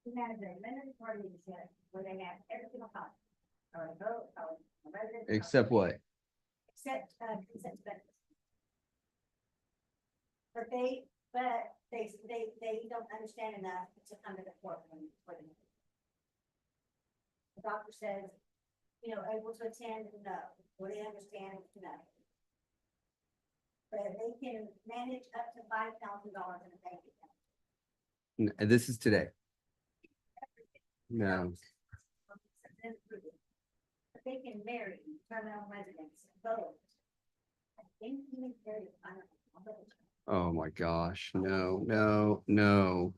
We had a mandatory leadership where they have every single policy, or a vote, or a resident. Except what? Except, consent to benefits. But they don't understand enough to come to the court for them. The doctor says, able to attend, no, will they understand, no. But they can manage up to $5,000 in a bank account. And this is today. No. But they can marry permanent residents, vote. I think even marry, I don't know. Oh my gosh. No, no, no.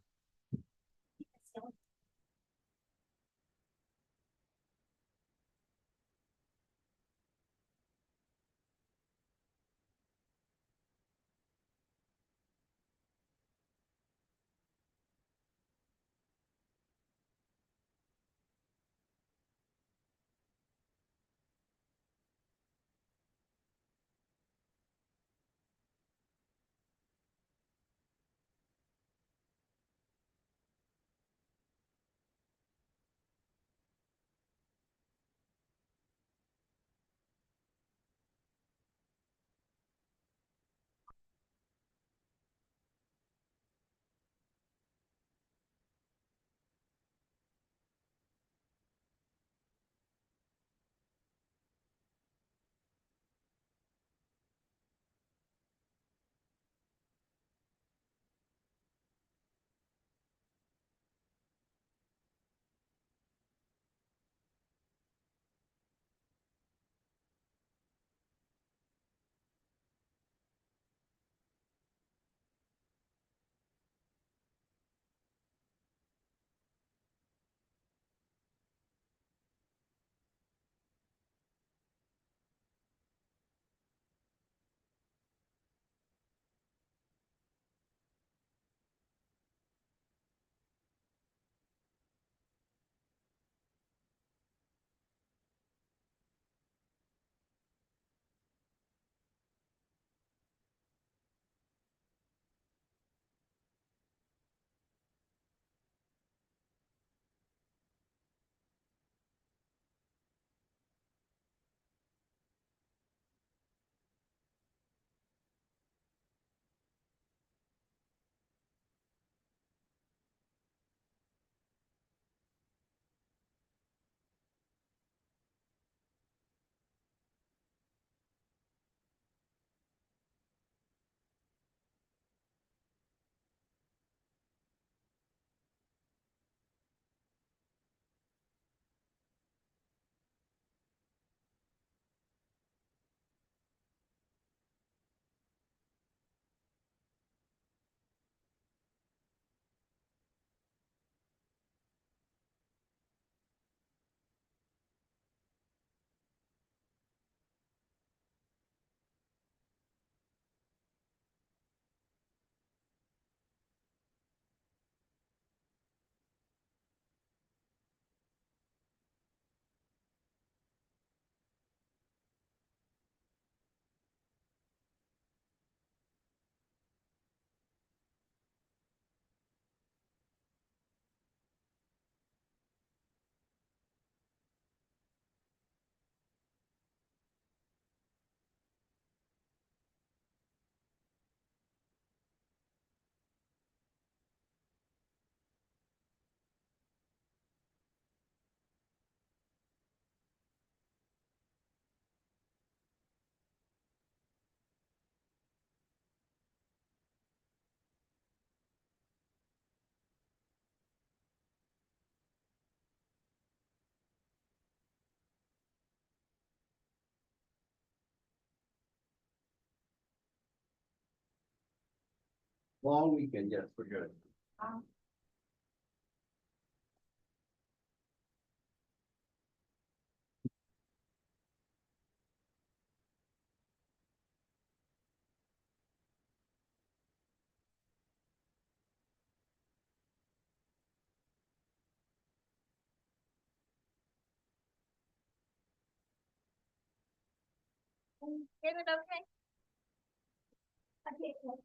Long weekend, yes, we're good. Is it okay? Okay, cool.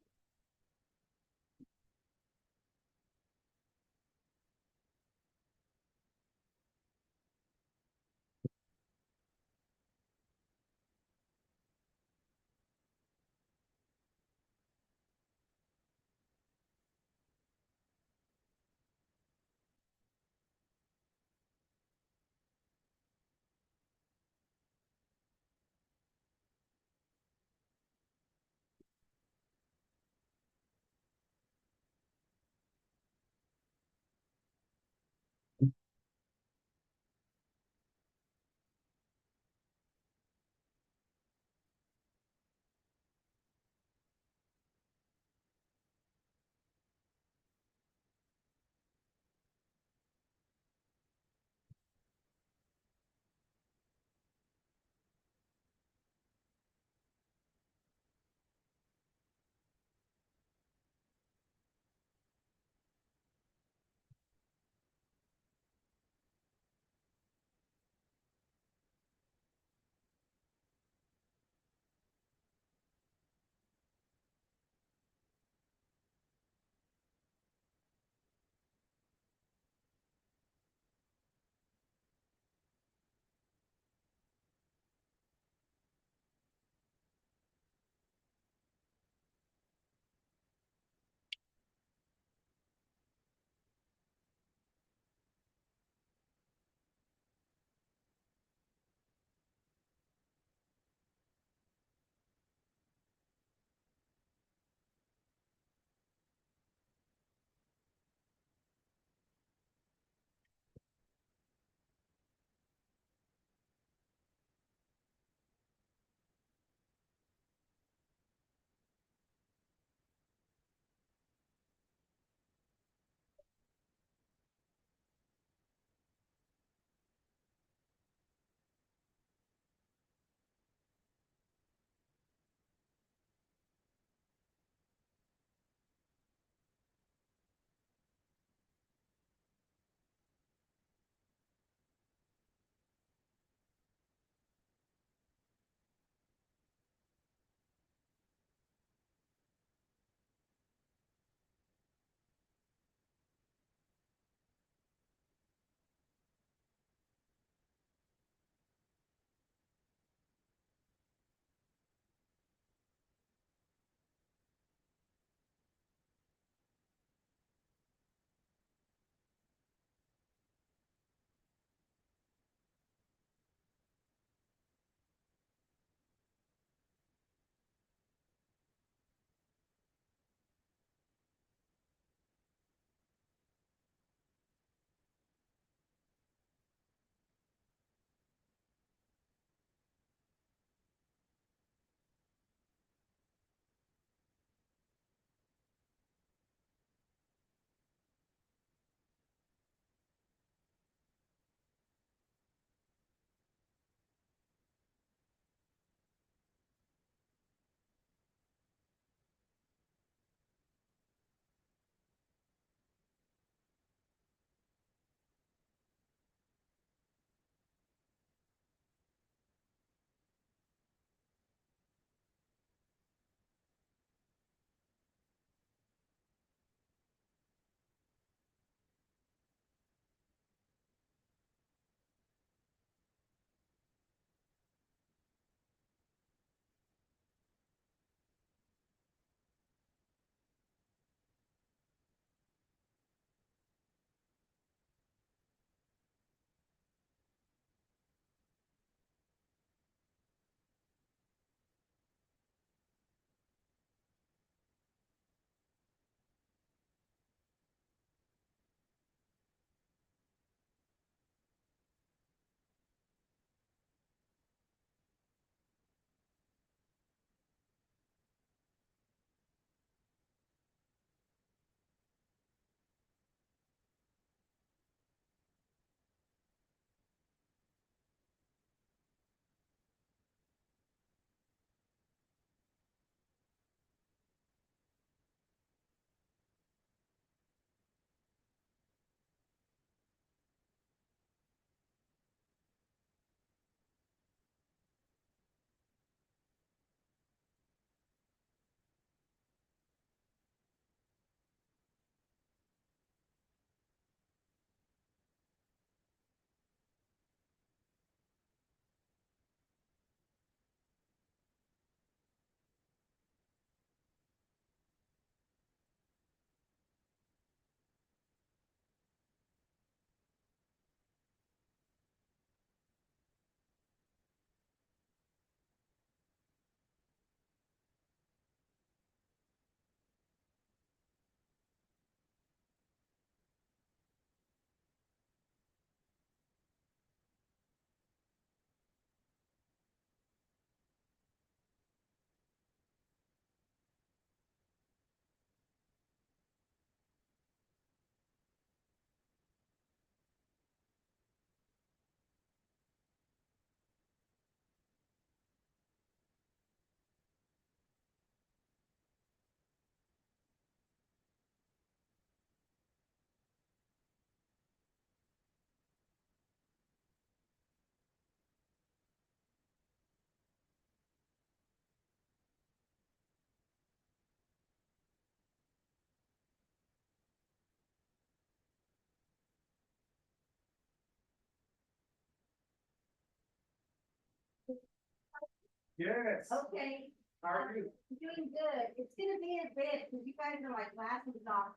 Yes. Okay, How are you? I'm doing good. It's gonna be a bit, because you guys are like last in the dock.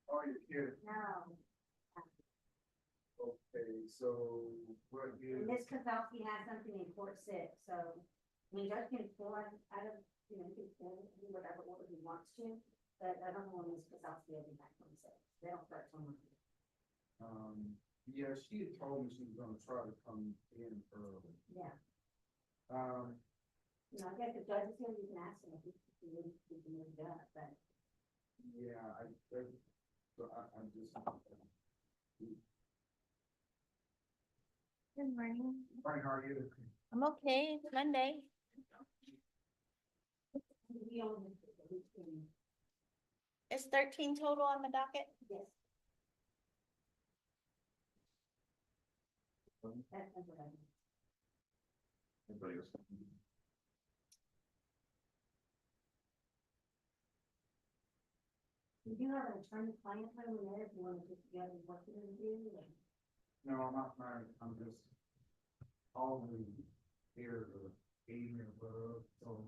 Oh, you kidding? No. Okay, so what And is, Ms. Kozlowski has something in court six, so, I mean, Judge can pull it out of, you know, he can pull, do whatever order he wants to, but I don't know when Ms. Kozlowski will be back on six. They don't start till Monday. yeah, she had told me she was gonna try to come in early. Yeah. Um, You know, I guess the judge is here, you can ask him if he can move it up, but. yeah, I'm just. Good morning. Frank, how are you? I'm okay. It's Monday. We only, we can, Is 13 total on the docket? yes. That's what I mean. Anybody else? You do have an attorney client from there, if you want to just together what you're gonna do, and No, I'm not married, I'm just, all the here are 80 and above, so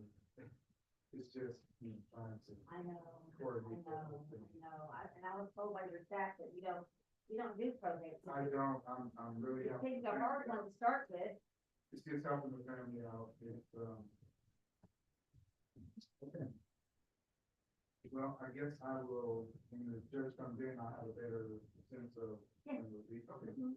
it's just, you know, trying to. I know, coordinate and I was told by your staff that you don't do probate. I don't, I'm really. It takes a hard one to start with. It's just helping the family out, okay. Well, I guess I will, when the judge comes in, I'll have a better sense of. Yeah. Okay.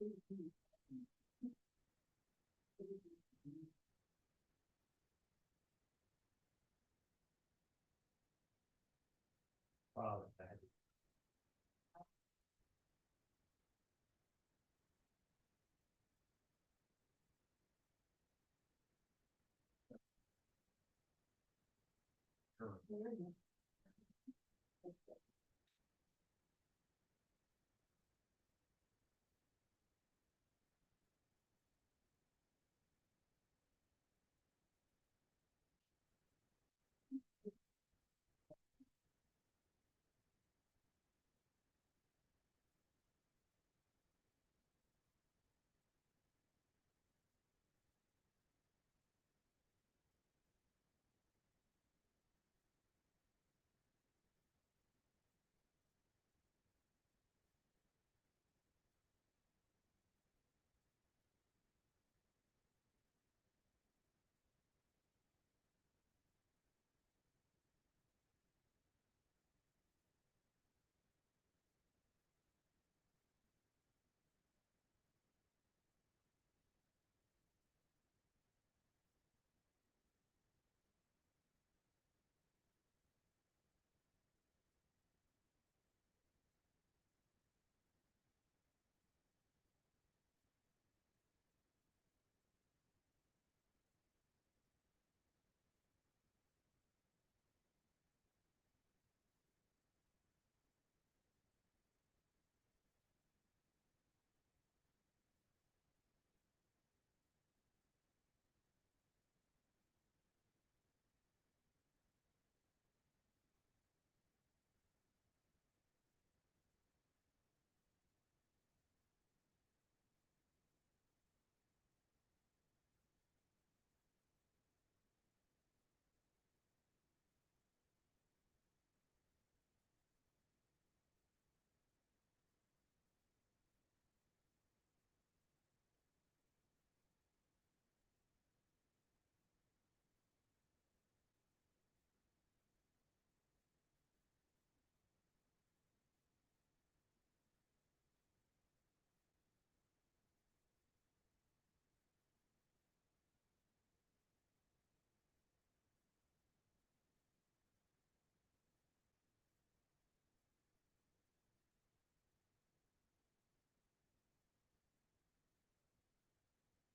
Wow, that. Sure.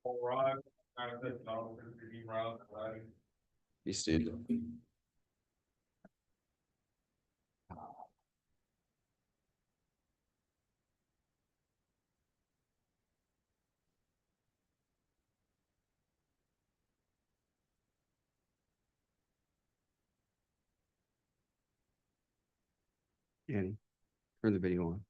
All right, kind of the dog, the route, right? You stand up. And turn the video on.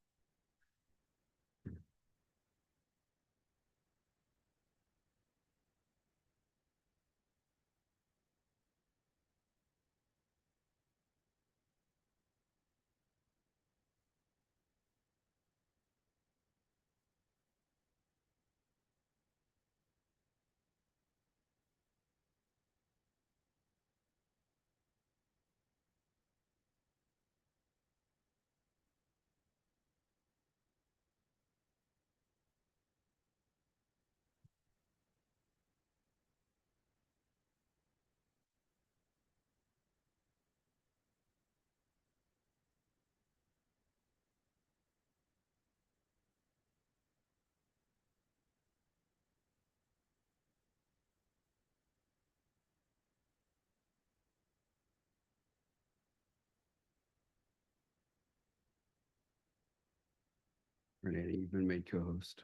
Renee, you've been made co-host.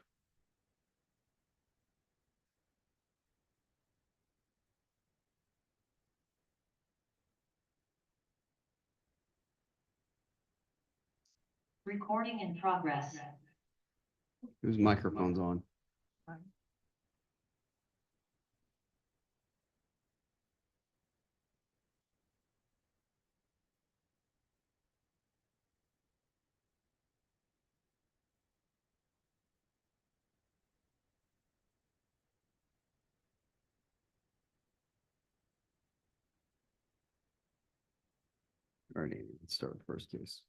Recording in progress. Whose microphone's on? All right, Andy, let's start with the first case.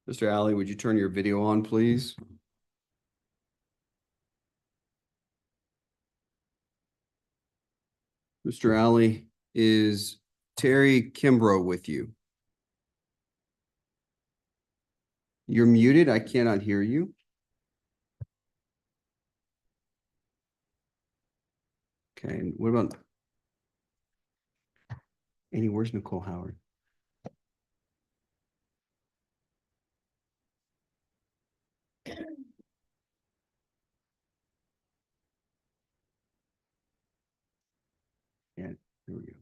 Mr. Alley, would you turn your video on, please? Mr. Alley, is Terry Kimbrough with you? You're muted. I cannot hear you. Okay, and what about Annie? Where's Nicole Howard? Yeah, there we go.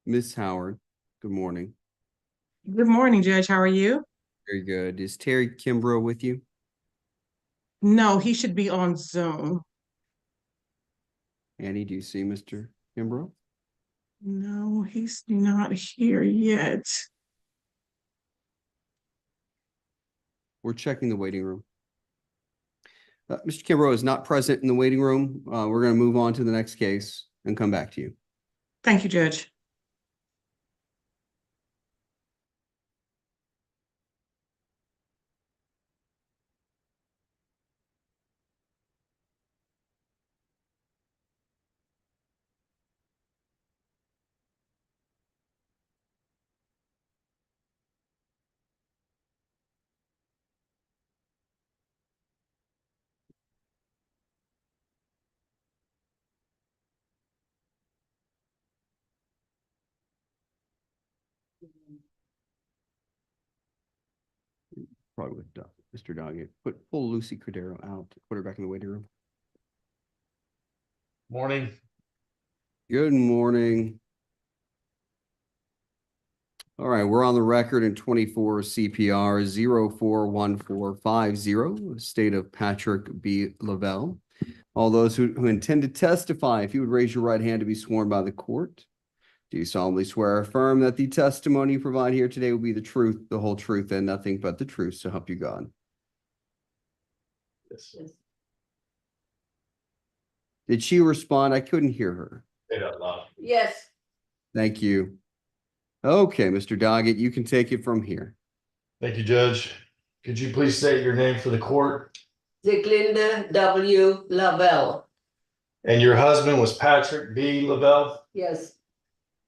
Miss Howard, good morning. Good morning, Judge. How are you? Very good. Is Terry Kimbrough with you? No, he should be on Zoom. Annie, do you see Mr. Kimbrough? No, he's not here yet. We're checking the waiting room. Mr. Kimbrough is not present in the waiting room. We're going to move on to the next case and come back to you. Thank you, Judge. Probably with Mr. Doggett. Pull Lucy Cordero out, put her back in the waiting room. Morning. Good morning. All right, we're on the record in 24 CPR 041450, state of Patrick B. Lavelle. All those who intend to testify, if you would raise your right hand to be sworn by the court. Do you solemnly swear or affirm that the testimony you provide here today will be the truth, the whole truth, and nothing but the truth, so help you God? Yes. Did she respond? I couldn't hear her. Say that loud. Yes, Thank you. Okay, Mr. Doggett, you can take it from here. Thank you, Judge. Could you please state your name for the court? Ziglinda W. Lavelle. And your husband was Patrick B. Lavelle? Yes,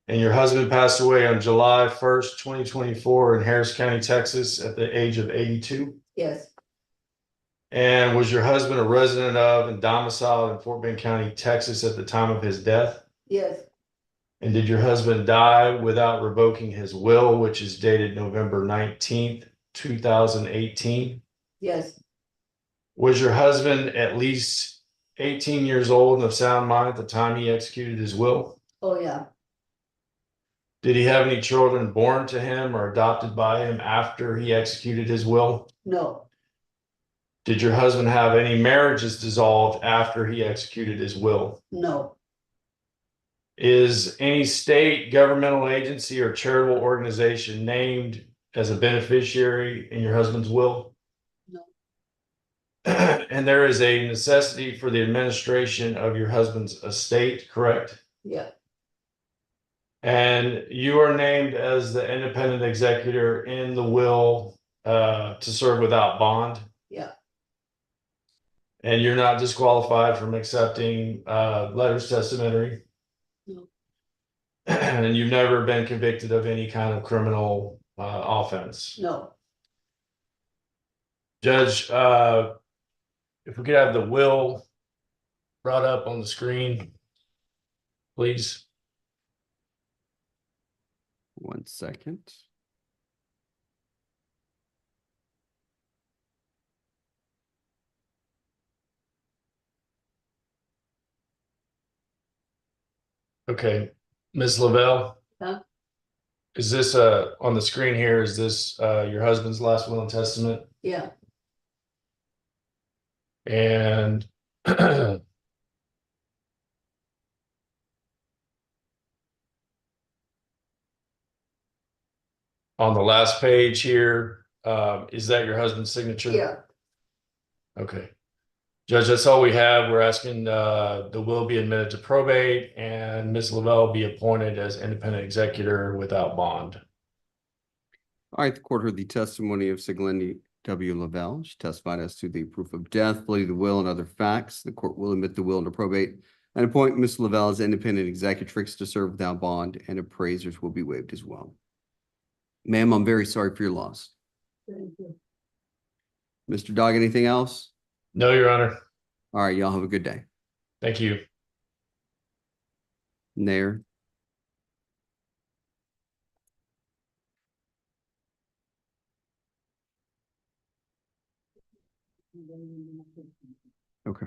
And your husband passed away on July 1st, 2024 in Harris County, Texas at the age of 82? yes, And was your husband a resident of and domiciled in Fort Bend County, Texas at the time of his death? yes, And did your husband die without revoking his will, which is dated November 19th, 2018? yes, Was your husband at least 18 years old and of sound mind at the time he executed his will? oh yeah, Did he have any children born to him or adopted by him after he executed his will? no, Did your husband have any marriages dissolved after he executed his will? no, Is any state, governmental agency, or charitable organization named as a beneficiary in your husband's will? No. And there is a necessity for the administration of your husband's estate, correct? yeah, And you are named as the independent executor in the will to serve without bond. yeah, And you're not disqualified from accepting letters testamentary. No. And you've never been convicted of any kind of criminal offense. no. Judge, if we could have the will brought up on the screen, please. 1 second. Okay, Ms. Lavelle? Huh? Is this on the screen here, is this your husband's last will and testament? Yeah, And on the last page here, is that your husband's signature? yeah, Okay. Judge, that's all we have. We're asking the will be admitted to probate and Ms. Lavelle be appointed as independent executor without bond. All right, the court heard the testimony of Siglindi W. Lavelle. She testified as to the proof of death, validity of the will, and other facts. The court will admit the will into probate and appoint Ms. Lavelle as independent executrix to serve without bond, and appraisers will be waived as well. Ma'am, I'm very sorry for your loss. Mr. Dog, anything else? No, Your Honor. All right, y'all have a good day. Thank you. Nair. Okay.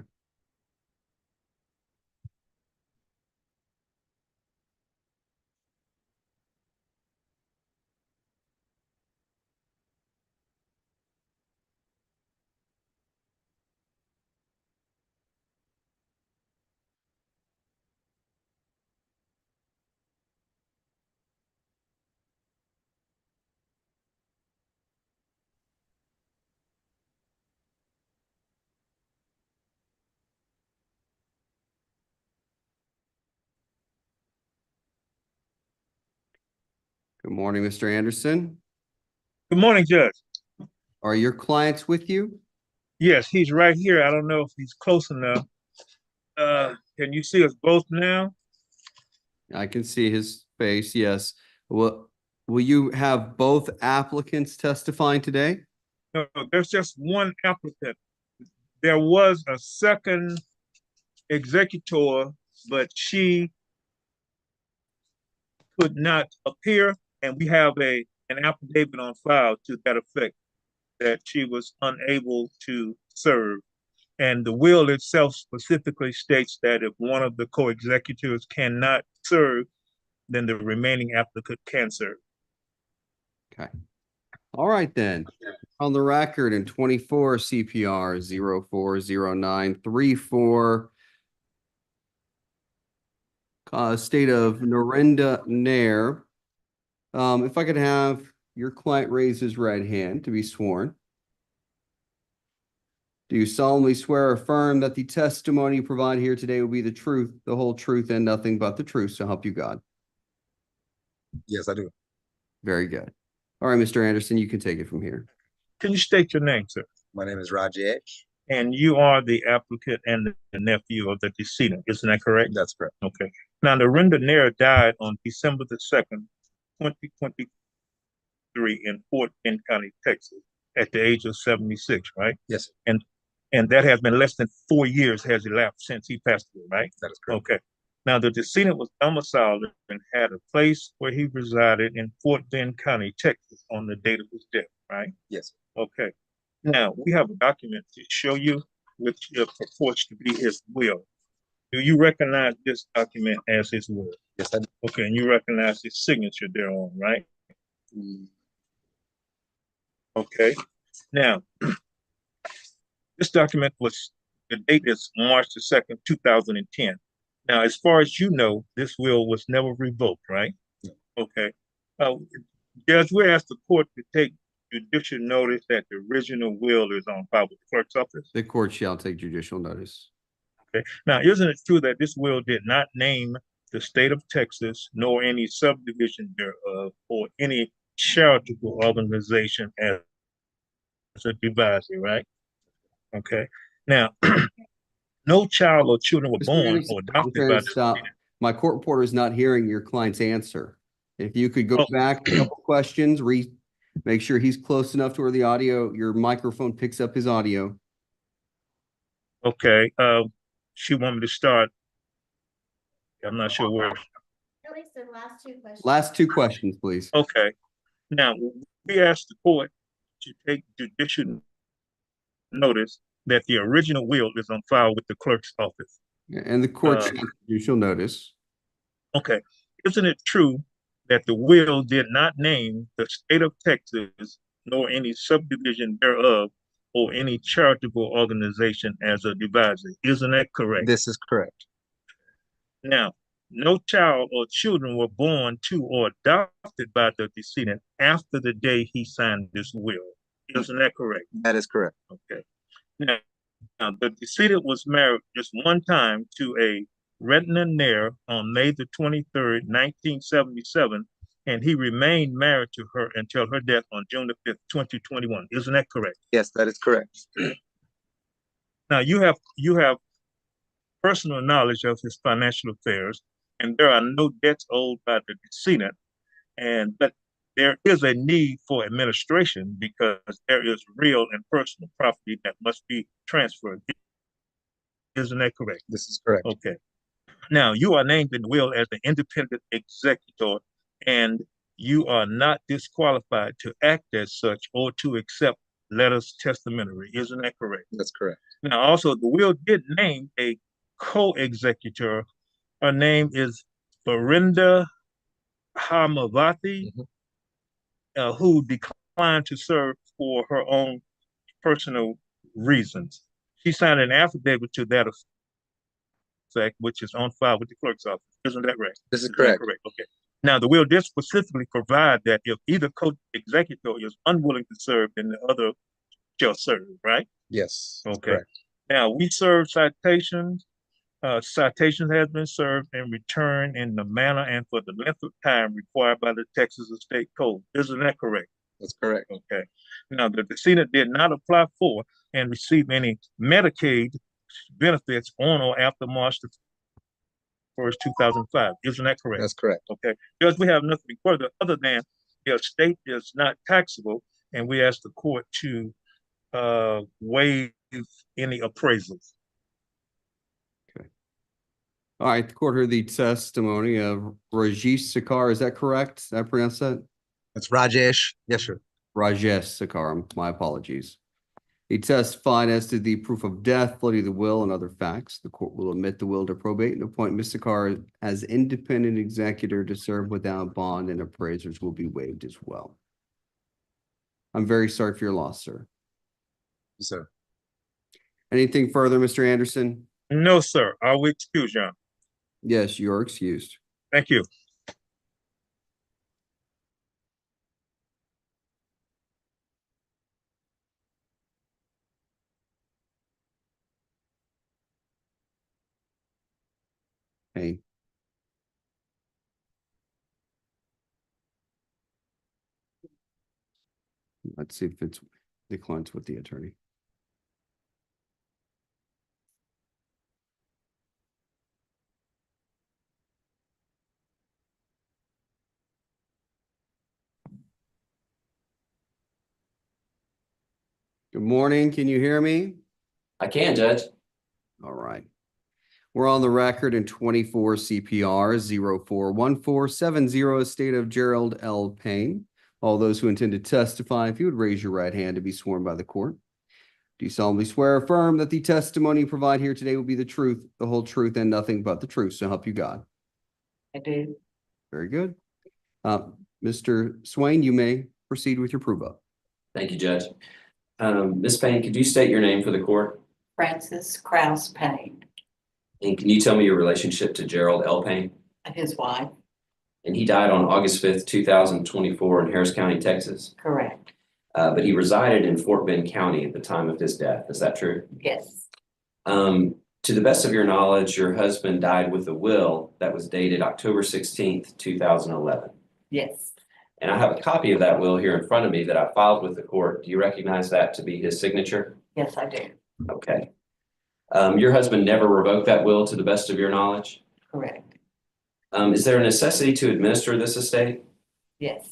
Good morning, Mr. Anderson. Good morning, Judge. Are your clients with you? Yes, he's right here. I don't know if he's close enough. Can you see us both now? I can see his face, yes. Will you have both applicants testifying today? No, there's just one applicant. There was a second executor, but she could not appear, and we have an affidavit on file to that effect that she was unable to serve. And the will itself specifically states that if one of the co-executors cannot serve, then the remaining applicant can serve. Okay. All right, then. On the record in 24 CPR 040934, state of Narendra Nair. If I could have your client raise his right hand to be sworn. Do you solemnly swear or affirm that the testimony you provide here today will be the truth, the whole truth, and nothing but the truth, so help you God? Yes, I do. Very good. All right, Mr. Anderson, you can take it from here. Can you state your name, sir? My name is Rajesh. And you are the applicant and the nephew of the decedent, isn't that correct? That's correct. Okay. Now, Narendra Nair died on December the 2nd, 2023 in Fort Bend County, Texas, at the age of 76, right? Yes, sir. And that has been less than 4 years has elapsed since he passed away, right? That is correct. Okay. Now, the decedent was domiciled and had a place where he resided in Fort Bend County, Texas, on the date of his death, right? Yes. Okay. Now, we have a document to show you which purports to be his will. Do you recognize this document as his will? Yes, I do. Okay, and you recognize his signature thereon, right? Okay. Now, this document the date is March the 2nd, 2010. Now, as far as you know, this will was never revoked, right? No. Okay. Judge, we asked the court to take judicial notice that the original will is on file with the clerk's office. The court shall take judicial notice. Okay. Now, isn't it true that this will did not name the state of Texas, nor any subdivision thereof, or any charitable organization as a divisor, right? Okay. Now, no child or children were born or adopted by the Stop. My court reporter is not hearing your client's answer. If you could go back a couple questions, make sure he's close enough to where the audio, your microphone picks up his audio. Okay. She want me to start. I'm not sure where. At least the last two questions. Last two questions, please. Okay. Now, we asked the court to take judicial notice that the original will is on file with the clerk's office. And the court shall take judicial notice. Okay. Isn't it true that the will did not name the state of Texas, nor any subdivision thereof, or any charitable organization as a divisor? Isn't that correct? This is correct. Now, no child or children were born to or adopted by the decedent after the day he signed this will. Isn't that correct? That is correct. Okay. Now, Now, the decedent was married just one time to a retinant heir on May the 23rd, 1977, and he remained married to her until her death on June the 5th, 2021. Isn't that correct? Yes, that is correct. Now, you have personal knowledge of his financial affairs, and there are no debts owed by the decedent, but there is a need for administration because there is real and personal property that must be transferred. Isn't that correct? This is correct. Okay. Now, you are named in the will as the independent executor, and you are not disqualified to act as such or to accept letters testamentary. Isn't that correct? That's correct. Now, also, the will did name a co-executor. Her name is Barinda Hamavati, who declined to serve for her own personal reasons. She signed an affidavit to that effect, which is on file with the clerk's office. Isn't that right? This is correct. Correct. Okay. Now, the will did specifically provide that if either co-executor is unwilling to serve, then the other shall serve, right? Yes. Okay. Correct. Now, we serve citations. Citations has been served and returned in the manner and for the length of time required by the Texas State Code. Isn't that correct? That's correct. Okay. Now, the decedent did not apply for and receive any Medicaid benefits on or after March the 1st, 2005. Isn't that correct? That's correct. Okay. Because we have nothing further other than the estate is not taxable, and we ask the court to waive any appraisals. All right, the court heard the testimony of Rajesh Sakar. Is that correct? Did I pronounce that? That's Rajesh. Yes, sir. Rajesh Sakar, my apologies. He testified as to the proof of death, validity of the will, and other facts. The court will admit the will to probate and appoint Mr. Sakar as independent executor to serve without bond, and appraisers will be waived as well. I'm very sorry for your loss, sir. Yes, sir. Anything further, Mr. Anderson? No, sir. I will excuse you. Yes, you're excused. Thank you. Hey. Let's see if it's declines with the attorney. Good morning. Can you hear me? I can, Judge. All right. We're on the record in 24 CPR 041470, estate of Gerald L. Payne. All those who intend to testify, if you would raise your right hand to be sworn by the court. Do you solemnly swear or affirm that the testimony you provide here today will be the truth, the whole truth, and nothing but the truth? So help you God. I do. Very good. Mr. Swain, you may proceed with your prove-up. Thank you, Judge. Ms. Payne, could you state your name for the court? Francis Krause Payne, And can you tell me your relationship to Gerald L. Payne? his wife, And he died on August 5th, 2024 in Harris County, Texas. correct. But he resided in Fort Bend County at the time of his death. Is that true? Yes, To the best of your knowledge, your husband died with a will that was dated October 16th, 2011. yes, And I have a copy of that will here in front of me that I filed with the court. Do you recognize that to be his signature? yes, I do, Okay. Your husband never revoked that will to the best of your knowledge? correct. Is there a necessity to administer this estate? Yes,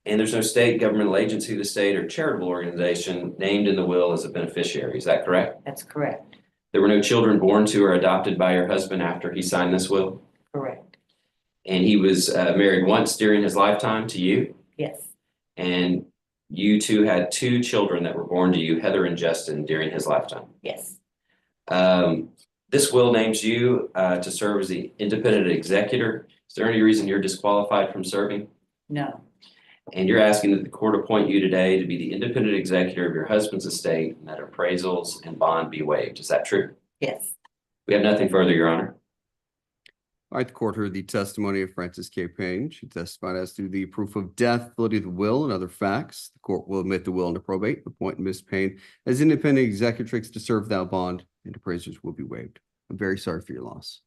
And there's no state, governmental agency of the state, or charitable organization named in the will as a beneficiary. Is that correct? that's correct, There were no children born to or adopted by your husband after he signed this will? correct. And he was married once during his lifetime to you? Yes, And you two had two children that were born to you, Heather and Justin, during his lifetime. yes, This will names you to serve as the independent executor. Is there any reason you're disqualified from serving? no, And you're asking that the court appoint you today to be the independent executor of your husband's estate and that appraisals and bond be waived. Is that true? yes, We have nothing further, Your Honor. All right, the court heard the testimony of Frances K. Payne. She testified as to the proof of death, validity of the will, and other facts. The court will admit the will into probate, appoint Ms. Payne as independent executrix to serve without bond, and appraisers will be waived. I'm very sorry for your loss.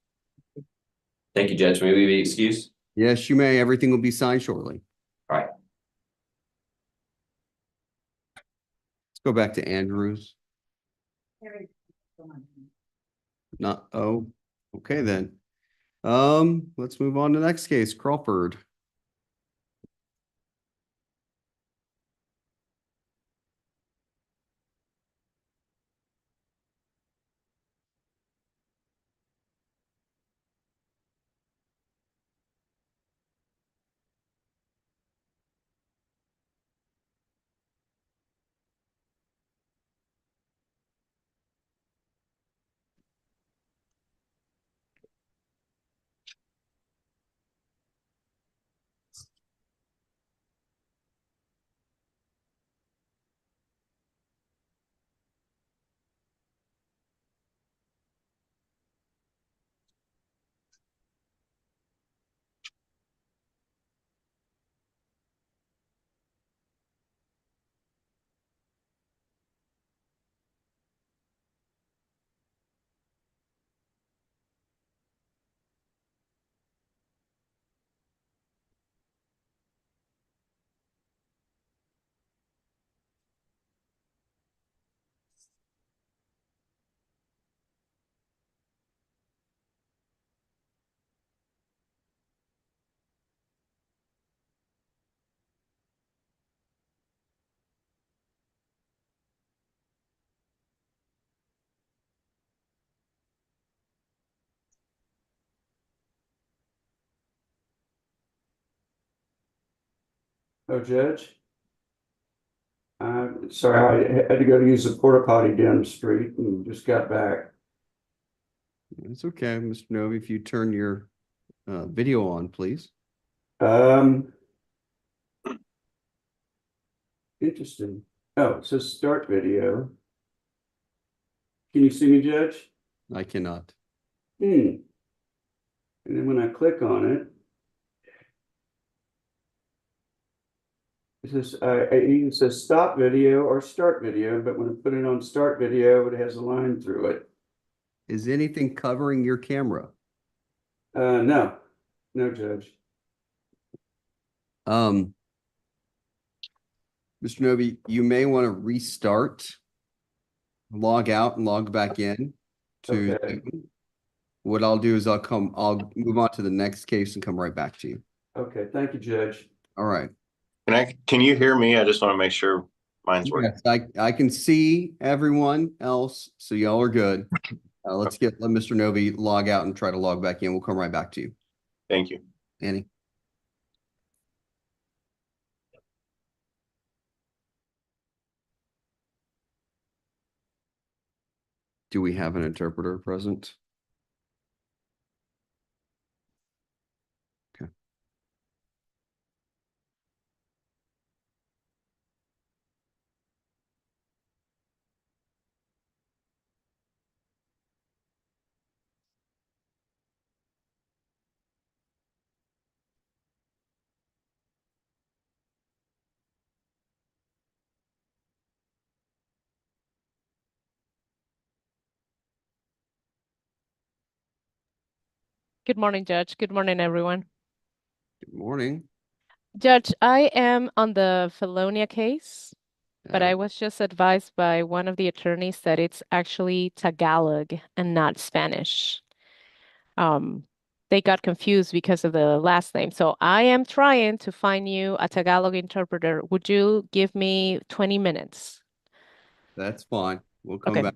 Thank you, Judge. May we be excused? Yes, you may. Everything will be signed shortly. All right. Let's go back to Andrews. Very- Not, oh, okay then. Let's move on to the next case, Crawford. Oh, Judge? Sorry, I had to go to use the porta potty down the street and just got back. It's okay, Mr. Novi, if you turn your video on, please. Interesting. Oh, it says start video. Can you see me, Judge? I cannot. And then when I click on it, it says, it either says stop video or start video, but when I put it on start video, it has a line through it. Is anything covering your camera? No, Judge. Mr. Novi, you may want to restart, log out and log back in to Okay. Zoom. What I'll do is I'll move on to the next case and come right back to you. Okay, thank you, Judge. All right. Can you hear me? I just want to make sure mine's working. Yes, I can see everyone else, so y'all are good. Let Mr. Novi log out and try to log back in. We'll come right back to you. Thank you. Annie. Do we have an interpreter present? Okay. Good morning, Judge. Good morning, everyone. Good morning. Judge, I am on the Felonia case, but I was just advised by one of the attorneys that it's actually Tagalog and not Spanish. They got confused because of the last name. So I am trying to find you a Tagalog interpreter. Would you give me 20 minutes? That's fine. We'll come back.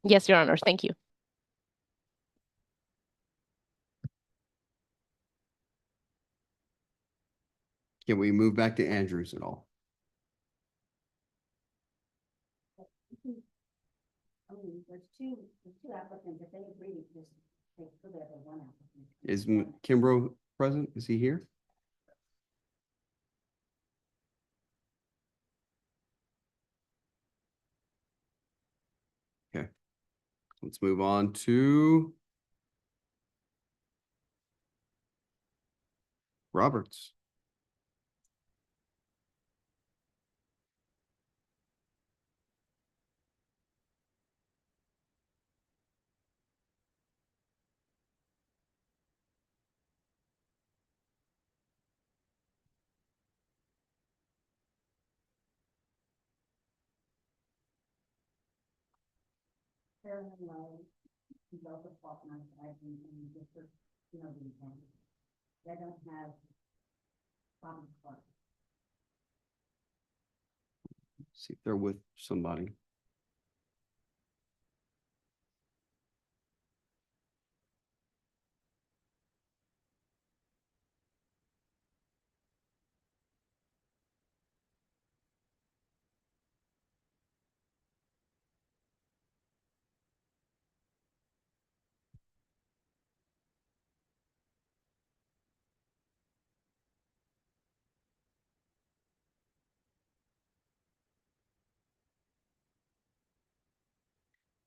Yes, Your Honor. Thank you. Can we move back to Andrews at all? I mean, there's two applicants, if they agree, just take whatever one applicant. Is Kimbrough present? Is he here? Okay. Let's move on to Roberts. Carolyn Lowe, Joseph Faulkner, and District, they don't have Bobby Clark. See if they're with somebody.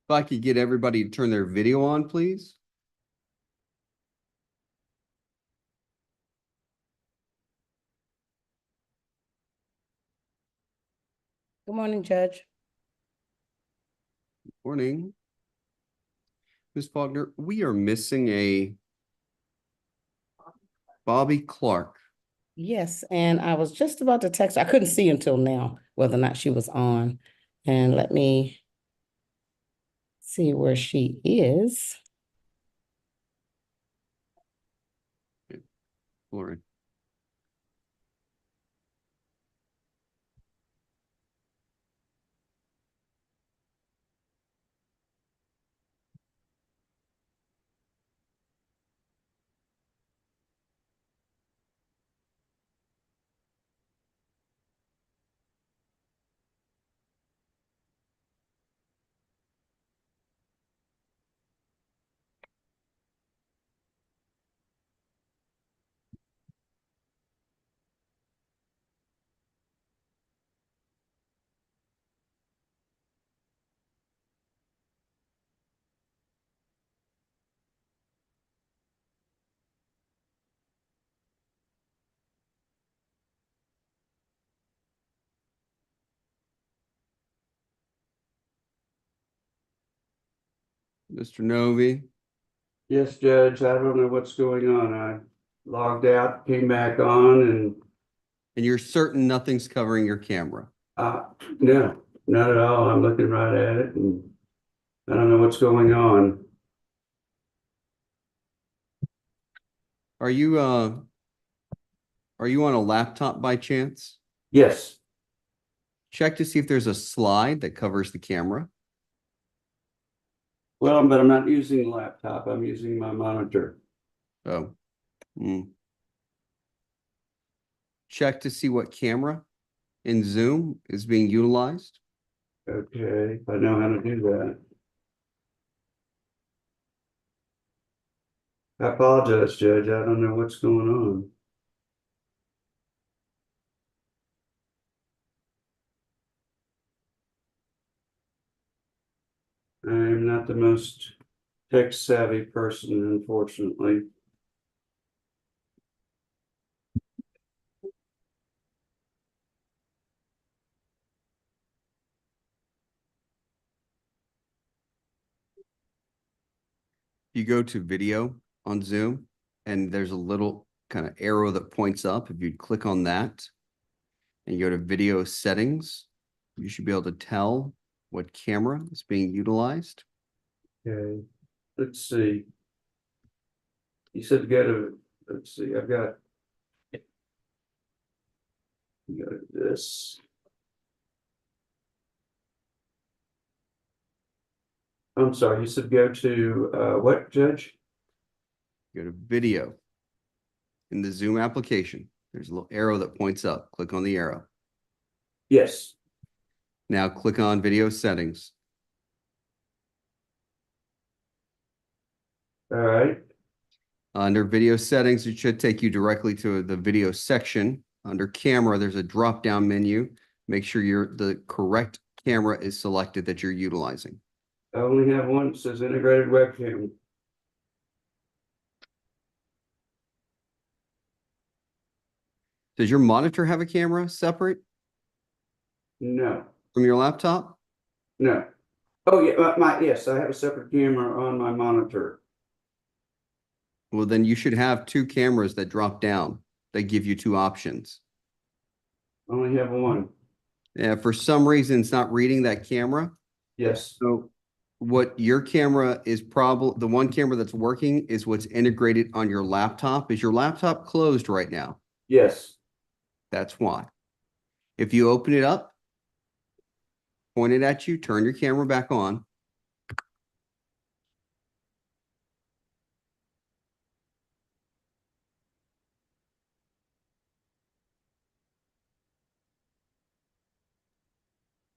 If I could get everybody to turn their video on, please. Good morning, Judge. Morning. Ms. Faulkner, we are missing a Bobby Clark. Yes, and I was just about to text. I couldn't see until now whether or not she was on. And let me see where she is. Lauren. Mr. Novi. Yes, Judge, I don't know what's going on. I logged out, came back on, And you're certain nothing's covering your camera? no, not at all. I'm looking right at it and I don't know what's going on. Are you on a laptop by chance? Yes. Check to see if there's a slide that covers the camera. Well, but I'm not using the laptop. I'm using my monitor. Oh. Check to see what camera in Zoom is being utilized. Okay, I know how to do that. I apologize, Judge. I don't know what's going on. I'm not the most tech savvy person, unfortunately. You go to video on Zoom and there's a little kind of arrow that points up. If you click on that and you go to video settings, you should be able to tell what camera is being utilized. Okay, let's see. You said go to, let's see, I've got this. I'm sorry, you said go to what, Judge? Go to video in the Zoom application. There's a little arrow that points up. Click on the arrow. Yes. Now click on video settings. All right. Under video settings, it should take you directly to the video section. Under camera, there's a drop-down menu. Make sure the correct camera is selected that you're utilizing. I only have one that says integrated webcam. Does your monitor have a camera separate No, from your laptop? no. Oh, yeah, yes, I have a separate camera on my monitor. Well, then you should have two cameras that drop down. They give you two options. I only have one. Yeah, for some reason, it's not reading that camera. Yes, So what your camera is probably, the one camera that's working is what's integrated on your laptop. Is your laptop closed right now? yes. That's why. If you open it up, point it at you, turn your camera back on.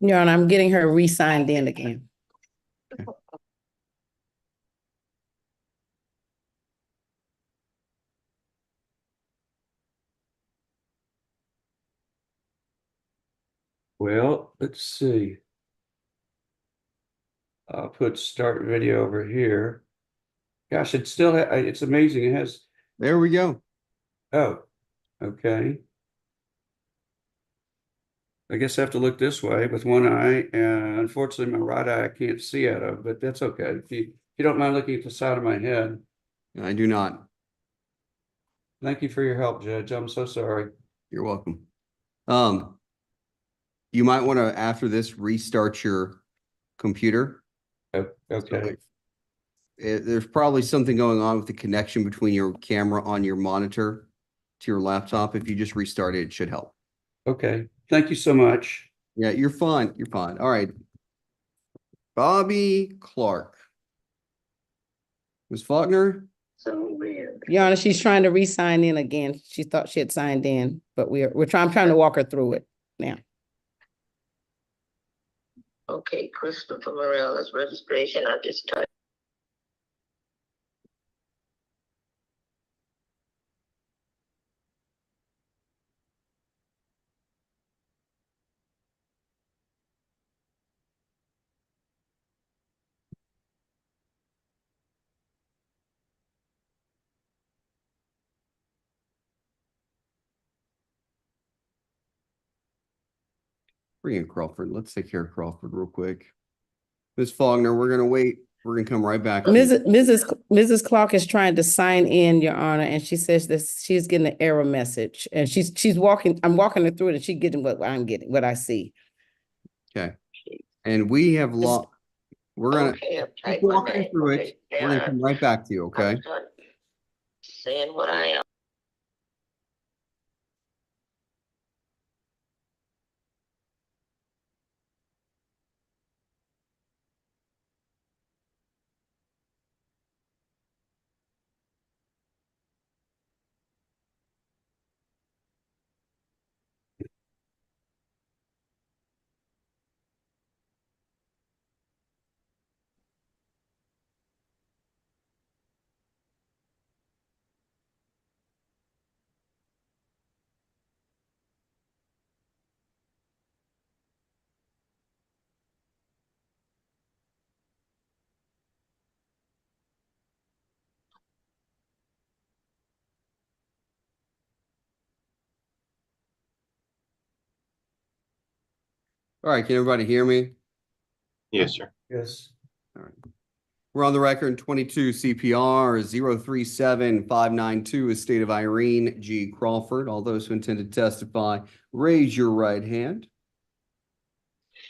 Your Honor, I'm getting her re-signed in again. Well, let's see. I'll put start video over here. Gosh, it still, it's amazing. It has, There we go. oh, okay. I guess I have to look this way with one eye, and unfortunately, my right eye I can't see out of, but that's okay. If you don't mind looking at the side of my head. I do not. Thank you for your help, Judge. I'm so sorry. You're welcome. You might want to, after this, restart your computer. Okay. There's probably something going on with the connection between your camera on your monitor to your laptop. If you just restart it, it should help. Okay. Thank you so much. Yeah, you're fine. You're fine. All right. Bobby Clark. Ms. Faulkner? Your Honor, she's trying to re-sign in again. She thought she had signed in, but I'm trying to walk her through it now. Okay, Christopher Morales, registration at this time. Bring in Crawford. Let's take care of Crawford real quick. Ms. Faulkner, we're going to wait. We're going to come right back. Mrs. Clark is trying to sign in, Your Honor, and she says this, she's getting an error message, and I'm walking her through it, and she's getting what I'm getting, what I see. Okay. And we have we're going to keep walking through it. We're going to come right back to you, okay? Saying what I am. All right. Can everybody hear me? Yes, sir. Yes. All right. We're on the record 22 CPR 037592, estate of Irene G. Crawford. All those who intend to testify, raise your right hand.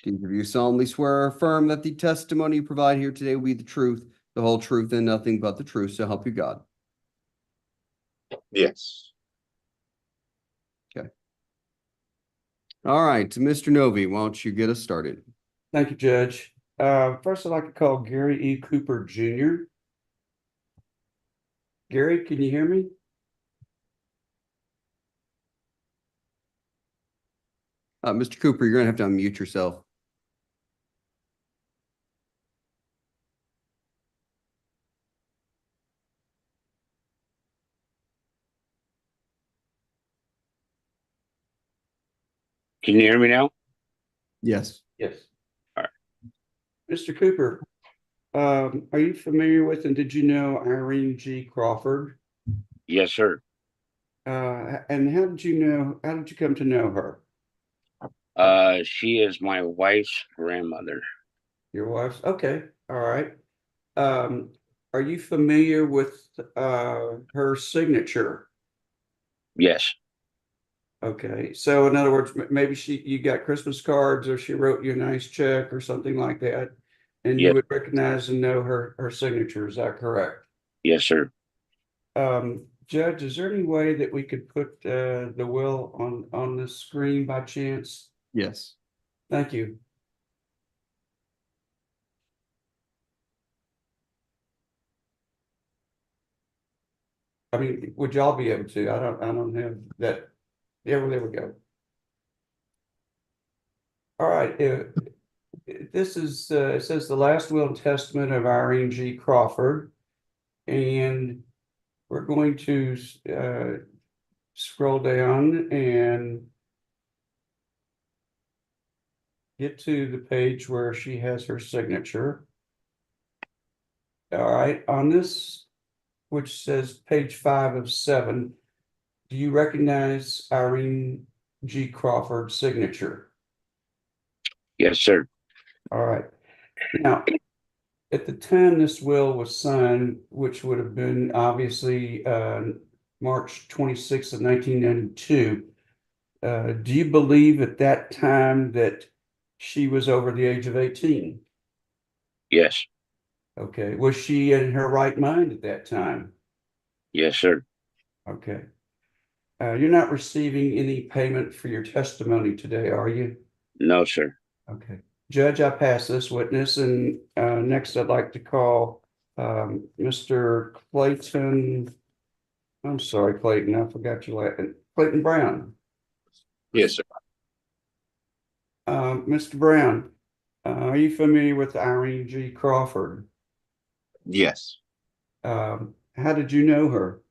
Do you solemnly swear or affirm that the testimony you provide here today will be the truth, the whole truth, and nothing but the truth, so help you God? Yes. Okay. All right, Mr. Novi, why don't you get us started? Thank you, Judge. First, I'd like to call Gary E. Cooper Jr. Gary, can you hear me? Mr. Cooper, you're going to have to unmute yourself. Can you hear me now? Yes. Yes. All right. Mr. Cooper, are you familiar with and did you know Irene G. Crawford? Yes, sir. And how did how did you come to know her? She is my wife's grandmother. Your wife's, okay, all right. Are you familiar with her signature? Yes, Okay, so in other words, maybe you got Christmas cards or she wrote you a nice check or something like that. And you yes, would recognize and know her signature, is that correct? yes, sir. Judge, is there any way that we could put the will on the screen by chance? Yes. Thank you. I mean, would y'all be able to? I don't have that. There we go. All right, this is, it says the last will and testament of Irene G. Crawford. And we're going to scroll down and get to the page where she has her signature. All right, on this, which says page 5 of 7, do you recognize Irene G. Crawford's signature? Yes, sir. All right. Now, at the time this will was signed, which would have been obviously March 26th of 1992, do you believe at that time that she was over the age of 18? Yes, Okay. Was she in her right mind at that time? yes, sir. Okay. You're not receiving any payment for your testimony today, are you? No, sir. Okay. Judge, I pass this witness, and next I'd like to call Mr. Clayton. I'm sorry, Clayton, I forgot your last name. Clayton Brown. Yes, sir. Mr. Brown, are you familiar with Irene G. Crawford? Yes. How did you know her?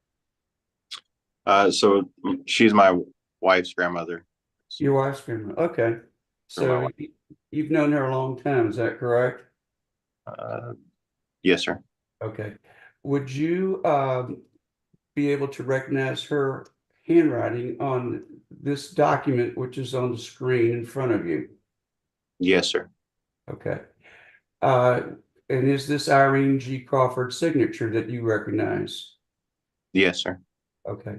So she's my wife's grandmother. Your wife's grandma. Okay. So you've known her a long time, is that correct? Yes, sir. Okay. Would you be able to recognize her handwriting on this document, which is on the screen in front of you? Yes, sir. Okay. And is this Irene G. Crawford signature that you recognize? Yes, sir. Okay.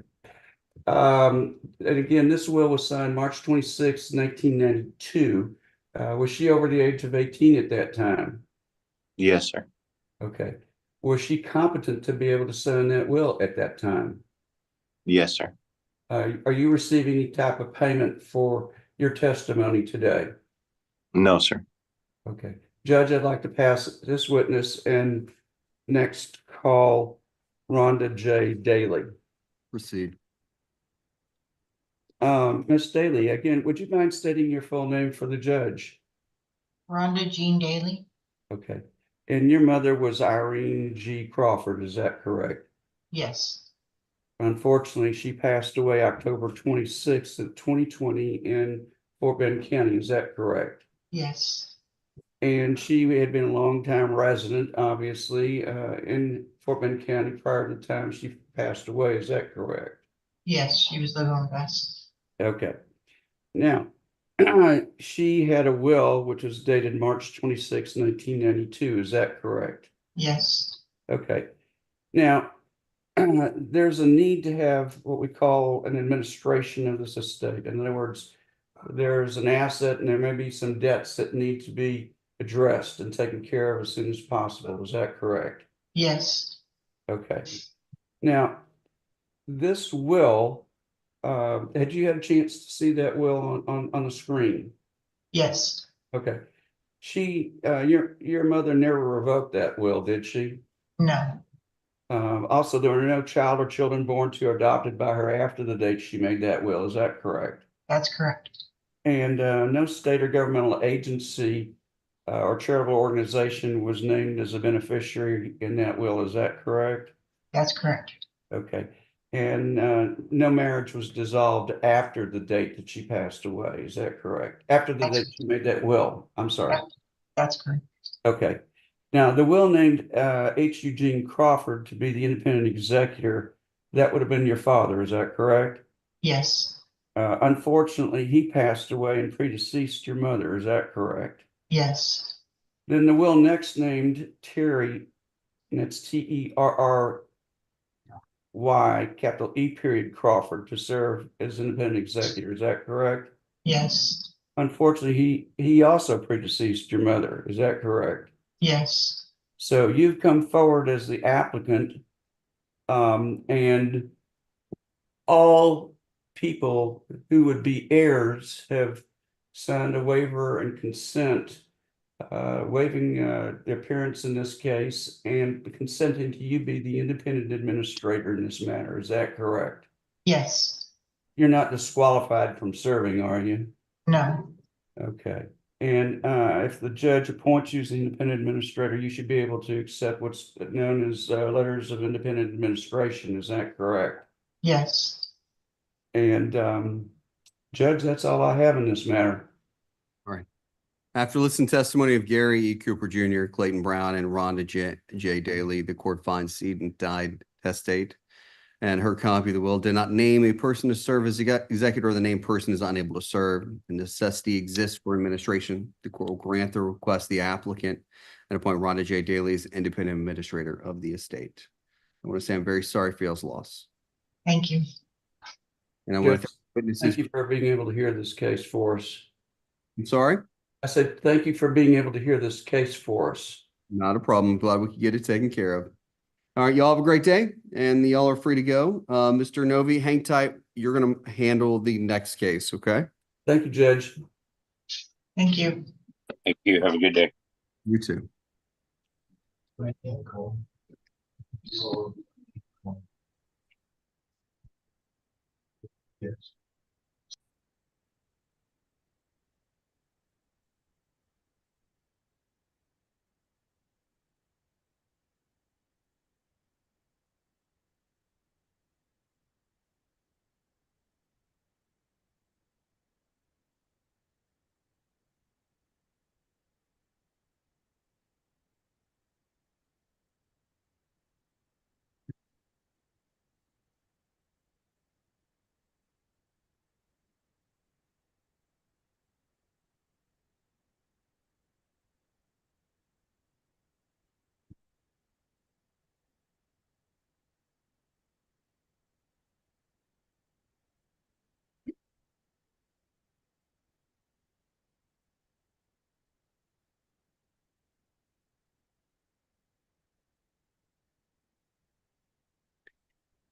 And again, this will was signed March 26, 1992. Was she over the age of 18 at that time? Yes, sir. Okay. Was she competent to be able to sign that will at that time? Yes, sir. Are you receiving any type of payment for your testimony today? No, sir. Okay. Judge, I'd like to pass this witness and next call Rhonda J. Daly. Proceed. Miss Daly, again, would you mind stating your full name for the judge? Rhonda Jean Daly. Okay. And your mother was Irene G. Crawford, is that correct? Yes. Unfortunately, she passed away October 26th of 2020 in Fort Bend County, is that correct? Yes. And she had been a longtime resident, obviously, in Fort Bend County prior to the time she passed away, is that correct? Yes, she was living with us. Okay. Now, she had a will which was dated March 26, 1992. Is that correct? Yes. Okay. Now, there's a need to have what we call an administration of this estate. In other words, there's an asset and there may be some debts that need to be addressed and taken care of as soon as possible. Is that correct? Yes. Okay. Now, this will, had you had a chance to see that will on the screen? Yes. Okay. She, your mother never revoked that will, did she? No. Also, there were no child or children born to or adopted by her after the date she made that will. Is that correct? That's correct. And no state or governmental agency or charitable organization was named as a beneficiary in that will. Is that correct? That's correct. Okay. And no marriage was dissolved after the date that she passed away. Is that correct? After the date she made that will. I'm sorry. That's correct. Okay. Now, the will named H. Eugene Crawford to be the independent executor That would have been your father, is that correct? Yes. Unfortunately, he passed away and predeceased your mother, is that correct? Yes. Then the will next named Terry, and it's Terry, capital E period Crawford, to serve as independent executor, is that correct? Yes. Unfortunately, he also predeceased your mother, is that correct? Yes. So you've come forward as the applicant, and all people who would be heirs have signed a waiver and consent, waiving their appearance in this case and consenting to you be the independent administrator in this matter. Is that correct? Yes. You're not disqualified from serving, are you? No. Okay. And if the judge appoints you as the independent administrator, you should be able to accept what's known as letters of independent administration. Is that correct? Yes. And Judge, that's all I have in this matter. All right. After listening to testimony of Gary E. Cooper Jr., Clayton Brown, and Rhonda J. Daly, the court finds decedent died testate, and her copy of the will did not name a person to serve as executor, or the named person is unable to serve. The necessity exists for administration. The court will grant the request of the applicant and appoint Rhonda J. Daly as independent administrator of the estate. I want to say I'm very sorry for y'all's loss. Thank you. And I want to Judge, thank witnesses. thank you for being able to hear this case for us. I'm sorry? I said, thank you for being able to hear this case for us. Not a problem. Glad we could get it taken care of. All right, y'all have a great day, and y'all are free to go. Mr. Novi, hang tight. You're going to handle the next case, okay? Thank you, Judge. Thank you. Thank you. Have a good day. You too. Yes.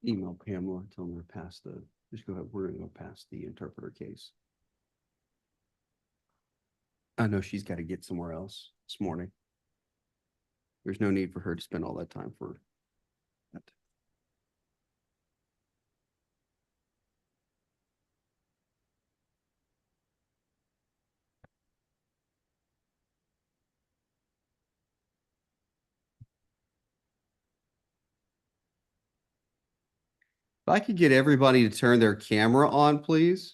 Email Pamela, tell them to pass just go ahead. We're going to go past the interpreter case. I know she's got to get somewhere else this morning. There's no need for her to spend all that time for that. If I could get everybody to turn their camera on, please.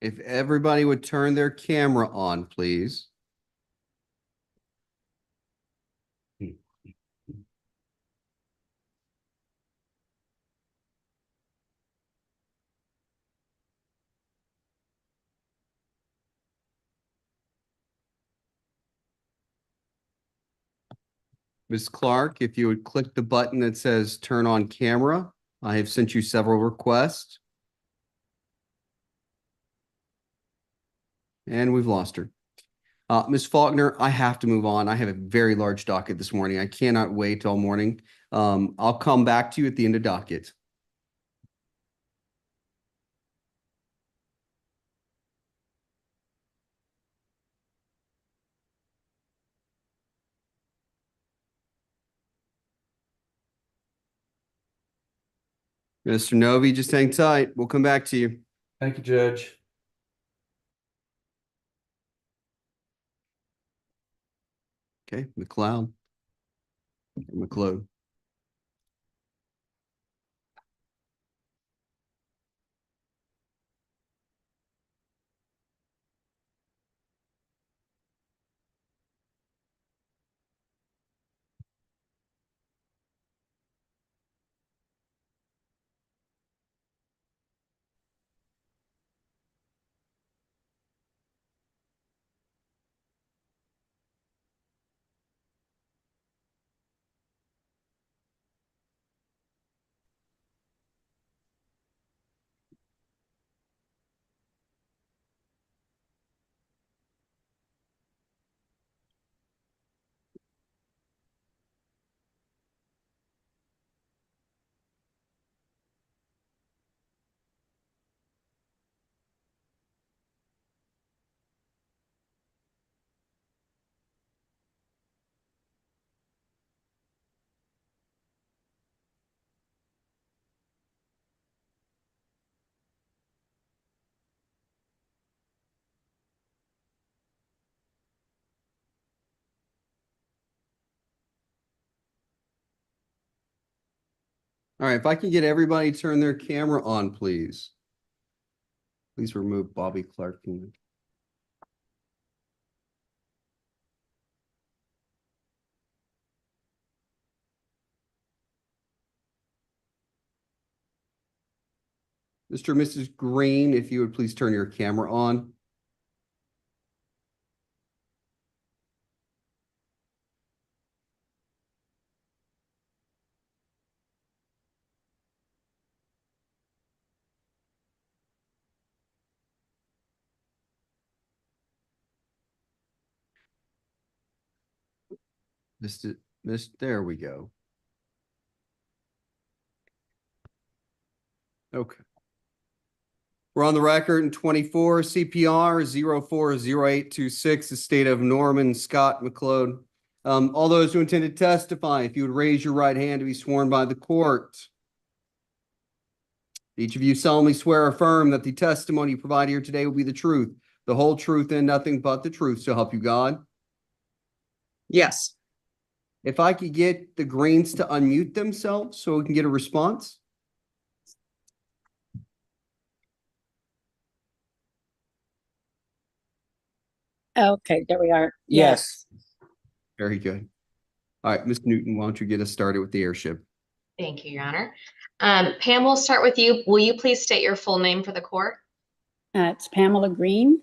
If everybody would turn their camera on, please. Ms. Clark, if you would click the button that says turn on camera. I have sent you several requests. And we've lost her. Ms. Faulkner, I have to move on. I have a very large docket this morning. I cannot wait all morning. I'll come back to you at the end of docket. Mr. Novi, just hang tight. We'll come back to you. Thank you, Judge. Okay, McLeod. McLeod. All right, if I can get everybody to turn their camera on, please. Please remove Bobby Clark from the. Mr. and Mrs. Green, if you would please turn your camera on. There we go. Okay. We're on the record in 24 CPR 040826, the state of Norman Scott McLeod. All those who intend to testify, if you would raise your right hand to be sworn by the court. Each of you solemnly swear or affirm that the testimony you provide here today will be the truth, the whole truth, and nothing but the truth, so help you God. Yes. If I could get the Greens to unmute themselves so we can get a response. Okay, there we are. Yes. Very good. All right, Ms. Newton, why don't you get us started with the airship? Thank you, Your Honor. Pam, we'll start with you. Will you please state your full name for the court? It's Pamela Green.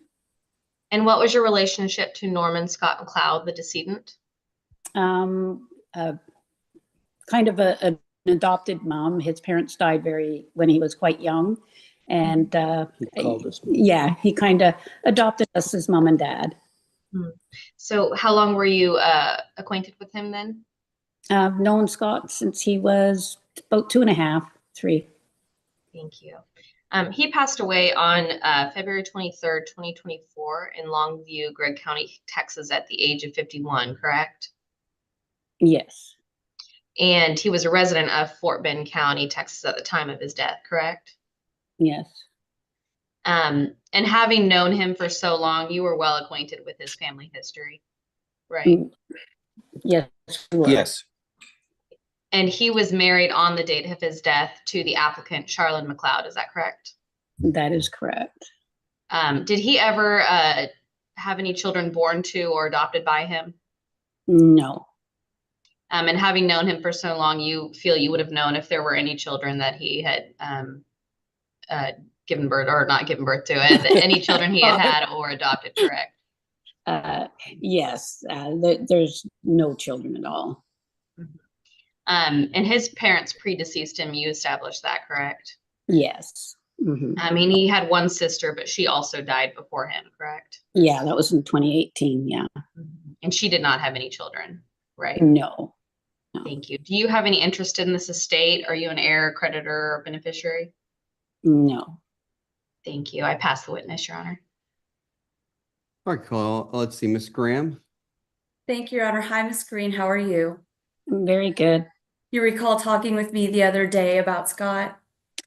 And what was your relationship to Norman Scott McLeod, the decedent? Kind of an adopted mom. His parents died when he was quite young. And yeah, he kind of adopted us as mom and dad. So how long were you acquainted with him then? I've known Scott since he was about 2.5, 3. Thank you. He passed away on February 23rd, 2024 in Longview, Gregg County, Texas at the age of 51, correct? Yes. And he was a resident of Fort Bend County, Texas at the time of his death, correct? Yes. And having known him for so long, you were well acquainted with his family history, right? Yes. Yes. And he was married on the date of his death to the applicant, Charlene McLeod, is that correct? That is correct. Did he ever have any children born to or adopted by him? No. And having known him for so long, you feel you would have known if there were any children that he had given birth or not given birth to, any children he had or adopted, correct? Yes. There's no children at all. And his parents predeceased him, you established that, correct? Yes. Mm-hmm. I mean, he had one sister, but she also died before him, correct? Yeah, that was in 2018, yeah. And she did not have any children, right? No. Thank you. Do you have any interest in this estate? Are you an heir, creditor, or beneficiary? No. Thank you. I pass the witness, Your Honor. All right, cool. Let's see, Ms. Graham. Thank you, Your Honor. Hi, Ms. Green. How are you? Very good. You recall talking with me the other day about Scott?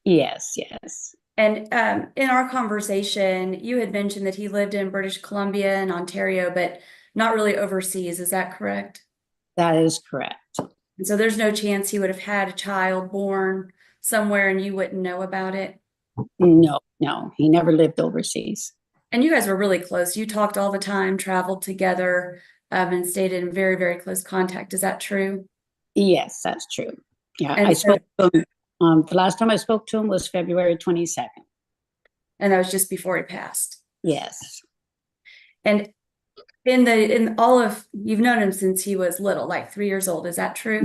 Yes, yes. And in our conversation, you had mentioned that he lived in British Columbia and Ontario, but not really overseas. Is that correct? That is correct. And so there's no chance he would have had a child born somewhere and you wouldn't know about it? No, he never lived overseas. And you guys were really close. You talked all the time, traveled together, and stayed in very, very close contact. Is that true? Yes, that's true. Yeah, And I so- spoke to him, the last time I spoke to him was February 22nd. And that was just before he passed. Yes. And in all of, you've known him since he was little, like 3 years old. Is that true?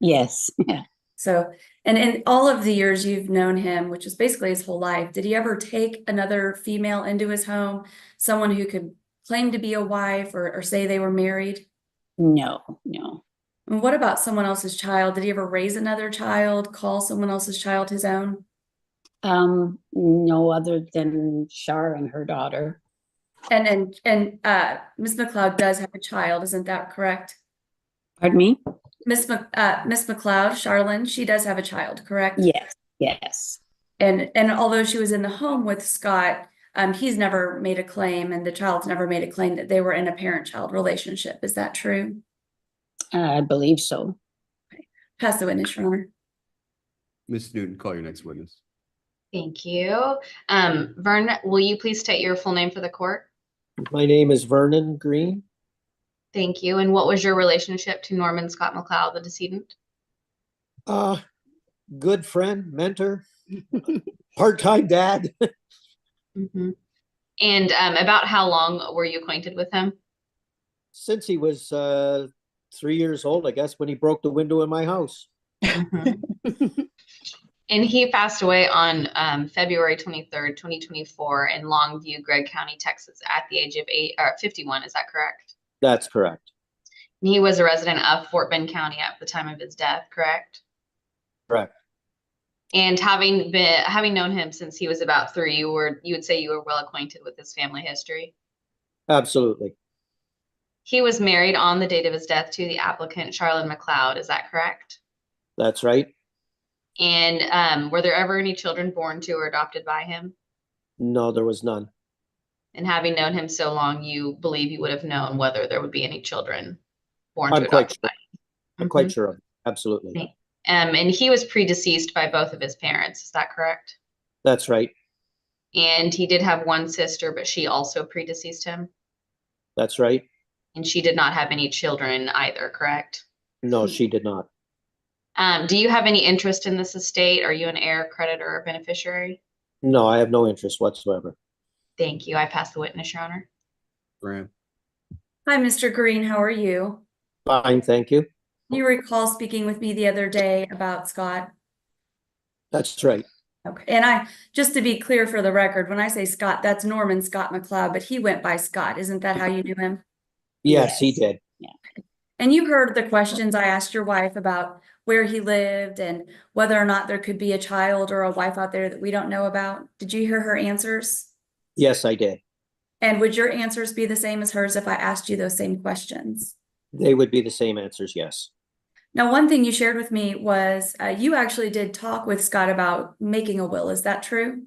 Yes. Yeah. So, and in all of the years you've known him, which is basically his whole life, did he ever take another female into his home? Someone who could claim to be a wife or say they were married? No. And what about someone else's child? Did he ever raise another child, call someone else's child his own? No, other than Shar and her daughter. And Miss McLeod does have a child, isn't that correct? Pardon me? Miss McLeod, Charlene, she does have a child, correct? Yes. And although she was in the home with Scott, he's never made a claim, and the child's never made a claim that they were in a parent-child relationship. Is that true? I believe so. Pass the witness, Your Honor. Ms. Newton, call your next witness. Thank you. Vern, will you please state your full name for the court? My name is Vernon Green. Thank you. And what was your relationship to Norman Scott McLeod, the decedent? Good friend, mentor, part-time dad. Mm-hmm. And about how long were you acquainted with him? Since he was 3 years old, I guess, when he broke the window in my house. Mm-hmm. And he passed away on February 23rd, 2024 in Longview, Gregg County, Texas at the age of 51. Is that correct? That's correct. And he was a resident of Fort Bend County at the time of his death, correct? Correct. And having known him since he was about 3, you would say you were well acquainted with his family history? Absolutely. He was married on the date of his death to the applicant, Charlene McLeod. Is that correct? That's right. And were there ever any children born to or adopted by him? No, there was none. And having known him so long, you believe you would have known whether there would be any children born I'm to quite adopted sure. by him? I'm quite sure of it. Absolutely. And he was predeceased by both of his parents. Is that correct? That's right. And he did have one sister, but she also predeceased him. That's right. And she did not have any children either, correct? No, she did not. Do you have any interest in this estate? Are you an heir, creditor, or beneficiary? No, I have no interest whatsoever. Thank you. I pass the witness, Your Honor. Graham. Hi, Mr. Green. How are you? Fine, thank you. You recall speaking with me the other day about Scott? That's right. Okay. And just to be clear for the record, when I say Scott, that's Norman Scott McLeod, but he went by Scott. Isn't that how you knew him? Yes, he did. And you heard the questions I asked your wife about where he lived and whether or not there could be a child or a wife out there that we don't know about. Did you hear her answers? Yes, I did. And would your answers be the same as hers if I asked you those same questions? They would be the same answers, yes. Now, one thing you shared with me was you actually did talk with Scott about making a will. Is that true?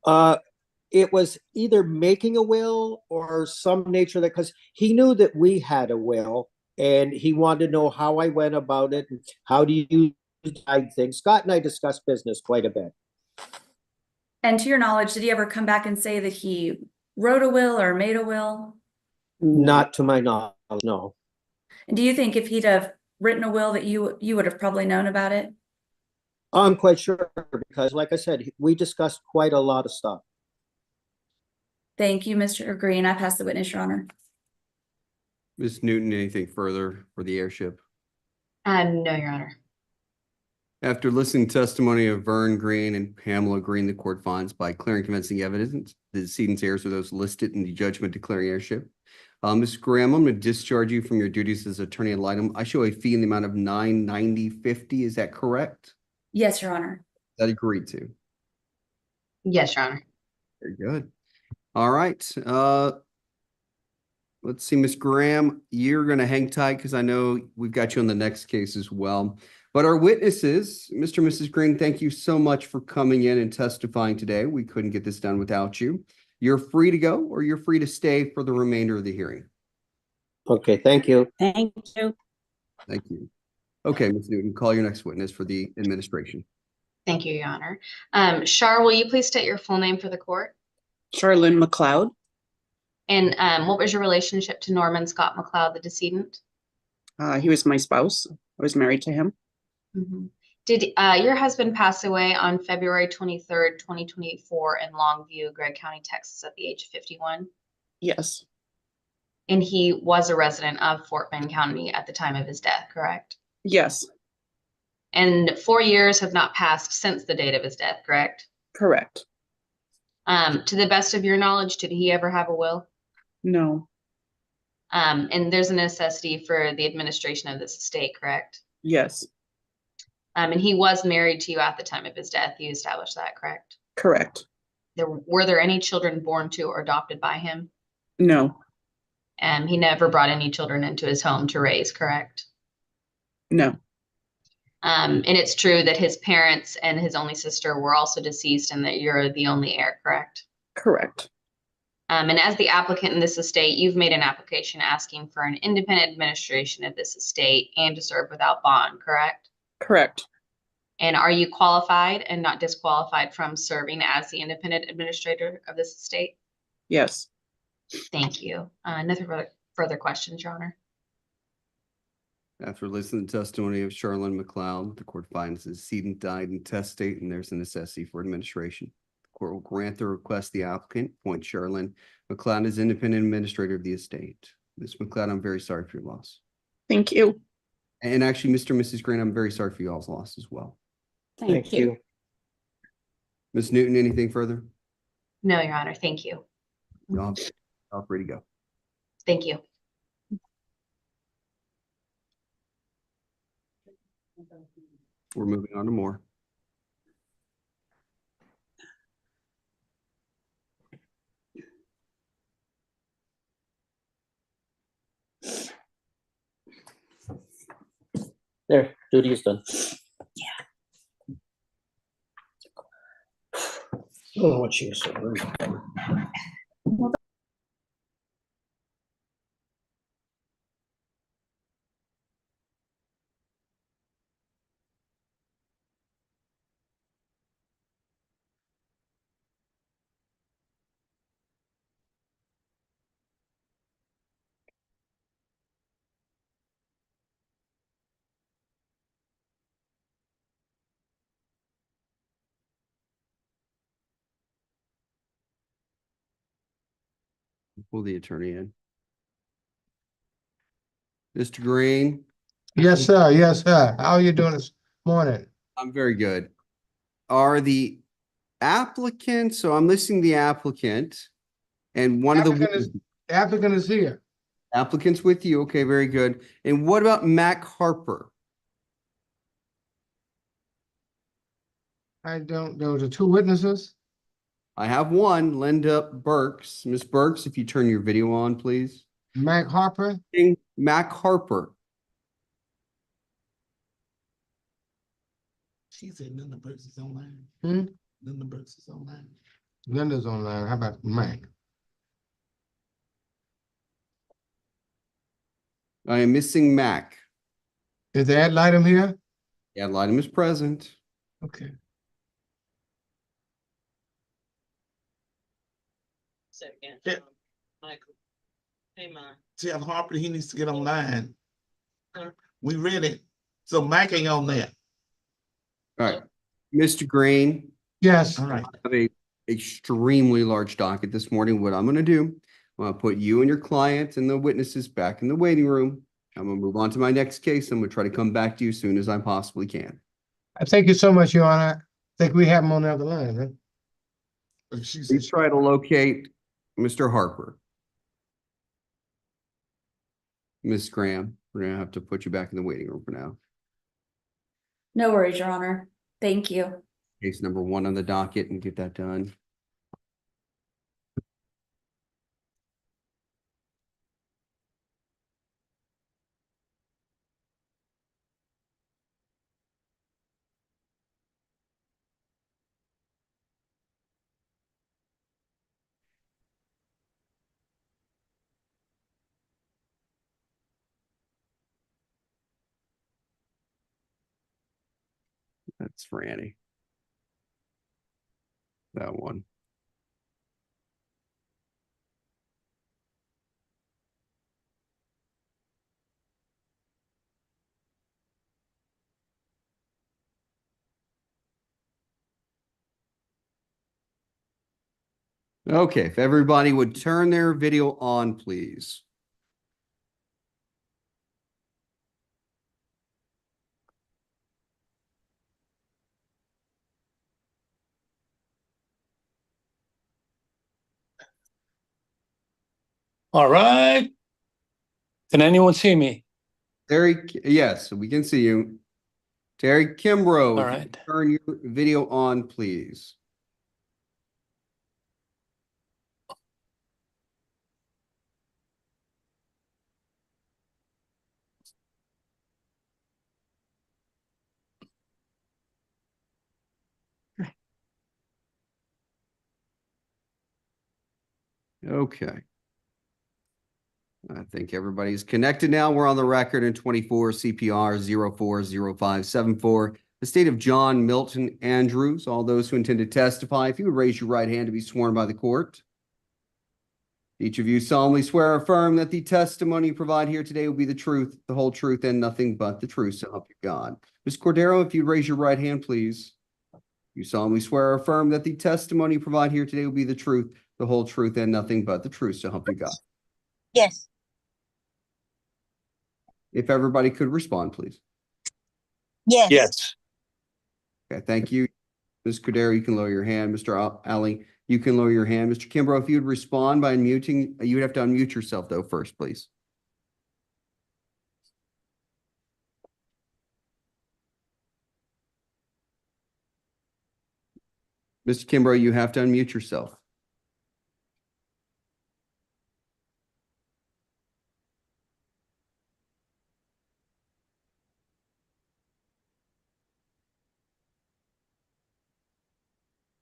It was either making a will or some nature that, because he knew that we had a will and he wanted to know how I went about it and how do you decide things. Scott and I discussed business quite a bit. And to your knowledge, did he ever come back and say that he wrote a will or made a will? Not to my knowledge, no. And do you think if he'd have written a will that you would have probably known about it? I'm quite sure because, like I said, we discussed quite a lot of stuff. Thank you, Mr. Green. I pass the witness, Your Honor. Ms. Newton, anything further for the heirship? No, Your Honor. After listening to testimony of Vern Green and Pamela Green, the court finds by clear and convincing evidence the decedent's heirs are those listed in the judgment declaring heirship. Ms. Graham, I'm going to discharge you from your duties as attorney ad litem. I show a fee in the amount of $990.50. Is that correct? Yes, Your Honor. That agreed to. Yes, Your Honor. Very good. All right. Let's see, Ms. Graham, you're going to hang tight because I know we've got you on the next case as well. But our witnesses, Mr. and Mrs. Green, thank you so much for coming in and testifying today. We couldn't get this done without you. You're free to go or you're free to stay for the remainder of the hearing. Okay, thank you. Thank you. Thank you. Okay, Ms. Newton, call your next witness for the administration. Thank you, Your Honor. Shar, will you please state your full name for the court? Charlene McLeod. And what was your relationship to Norman Scott McLeod, the decedent? He was my spouse. I was married to him. Did your husband pass away on February 23rd, 2024 in Longview, Gregg County, Texas at the age of 51? Yes, And he was a resident of Fort Bend County at the time of his death, correct? yes, And 4 years have not passed since the date of his death, correct? correct. To the best of your knowledge, did he ever have a will? No, And there's a necessity for the administration of this estate, correct? yes, And he was married to you at the time of his death. You established that, correct? correct. Were there any children born to or adopted by him? No, And he never brought any children into his home to raise, correct? no, And it's true that his parents and his only sister were also deceased and that you're the only heir, correct? correct. And as the applicant in this estate, you've made an application asking for an independent administration of this estate and to serve without bond, correct? Correct. And are you qualified and not disqualified from serving as the independent administrator of this estate? Yes. Thank you. Nothing further questions, Your Honor. After listening to the testimony of Charlene McLeod, the court finds the decedent died intestate and there's a necessity for administration. The court will grant the request the applicant appoint Charlene McLeod as independent administrator of the estate. Ms. McLeod, I'm very sorry for your loss. Thank you. And actually, Mr. and Mrs. Green, I'm very sorry for y'all's loss as well. Thank you. Ms. Newton, anything further? No, Your Honor. Thank you. Y'all free to go. Thank you. We're moving on to more. There, duty is done. Oh, what you said. Pull the attorney in. Mr. Green? Yes, sir. Yes, sir. How are you doing this morning? I'm very good. Are the applicants, so I'm listing the applicant and one of the Applicant is here. applicants with you. Okay, very good. And what about Mac Harper? I don't, there was 2 witnesses. I have one, Linda Burks. Miss Burks, if you turn your video on, please. Mac Harper. Mac Harper. She said Linda Burks is online. Linda Burks is online. Linda's online. How about Mac? I am missing Mac. Is the ad item here? Yeah, item is present. Okay. Second. Michael. Hey, man. Tell Harper he needs to get online. We read it. So Mac ain't on there. All right. Mr. Green. Yes. All right. I have a extremely large docket this morning. What I'm going to do, I'm going to put you and your client and the witnesses back in the waiting room. I'm going to move on to my next case. I'm going to try to come back to you as soon as I possibly can. Thank you so much, Your Honor. I think we have him on the other line, right? Please try to locate Mr. Harper. Miss Graham, we're going to have to put you back in the waiting room for now. No worries, Your Honor. Thank you. Case number 1 on the docket and get that done. That's for Annie. That one. Okay, if everybody would turn their video on, please. All right. Can anyone see me? Terry, yes, we can see you. Terry Kimbrough, All if you right. could turn your video on, please. Okay. I think everybody's connected now. We're on the record in 24 CPR 040574. The state of John Milton Andrews. All those who intend to testify, if you would raise your right hand to be sworn by the court. Each of you solemnly swear or affirm that the testimony you provide here today will be the truth, the whole truth, and nothing but the truth, so help you God. Ms. Cordero, if you'd raise your right hand, please. You solemnly swear or affirm that the testimony you provide here today will be the truth, the whole truth, and nothing but the truth, so help you God. Yes. If everybody could respond, please. Yes. Yes. Okay, thank you. Ms. Cordero, you can lower your hand. Mr. Ali, you can lower your hand. Mr. Kimbrough, if you'd respond by unmuting, you would have to unmute yourself though first, please. Mr. Kimbrough, you have to unmute yourself.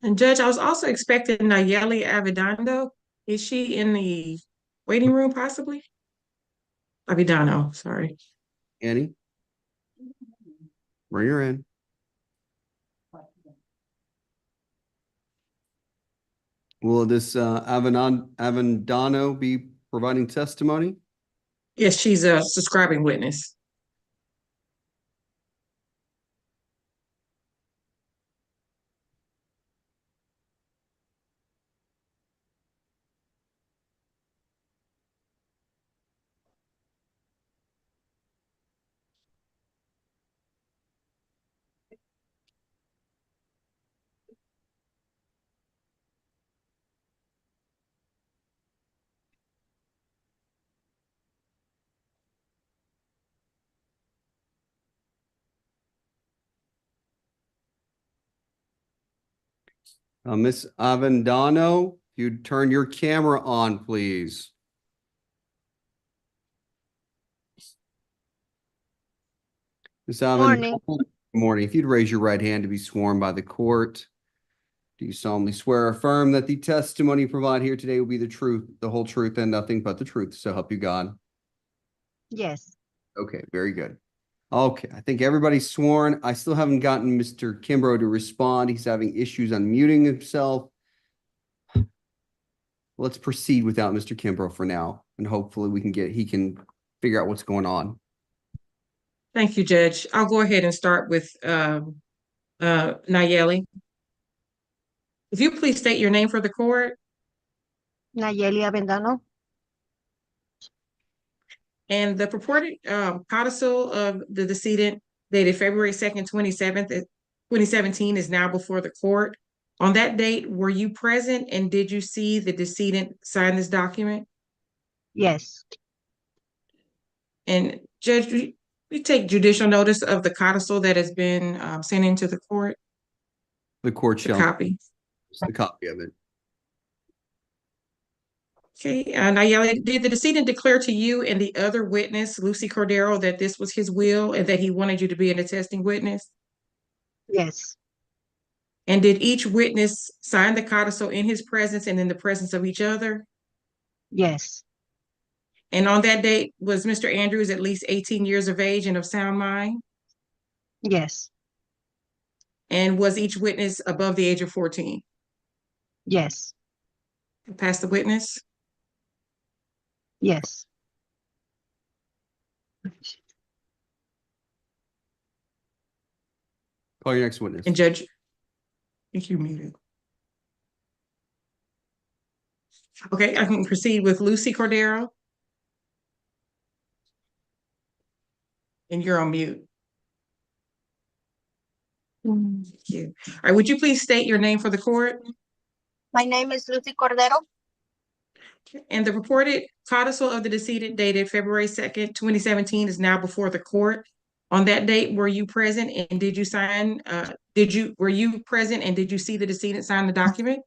And Judge, I was also expecting Nayeli Avedano. Is she in the waiting room possibly? Avedano, sorry. Annie? Bring her in. Will this Avendano be providing testimony? Yes, she's a subscribing witness. Miss Avendano, if you'd turn your camera on, please. Miss Avendano, good morning. If you'd raise your right hand to be sworn by the court. Do you solemnly swear or affirm that the testimony you provide here today will be the truth, the whole truth, and nothing but the truth, so help you God? Yes. Okay, very good. Okay, I think everybody's sworn. I still haven't gotten Mr. Kimbrough to respond. He's having issues unmuting himself. Let's proceed without Mr. Kimbrough for now, and hopefully he can figure out what's going on. Thank you, Judge. I'll go ahead and start with Nayeli. If you please state your name for the court. Nayeli Avendano. And the purported codicil of the decedent dated February 2nd, 2017 is now before the court. On that date, were you present and did you see the decedent sign this document? Yes. And Judge, we take judicial notice of the codicil that has been sent into the court? The court shall. Copy. The copy of it. Okay, Nayeli, did the decedent declare to you and the other witness, Lucy Cordero, that this was his will and that he wanted you to be an attesting witness? Yes. And did each witness sign the codicil in his presence and in the presence of each other? Yes. And on that date, was Mr. Andrews at least 18 years of age and of sound mind? Yes. And was each witness above the age of 14? Yes. Pass the witness. Yes. Call your next witness. And Judge, I think you muted. Okay, I can proceed with Lucy Cordero. And you're on mute. Thank you. All right, would you please state your name for the court? My name is Lucy Cordero. And the reported codicil of the decedent dated February 2nd, 2017 is now before the court. On that date, were you present and did you sign, were you present and did you see the decedent sign the document?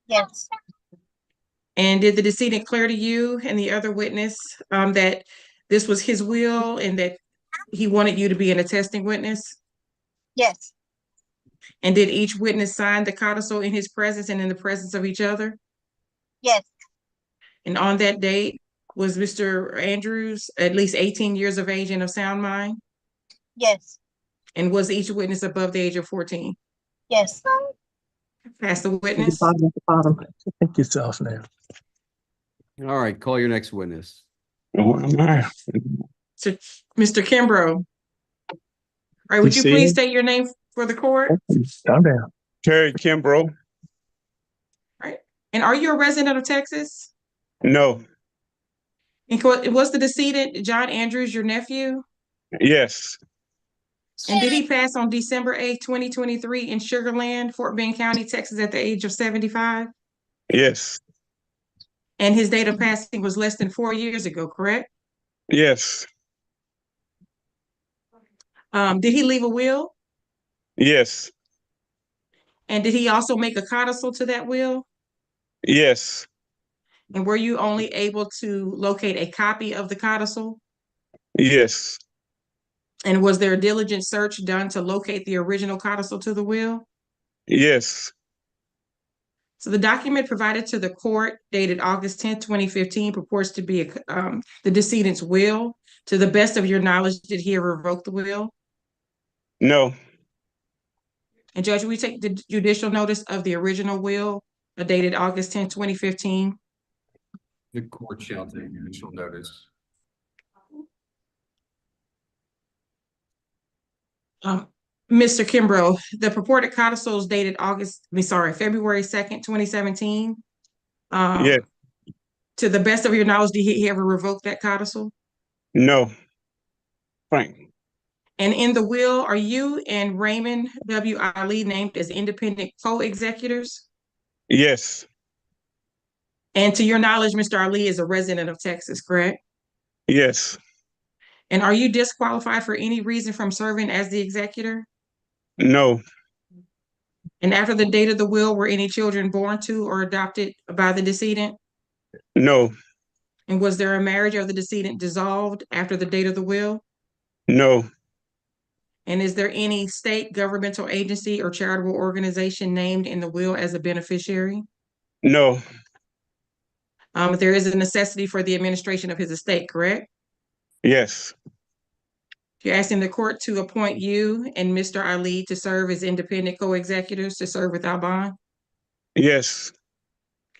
Yes. And did the decedent clear to you and the other witness that this was his will and that he wanted you to be an attesting witness? Yes. And did each witness sign the codicil in his presence and in the presence of each other? Yes. And on that date, was Mr. Andrews at least 18 years of age and of sound mind? Yes. And was each witness above the age of 14? Yes. Pass the witness. Take yourself now. All right, call your next witness. Where am I? So, Mr. Kimbrough. All right, would you see please him? state your name for the court? Calm down. Terry Kimbrough. And are you a resident of Texas? No. And was the decedent John Andrews your nephew? Yes. And did he pass on December 8th, 2023 in Sugar Land, Fort Bend County, Texas at the age of 75? Yes. And his date of passing was less than 4 years ago, correct? Yes. Did he leave a will? Yes. And did he also make a codicil to that will? Yes. And were you only able to locate a copy of the codicil? Yes. And was there a diligent search done to locate the original codicil to the will? Yes. So the document provided to the court dated August 10th, 2015 purports to be the decedent's will. To the best of your knowledge, did he ever revoke the will? No. And Judge, we take the judicial notice of the original will dated August 10th, 2015. The court shall take judicial notice. Mr. Kimbrough, the purported codicil is dated February 2nd, 2017. Yes. To the best of your knowledge, did he ever revoke that codicil? No. Frank. And in the will, are you and Raymond W. Ali named as independent co-executors? Yes. And to your knowledge, Mr. Ali is a resident of Texas, correct? Yes. And are you disqualified for any reason from serving as the executor? No. And after the date of the will, were any children born to or adopted by the decedent? No. And was there a marriage of the decedent dissolved after the date of the will? No. And is there any state governmental agency or charitable organization named in the will as a beneficiary? No. There is a necessity for the administration of his estate, correct? Yes. You're asking the court to appoint you and Mr. Ali to serve as independent co-executors to serve without bond? Yes.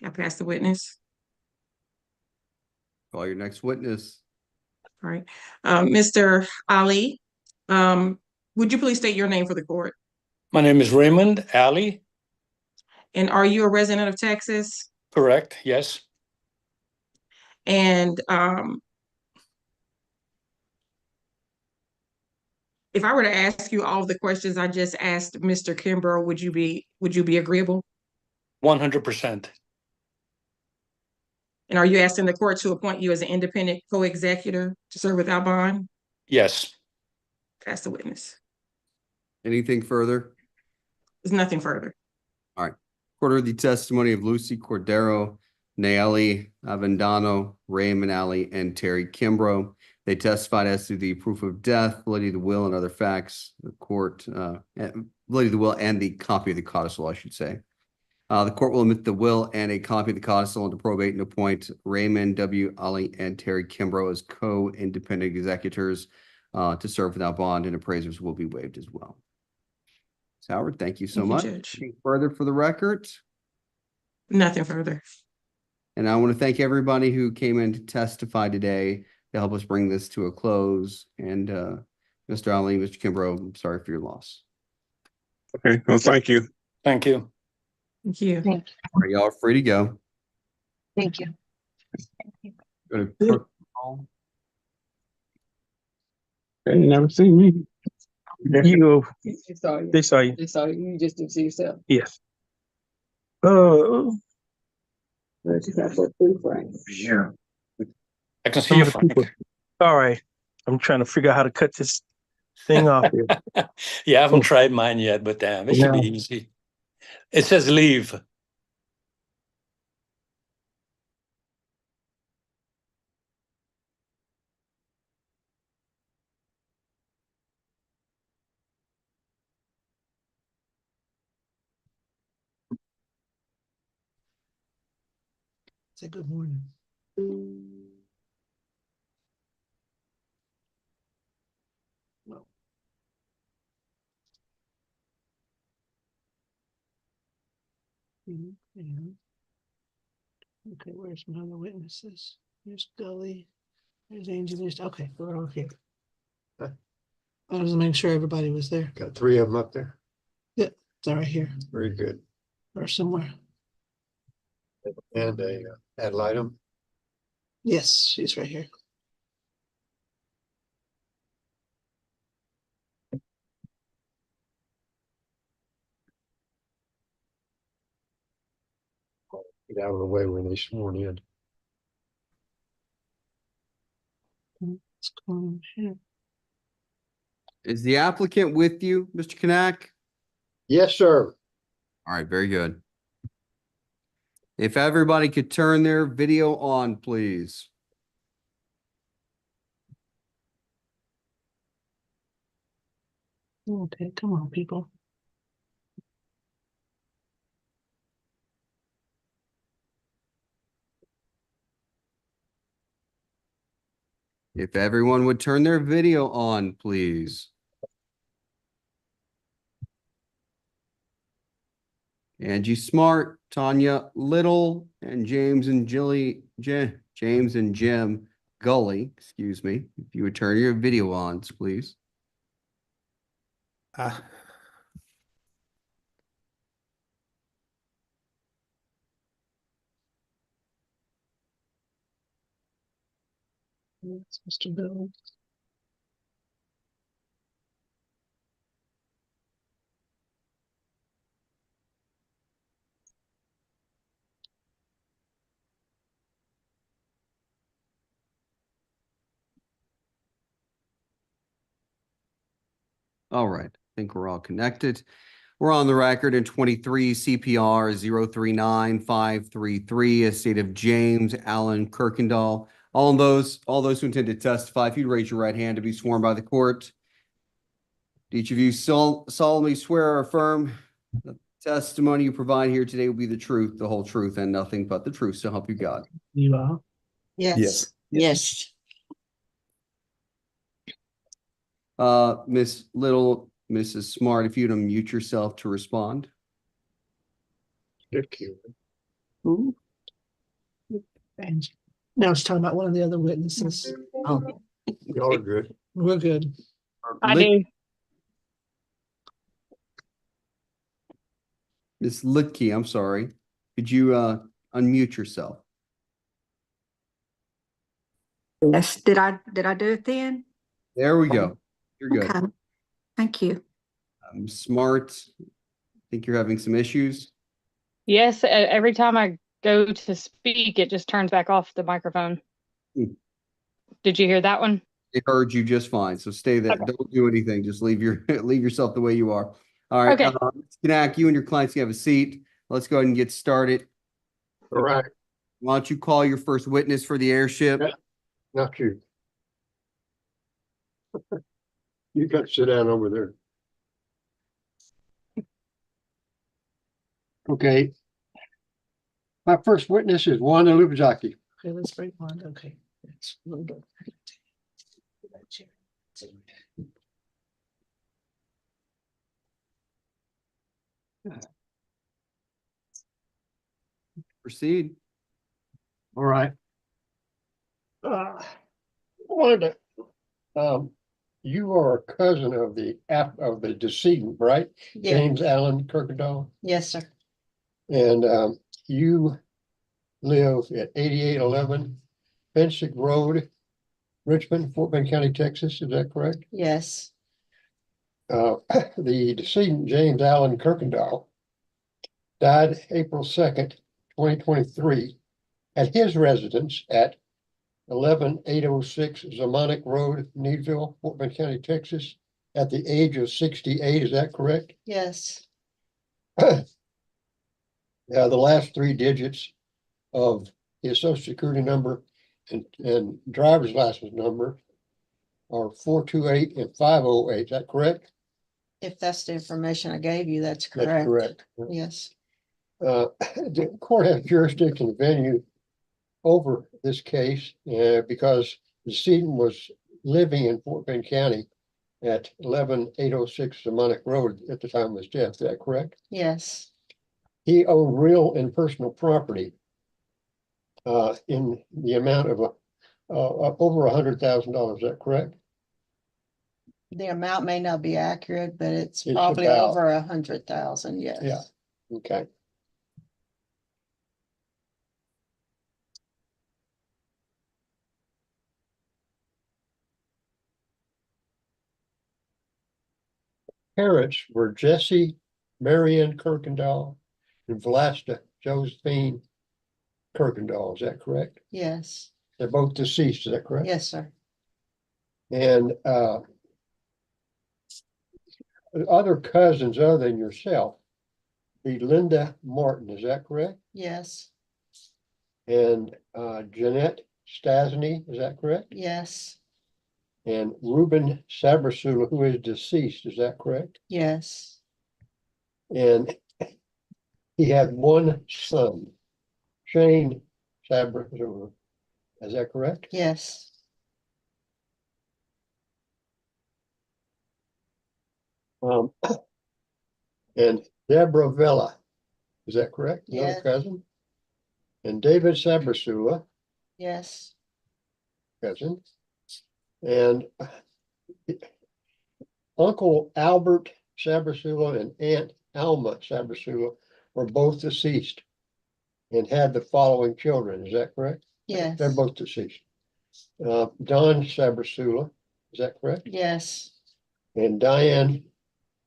I pass the witness. Call your next witness. All right. Mr. Ali, would you please state your name for the court? My name is Raymond Ali. And are you a resident of Texas? Correct. Yes. And if I were to ask you all of the questions I just asked Mr. Kimbrough, would you be agreeable? 100%. And are you asking the court to appoint you as an independent co-executor to serve without bond? Yes. Pass the witness. Anything further? There's nothing further. All right. Court heard the testimony of Lucy Cordero, Nayeli Avendano, Raymond Ali, and Terry Kimbrough. They testified as to the proof of death, validity of the will, and other facts. The court, validity of the will and the copy of the codicil, I should say. The court will admit the will and a copy of the codicil into probate and appoint Raymond W. Ali and Terry Kimbrough as co-independent executors to serve without bond, and appraisers will be waived as well. Ms. Howard, thank you so Thank you, much. Judge. Anything further for the record? Nothing further. And I want to thank everybody who came in to testify today to help us bring this to a close. And Mr. Ali, Mr. Kimbrough, I'm sorry for your loss. Okay, well, thank you. Thank you. Thank you. Thank you. All right, y'all are free to go. Thank you. Go to clerk call. They never seen me. You, They saw you. they saw you. They saw you. You just didn't see yourself. Yes. But you got that food, Frank. Yeah. I can see you, Frank. All right. I'm trying to figure out how to cut this thing off here. Yeah, I haven't tried mine yet, but it should be easy. It says leave. Say good morning. No. Okay, where's my other witnesses? Here's Gully. There's Angel. Okay, we're all here. I was making sure everybody was there. Got 3 of them up there. Yeah, they're right here Very good. or somewhere. And a ad litem. Yes, she's right here. Get out of the way when they sworn in. What's going on here? Is the applicant with you, Mr. Kanak? Yes, sir. All right, very good. If everybody could turn their video on, please. Okay, come on, people. If everyone would turn their video on, please. Angie Smart, Tanya Little, and James and Jim Gully, excuse me. If you would turn your video on, please. That's Mr. Bill. All right, I think we're all connected. We're on the record in 23 CPR 039533, estate of James Allen Kirkendall. All those who intend to testify, if you'd raise your right hand to be sworn by the court. Do each of you solemnly swear or affirm that the testimony you provide here today will be the truth, the whole truth, and nothing but the truth, so help you God? You are? Yes. Yes. Miss Little, Mrs. Smart, if you'd unmute yourself to respond. Thank you. Who? And now it's talking about one of the other witnesses. Oh, Y'all are good. we're good. I do. Miss Litke, I'm sorry. Could you unmute yourself? Yes, did I do it then? There we go. You're good. Okay, thank you. Smart. I think you're having some issues. Yes, every time I go to speak, it just turns back off the microphone. Did you hear that one? It heard you just fine. So stay there. Okay. Don't do anything. Just leave yourself the way you are. All right. Okay. Knack, you and your clients can have a seat. Let's go ahead and get started. All right. Why don't you call your first witness for the airship? Not you. You got to sit down over there. Okay. My first witness is Wanda Lubezaki. Okay, let's break one. Okay. We'll go. Proceed. All right. I wanted to, you are a cousin of the decedent, right? Yeah. James Allen Kirkendall. Yes, sir. And you live at 8811 Pensick Road, Richmond, Fort Bend County, Texas. Is that correct? Yes. The decedent, James Allen Kirkendall, died April 2nd, 2023, at his residence at 11806 Zamonic Road, Needville, Fort Bend County, Texas, at the age of 68. Is that correct? Yes. The last three digits of his social security number and driver's license number are 428 and 508. Is that correct? If that's the information I gave you, that's That's correct. correct. Yes. The court has jurisdiction and venue over this case because the decedent was living in Fort Bend County at 11806 Zamonic Road at the time of his death. Is that correct? Yes. He owned real and personal property in the amount of over $100,000. Is that correct? The amount may not be accurate, but it's It's probably about- over 100,000. Yes. Yeah. Okay. Parents were Jesse Marion Kirkendall and Vlasta Josephine Kirkendall. Is that correct? Yes. They're both deceased. Is that correct? Yes, sir. And other cousins other than yourself, be Linda Martin. Is that correct? Yes. And Jeanette Stasny. Is that correct? Yes. And Reuben Sabrasula, who is deceased. Is that correct? Yes. And he had one son, Shane Sabrasula. Is that correct? Yes. And Deborah Villa. Is that correct? Another Yes. cousin? And David Sabrasula, Yes. cousin. And Uncle Albert Sabrasula and Aunt Alma Sabrasula were both deceased and had the following children. Is that correct? Yes. They're both deceased. Don Sabrasula, is that correct? Yes. And Diane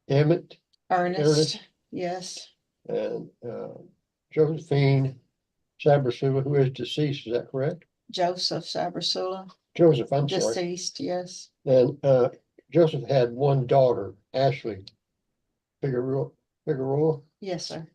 Emmett Ernest. Yes. and Josephine Sabrasula, who is deceased. Is that correct? Joseph Sabrasula. Joseph, I'm sorry. Deceased. Yes. And Joseph had one daughter, Ashley Figueroa. Yes, sir.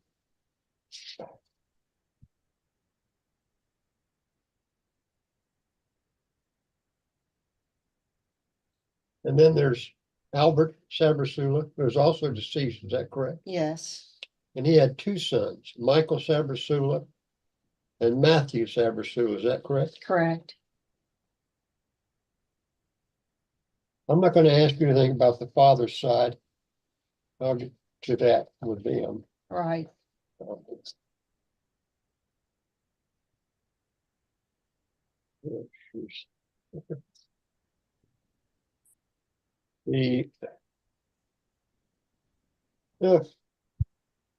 And then there's Albert Sabrasula, who is also deceased. Is that correct? Yes. And he had two sons, Michael Sabrasula and Matthew Sabrasula. Is that correct? Correct. I'm not going to ask you anything about the father's side. I'll get to that with them. Right.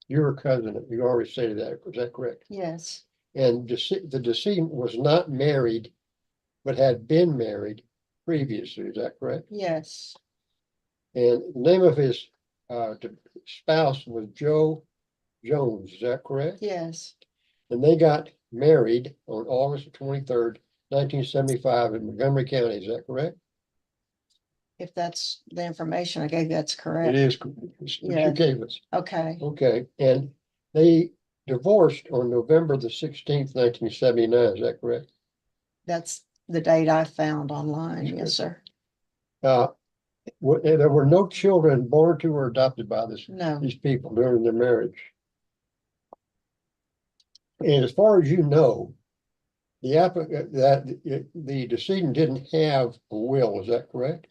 Your cousin, you already stated that. Is that correct? Yes. And the decedent was not married, but had been married previously. Is that correct? Yes. And the name of his spouse was Joe Jones. Is that correct? Yes. And they got married on August 23rd, 1975 in Montgomery County. Is that correct? If that's the information I gave, that's correct. It is. What you gave us. Okay. Okay. And they divorced on November the 16th, 1979. Is that correct? That's the date I found online. Yes, sir. There were no children born to or adopted by No. these people during their marriage. And as far as you know, the decedent didn't have a will. Is that correct?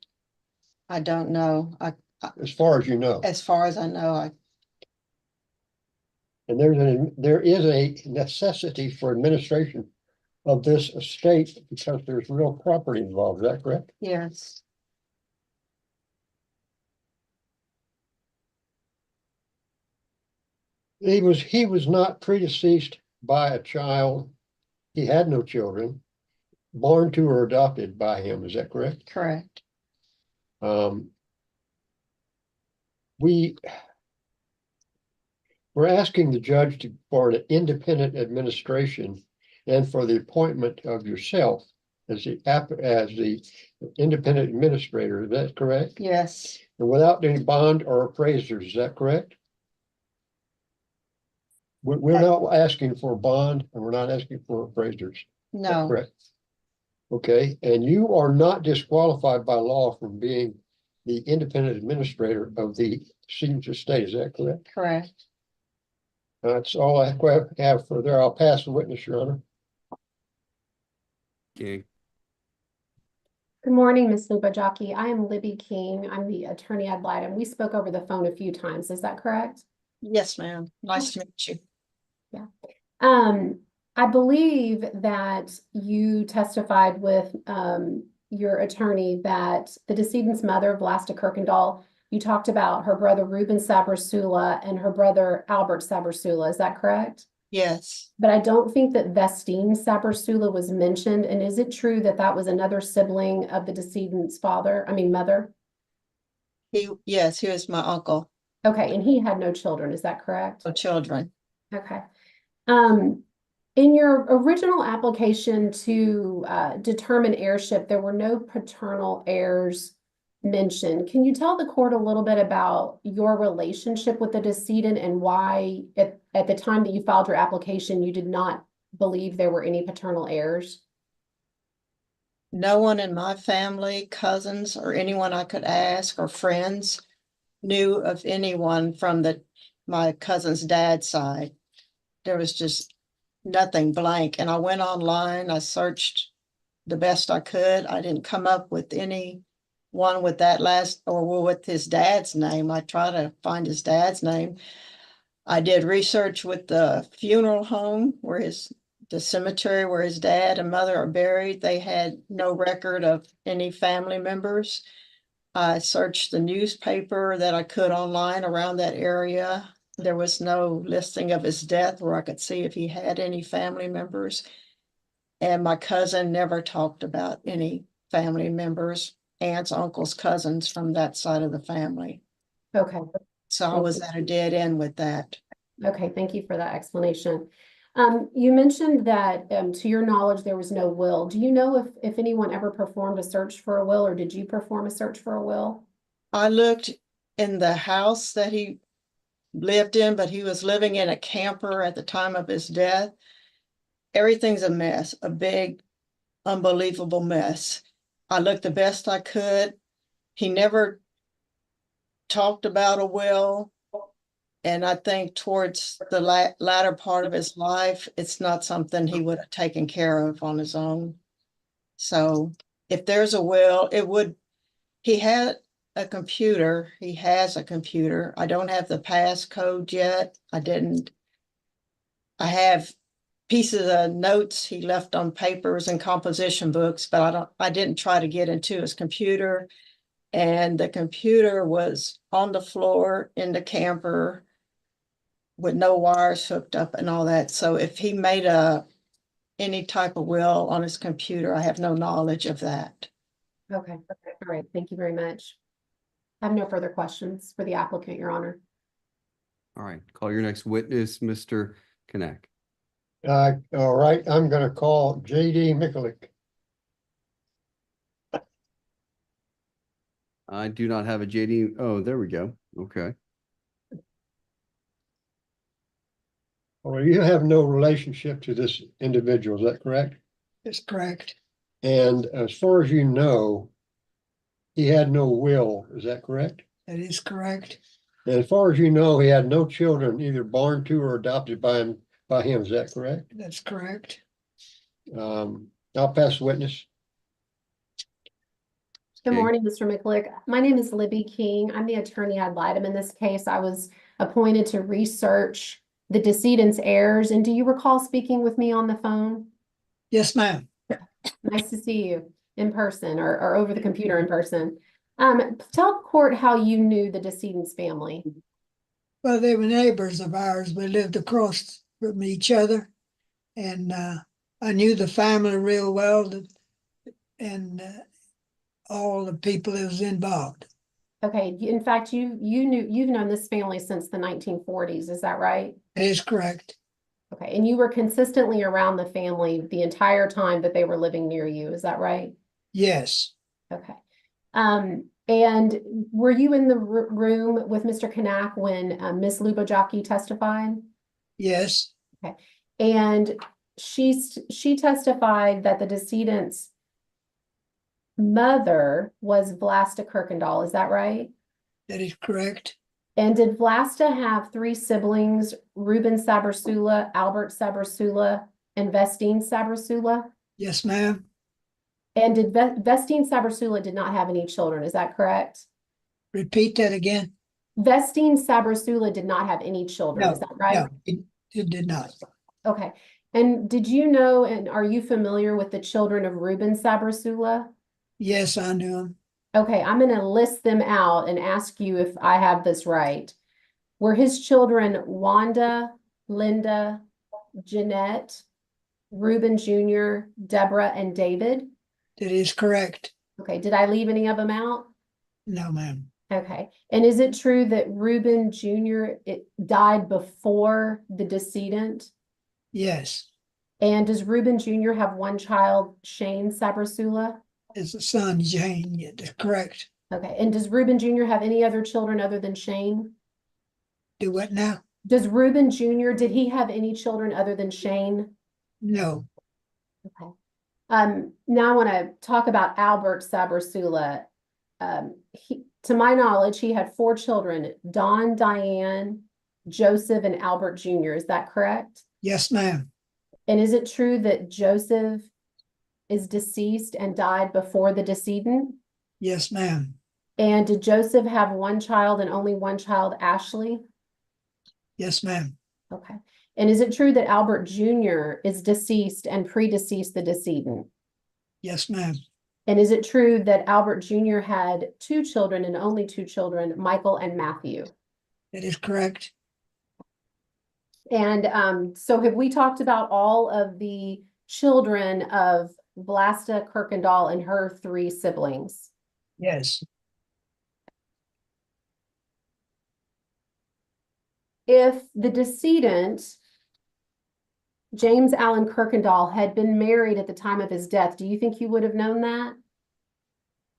I don't know. As far as you know. As far as I know, And there is a necessity for administration of this estate because there's real property involved. Is that correct? Yes. He was not predeceased by a child. He had no children, born to or adopted by him. Is that correct? Correct. We're asking the judge for an independent administration and for the appointment of yourself as the independent administrator. Is that correct? Yes. And without any bond or appraisers. Is that correct? We're not asking for a bond and we're not asking for appraisers. Is that No. correct? Okay, and you are not disqualified by law from being the independent administrator of the decedent's estate. Is that correct? Correct. That's all I have for there. I'll pass the witness, Your Honor. Okay. Good morning, Ms. Lubajaki. I am Libby King. I'm the attorney ad litem. We spoke over the phone a few times. Is that correct? Yes, ma'am. Nice to meet you. Yeah. I believe that you testified with your attorney that the decedent's mother, Vlasta Kirkendall, you talked about her brother Ruben Sabersula and her brother Albert Sabersula. Is that correct? Yes. But I don't think that Vestine Sabersula was mentioned. And is it true that that was another sibling of the decedent's mother? Yes, he was my uncle. Okay, and he had no children. Is that correct? No children. Okay. In your original application to determine heirship, there were no paternal heirs mentioned. Can you tell the court a little bit about your relationship with the decedent and why at the time that you filed your application, you did not believe there were any paternal heirs? No one in my family, cousins, or anyone I could ask or friends knew of anyone from my cousin's dad's side. There was just nothing, blank. And I went online, I searched the best I could. I didn't come up with anyone with that last or with his dad's name. I tried to find his dad's name. I did research with the funeral home the cemetery where his dad and mother are buried. They had no record of any family members. I searched the newspaper that I could online around that area. There was no listing of his death where I could see if he had any family members. And my cousin never talked about any family members, aunts, uncles, cousins from that side of the family. Okay. So I was at a dead end with that. Okay, thank you for that explanation. You mentioned that to your knowledge, there was no will. Do you know if anyone ever performed a search for a will, or did you perform a search for a will? I looked in the house that he lived in, but he was living in a camper at the time of his death. Everything's a mess, a big, unbelievable mess. I looked the best I could. He never talked about a will. And I think towards the latter part of his life, it's not something he would have taken care of on his own. So if there's a will, he had a computer. He has a computer. I don't have the passcode yet. I have pieces of notes he left on papers and composition books, but I didn't try to get into his computer. And the computer was on the floor in the camper with no wires hooked up and all that. So if he made any type of will on his computer, I have no knowledge of that. Okay, all right, thank you very much. I have no further questions for the applicant, Your Honor. All right, call your next witness, Mr. Knack. All right, I'm gonna call J.D. Mikulik. I do not have a JD. Oh, there we go. Okay. Well, you have no relationship to this individual, is that correct? That's correct. And as far as you know, he had no will, is that correct? That is correct. And as far as you know, he had no children either born to or adopted by him, is that correct? That's correct. I'll pass the witness. Good Okay. morning, Mr. McClick. My name is Libby King. I'm the attorney ad litem in this case. I was appointed to research the decedent's heirs. And do you recall speaking with me on the phone? Yes, ma'am. Nice to see you in person or over the computer in person. Tell the court how you knew the decedent's family. Well, they were neighbors of ours. We lived across from each other. And I knew the family real well and all the people that was involved. Okay, in fact, you've known this family since the 1940s, is that right? That is correct. Okay, and you were consistently around the family the entire time that they were living near you, is that right? Yes. Okay. And were you in the room with Mr. Kanak when Miss Lubojaki testified? Yes. Okay. And she testified that the decedent's mother was Vlasta Kirkendall, is that right? That is correct. And did Vlasta have 3 siblings, Ruben Sabersula, Albert Sabersula, and Vestine Sabersula? Yes, ma'am. And did Vestine Sabersula did not have any children, is that correct? Repeat that again. Vestine Sabersula did not have any children, is that right? No, it did not. Okay. And did you know, and are you familiar with the children of Ruben Sabersula? Yes, I knew him. Okay, I'm going to list them out and ask you if I have this right. Were his children Wanda, Linda, Jeanette, Reuben Jr., Deborah, and David? That is correct. Okay, did I leave any of them out? No, ma'am. Okay, and is it true that Reuben Jr. died before the decedent? Yes. And does Reuben Jr. have one child, Shane Sabersula? It's a son, Jane. Yeah, that's correct. Okay, and does Reuben Jr. have any other children other than Shane? Do what now? Does Reuben Jr., did he have any children other than Shane? No. Okay. Now I want to talk about Albert Sabersula. To my knowledge, he had 4 children, Don, Diane, Joseph, and Albert Jr. Is that correct? Yes, ma'am. And is it true that Joseph is deceased and died before the decedent? Yes, ma'am. And did Joseph have one child and only one child, Ashley? Yes, ma'am. Okay. And is it true that Albert Jr. is deceased and predeceased the decedent? Yes, ma'am. And is it true that Albert Jr. had 2 children and only 2 children, Michael and Matthew? That is correct. And so have we talked about all of the children of Vlasta Kirkendall and her 3 siblings? Yes. If the decedent, James Allen Kirkendall, had been married at the time of his death, do you think you would have known that?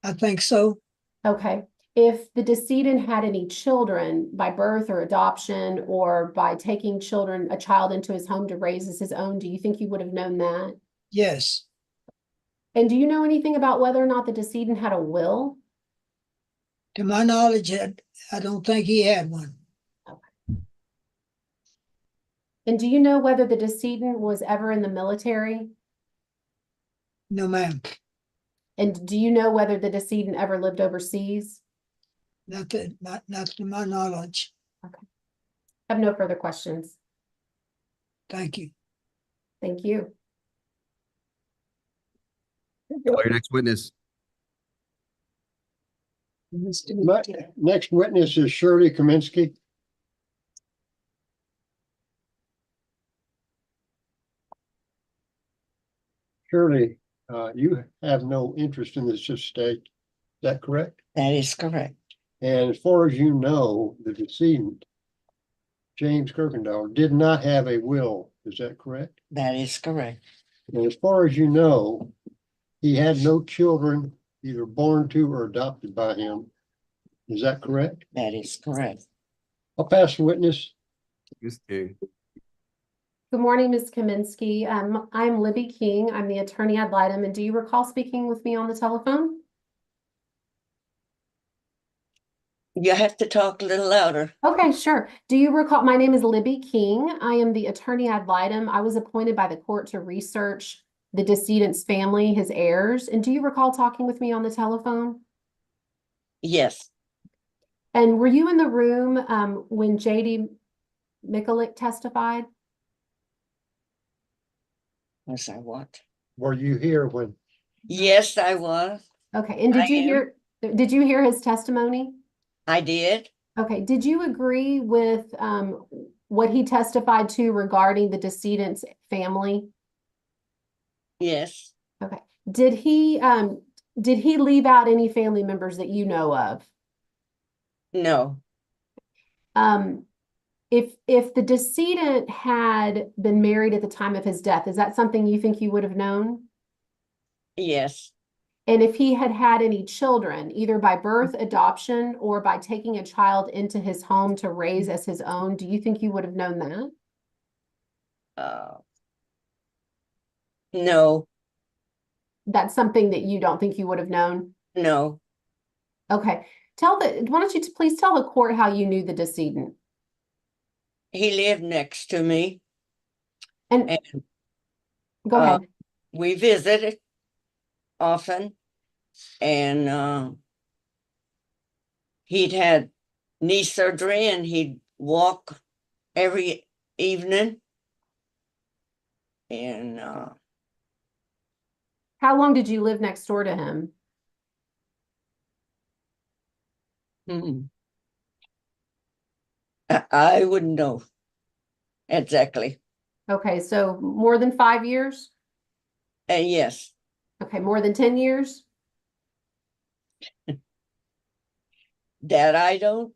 I think so. Okay. If the decedent had any children by birth or adoption or by taking a child into his home to raise as his own, do you think you would have known that? Yes. And do you know anything about whether or not the decedent had a will? To my knowledge, I don't think he had one. And do you know whether the decedent was ever in the military? No, ma'am. And do you know whether the decedent ever lived overseas? Not to my knowledge. Okay. I have no further questions. Thank you. Thank you. Call your next witness. My next witness is Shirley Kaminsky. Shirley, you have no interest in this estate. Is that correct? That is correct. And as far as you know, the decedent, James Kirkendall, did not have a will. Is that correct? That is correct. And as far as you know, he had no children either born to or adopted by him. Is that correct? That is correct. I'll pass the witness. Good morning, Ms. Kaminsky. I'm Libby King. I'm the attorney ad litem. And do you recall speaking with me on the telephone? You have to talk a little louder. Okay, sure. Do you recall? My name is Libby King. I am the attorney ad litem. I was appointed by the court to research the decedent's family, his heirs. And do you recall talking with me on the telephone? Yes. And were you in the room when JD Mikulik testified? Was I what? Were you here when? Yes, I was. Okay, and I am. did you hear his testimony? I did. Okay, did you agree with what he testified to regarding the decedent's family? Yes. Okay, did he leave out any family members that you know of? No. If the decedent had been married at the time of his death, is that something you think you would have known? Yes. And if he had had any children, either by birth, adoption, or by taking a child into his home to raise as his own, do you think you would have known that? No. That's something that you don't think you would have known? No. Okay. Why don't you please tell the court how you knew the decedent? He lived next to me. And go ahead. We visited often, and he'd had knee surgery and he'd walk every evening. And how long did you live next door to him? I wouldn't know exactly. Okay, so more than 5 years? Yes. Okay, more than 10 years? That I don't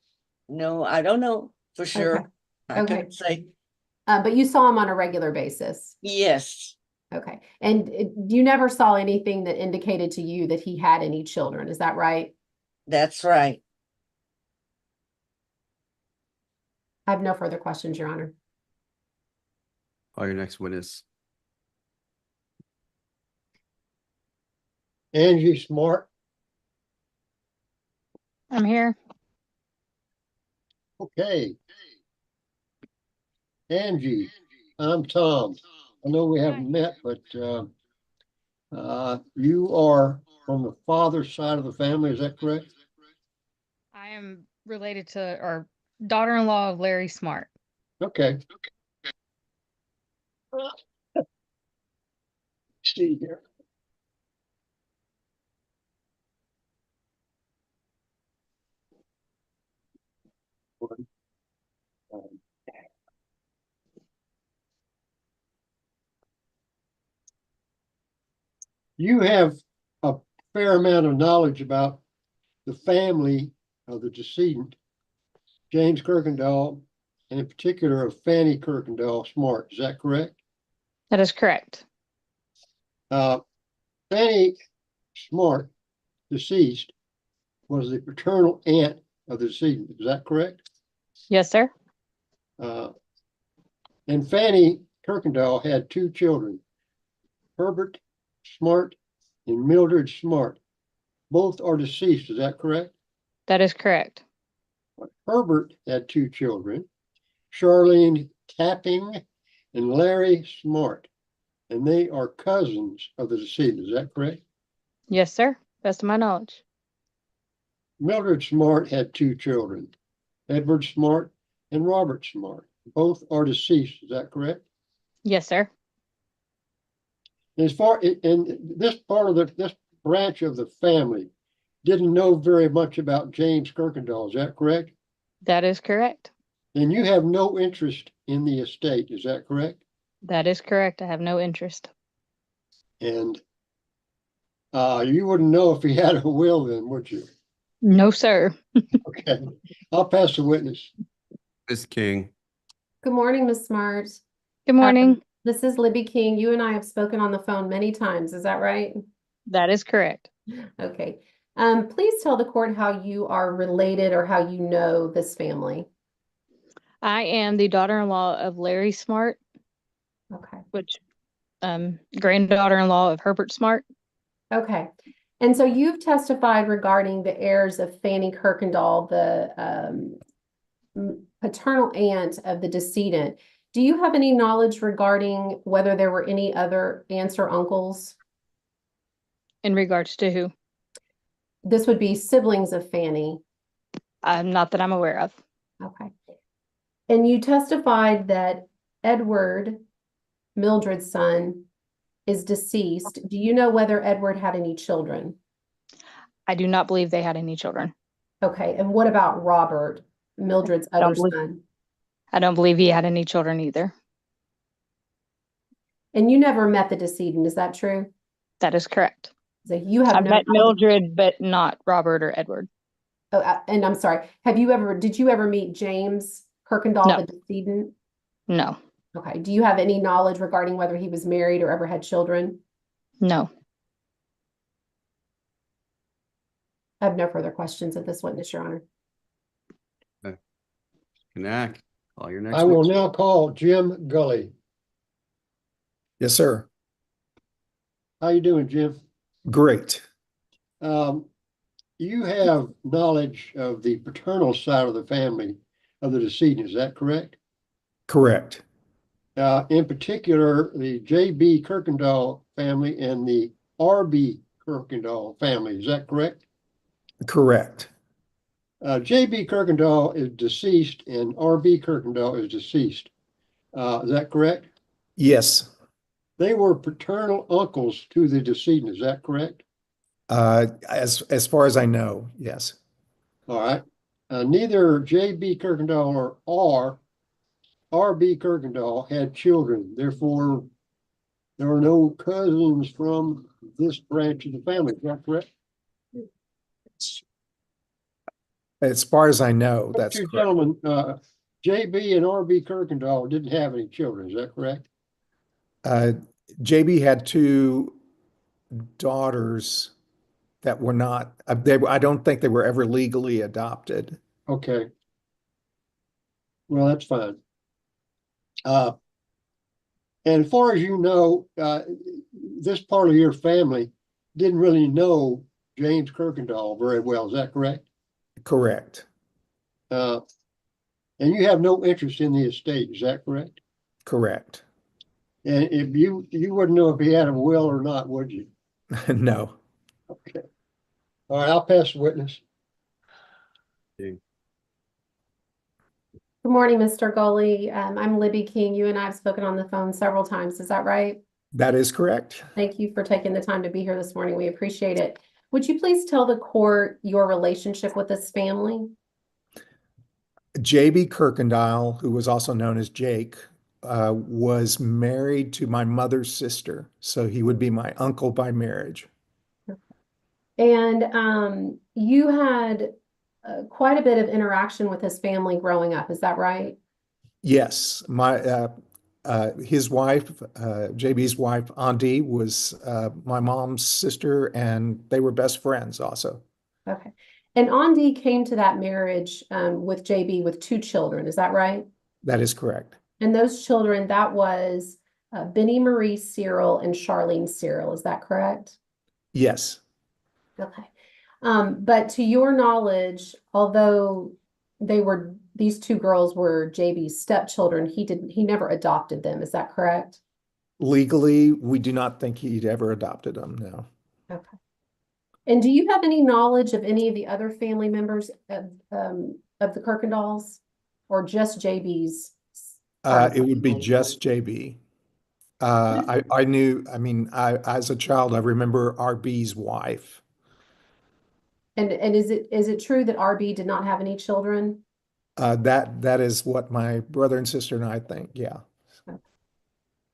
know. I don't know for sure. Okay. I can't say. But you saw him on a regular basis? Yes. Okay. And you never saw anything that indicated to you that he had any children, is that right? That's right. I have no further questions, Your Honor. Call your next witness. Angie Smart. I'm here. Okay. Angie, I'm Tom. I know we haven't met, but you are from the father's side of the family, is that correct? I am related to or daughter-in-law of Larry Smart. Okay. See here. You have a fair amount of knowledge about the family of the decedent, James Kirkendall, and in particular of Fanny Kirkendall Smart. Is that correct? That is correct. Fanny Smart, deceased, was the paternal aunt of the decedent. Is that correct? Yes, sir. And Fanny Kirkendall had two children, Herbert Smart and Mildred Smart. Both are deceased. Is that correct? That is correct. Herbert had two children, Charlene Tapping and Larry Smart, and they are cousins of the decedent. Is that correct? Yes, sir. Best of my knowledge. Mildred Smart had two children, Edward Smart and Robert Smart. Both are deceased. Is that correct? Yes, sir. As far in this part of this branch of the family didn't know very much about James Kirkendall. Is that correct? That is correct. And you have no interest in the estate. Is that correct? That is correct. I have no interest. And you wouldn't know if he had a will then, would you? No, sir. Okay. I'll pass the witness. Ms. King. Good morning, Ms. Smart. Good morning. This is Libby King. You and I have spoken on the phone many times. Is that right? That is correct. Okay. Please tell the court how you are related or how you know this family. I am the daughter-in-law of Larry Smart. Okay. Which granddaughter-in-law of Herbert Smart. Okay. And so you've testified regarding the heirs of Fanny Kirkendall, the paternal aunt of the decedent. Do you have any knowledge regarding whether there were any other aunts or uncles? In regards to who? This would be siblings of Fanny. Not that I'm aware of. Okay. And you testified that Edward, Mildred's son, is deceased. Do you know whether Edward had any children? I do not believe they had any children. Okay, and what about Robert, Mildred's other son? I don't believe he had any children either. And you never met the decedent, is that true? That is correct. So you have I've no met knowledge- Mildred, but not Robert or Edward. Oh, and I'm sorry, did you ever meet James Kirkendall, No. the decedent? No, Okay, do you have any knowledge regarding whether he was married or ever had children? no. I have no further questions of this witness, Your Honor. Knack, call your next I will witness. now call Jim Gully. Yes, sir. How you doing, Jim? Great. You have knowledge of the paternal side of the family of the decedent, is that correct? Correct. In particular, the J.B. Kirkendall family and the R.B. Kirkendall family, is that correct? Correct. J.B. Kirkendall is deceased and R.B. Kirkendall is deceased. Is that correct? Yes. They were paternal uncles to the decedent, is that correct? As far as I know, yes. All right. Neither J.B. Kirkendall or R.B. Kirkendall had children. Therefore, there are no cousins from this branch of the family. Is that correct? As far as I know, that's Two correct. gentlemen, J.B. and R.B. Kirkendall didn't have any children. Is that correct? JB had two daughters that were not, I don't think they were ever legally adopted. Okay. Well, that's fine. And as far as you know, this part of your family didn't really know James Kirkendall very well. Is that correct? Correct. And you have no interest in the estate. Is that correct? Correct. And if you wouldn't know if he had a will or not, would you? No. Okay. All right, I'll pass the witness. Good morning, Mr. Gully. I'm Libby King. You and I have spoken on the phone several times. Is that right? That is correct. Thank you for taking the time to be here this morning. We appreciate it. Would you please tell the court your relationship with this family? JB Kirkendall, who was also known as Jake, was married to my mother's sister. So he would be my uncle by marriage. And you had quite a bit of interaction with his family growing up. Is that right? Yes, his wife, JB's wife, Andy, was my mom's sister, and they were best friends also. Okay. And Andy came to that marriage with JB with two children. Is that right? That is correct. And those children, that was Benny Marie Cyril and Charlene Cyril. Is that correct? Yes. Okay. But to your knowledge, although these two girls were JB's stepchildren, he never adopted them. Is that correct? Legally, we do not think he'd ever adopted them, no. Okay. And do you have any knowledge of any of the other family members of the Kirkendalls, or just JB's? It would be just JB. I knew, as a child, I remember RB's wife. And is it true that RB did not have any children? That is what my brother and sister and I think, yeah. Okay.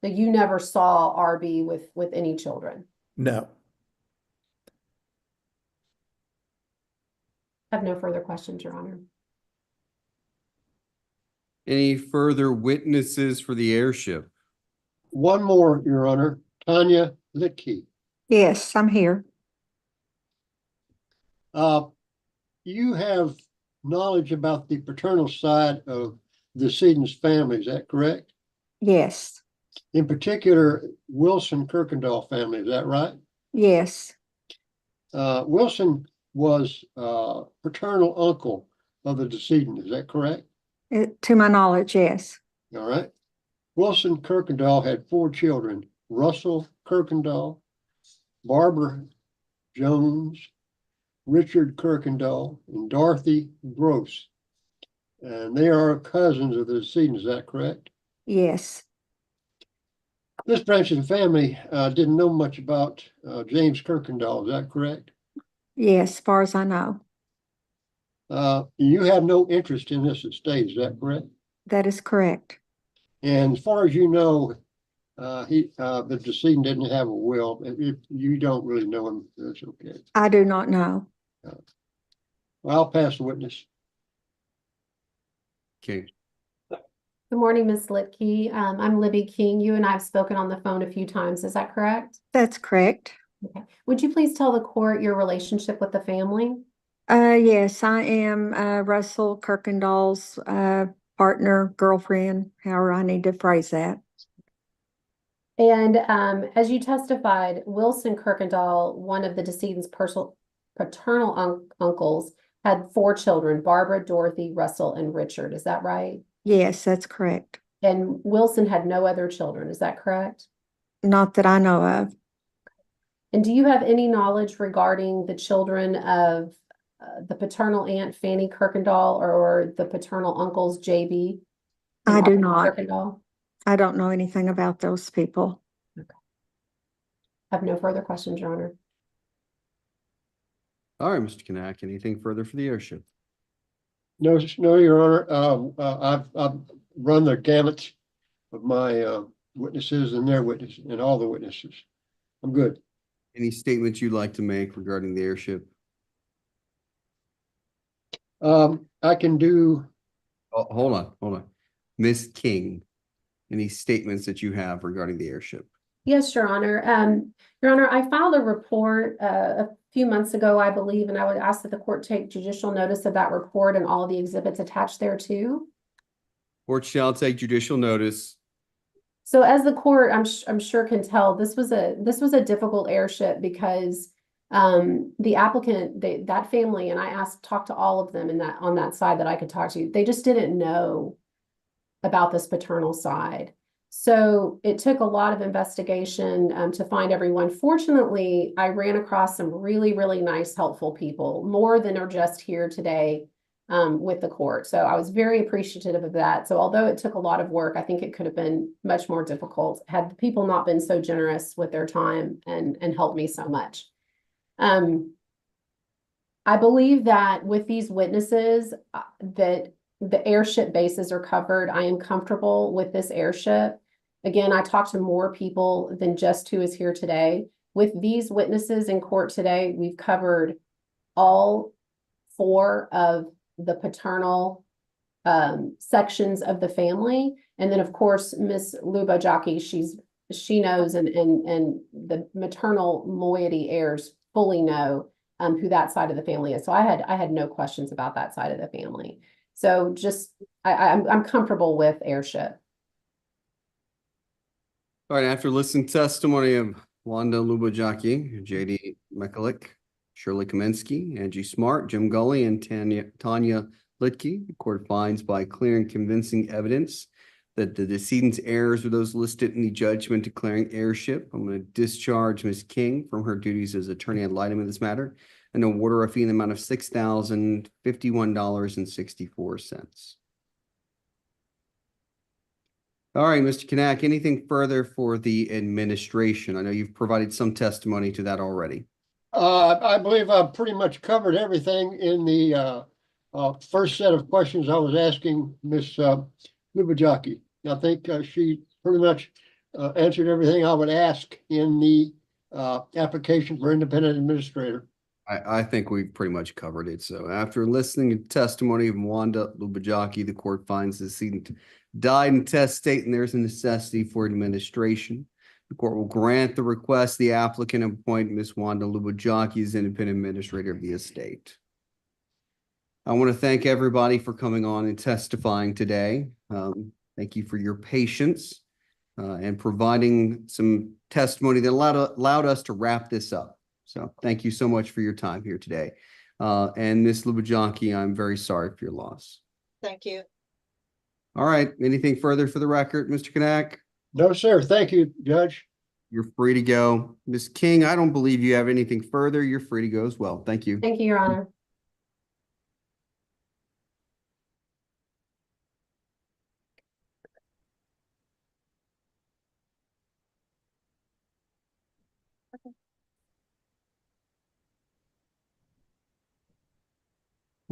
So you never saw RB with any children? No. I have no further questions, Your Honor. Any further witnesses for the heirship? One more, Your Honor. Tanya Litke. Yes, I'm here. You have knowledge about the paternal side of the decedent's family, is that correct? Yes. In particular, Wilson Kirkendall family, is that right? Yes. Wilson was paternal uncle of the decedent, is that correct? To my knowledge, yes. All right. Wilson Kirkendall had 4 children: Russell Kirkendall, Barbara Jones, Richard Kirkendall, and Dorothy Gross. And they are cousins of the decedent, is that correct? Yes. This branch of the family didn't know much about James Kirkendall, is that correct? Yes, as far as I know. You have no interest in this estate, is that correct? That is correct. And as far as you know, the decedent didn't have a will. If you don't really know him, that's okay. I do not know. Well, I'll pass the witness. Okay. Good morning, Ms. Litke. I'm Libby King. You and I have spoken on the phone a few times. Is that correct? That's correct. Okay. Would you please tell the court your relationship with the family? Yes, I am Russell Kirkendall's partner, girlfriend, however I need to phrase that. And as you testified, Wilson Kirkendall, one of the decedent's paternal uncles, had 4 children, Barbara, Dorothy, Russell, and Richard. Is that right? Yes, that's correct. And Wilson had no other children. Is that correct? Not that I know of. And do you have any knowledge regarding the children of the paternal aunt, Fanny Kirkendall, or the paternal uncles, JB? I do not. Kirkendall? I don't know anything about those people. Okay. I have no further questions, Your Honor. All right, Mr. Knack, anything further for the heirship? No, Your Honor. I've run the gamut of my witnesses and their witnesses and all the witnesses. I'm good. Any statements you'd like to make regarding the heirship? I can do. Oh, hold on. Ms. King, any statements that you have regarding the heirship? Yes, Your Honor. Your Honor, I filed a report a few months ago, I believe, and I would ask that the court take judicial notice of that report and all the exhibits attached thereto. Court shall take judicial notice. So as the court, I'm sure can tell, this was a difficult heirship because the applicant, that family, and I talked to all of them on that side that I could talk to, they just didn't know about this paternal side. So it took a lot of investigation to find everyone. Fortunately, I ran across some really, really nice, helpful people, more than are just here today with the court. So I was very appreciative of that. So although it took a lot of work, I think it could have been much more difficult had the people not been so generous with their time and helped me so much. I believe that with these witnesses that the heirship bases are covered. I am comfortable with this heirship. Again, I talked to more people than just who is here today. With these witnesses in court today, we've covered all 4 of the paternal sections of the family. And then of course, Miss Lubajaki, she knows and the maternal moiety heirs fully know who that side of the family is. So I had no questions about that side of the family. So just, I'm comfortable with heirship. All right, after listening to testimony of Wanda Lubajaki, J.D. Mekulik, Shirley Kaminsky, Angie Smart, Jim Gully, and Tanya Litke, the court finds by clear and convincing evidence that the decedent's heirs are those listed in the judgment declaring heirship. I'm going to discharge Ms. King from her duties as attorney ad litem in this matter and award her a fee in the amount of $6,051.64. All right, Mr. Knack, anything further for the administration? I know you've provided some testimony to that already. I believe I've pretty much covered everything in the first set of questions I was asking Ms. Lubajaki. I think she pretty much answered everything I would ask in the application for independent administrator. I think we've pretty much covered it. So after listening to testimony of Wanda Lubajaki, the court finds the decedent died intestate and there's a necessity for administration. The court will grant the request the applicant appoint Ms. Wanda Lubajaki as independent administrator of the estate. I want to thank everybody for coming on and testifying today. Thank you for your patience and providing some testimony that allowed us to wrap this up. So thank you so much for your time here today. And Ms. Lubajaki, I'm very sorry for your loss. Thank you. All right. Anything further for the record, Mr. Knack? No, sir. Thank you, Judge. You're free to go. Ms. King, I don't believe you have anything further. You're free to go as well. Thank you. Thank you, Your Honor.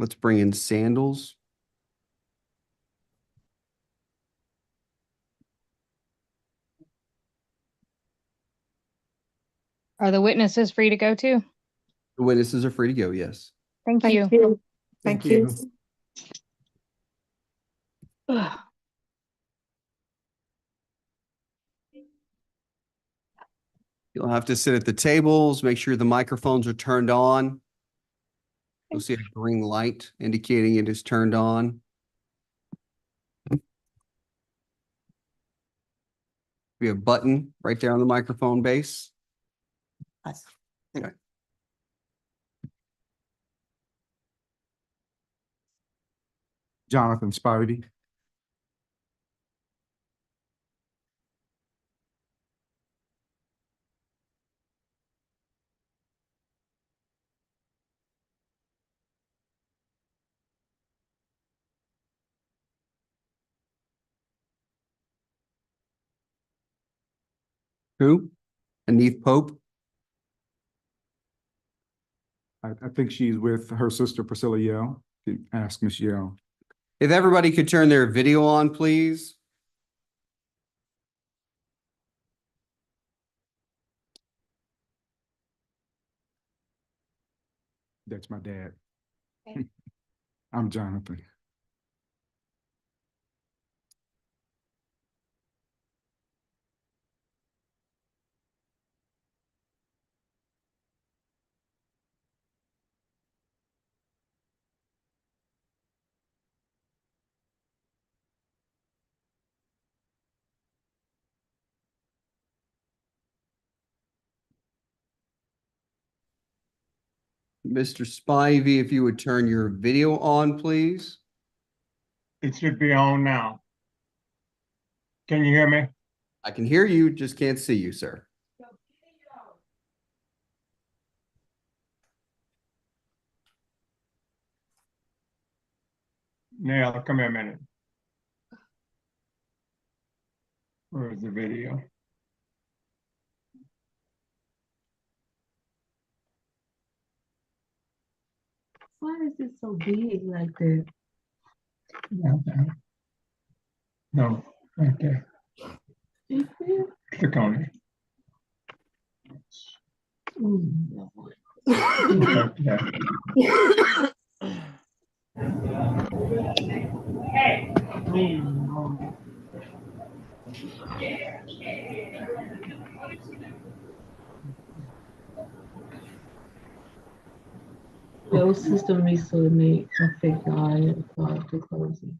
Let's bring in Sandals. Are the witnesses free to go too? The witnesses are free to go, yes. Thank Thank you. you. Thank you. You'll have to sit at the tables, make sure the microphones are turned on. You'll see a green light indicating it is turned on. We have a button right there on the microphone base. Okay. Jonathan Spivey. Who? Anith Pope? I think she's with her sister Priscilla Yell. Ask Miss Yell. If everybody could turn their video on, please. That's my dad. I'm Jonathan. Mr. Spivey, if you would turn your video on, please. It should be on now. Can you hear me? I can hear you, just can't see you, sir. Now, come here a minute. Where is the video? Why is it so big like that? No, right there. Is it? Click on it. Lord. Right there. Your system needs to make a fake guy to close it.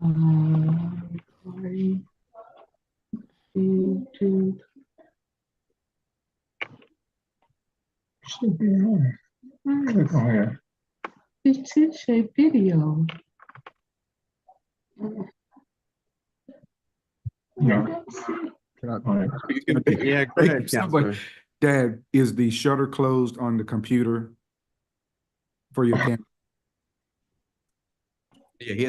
Okay. Recording. YouTube. Should be on. Click on here. It's a video. No. Yeah, go ahead, Counselor. Dad, is the shutter closed on the computer for your camera? Yeah, he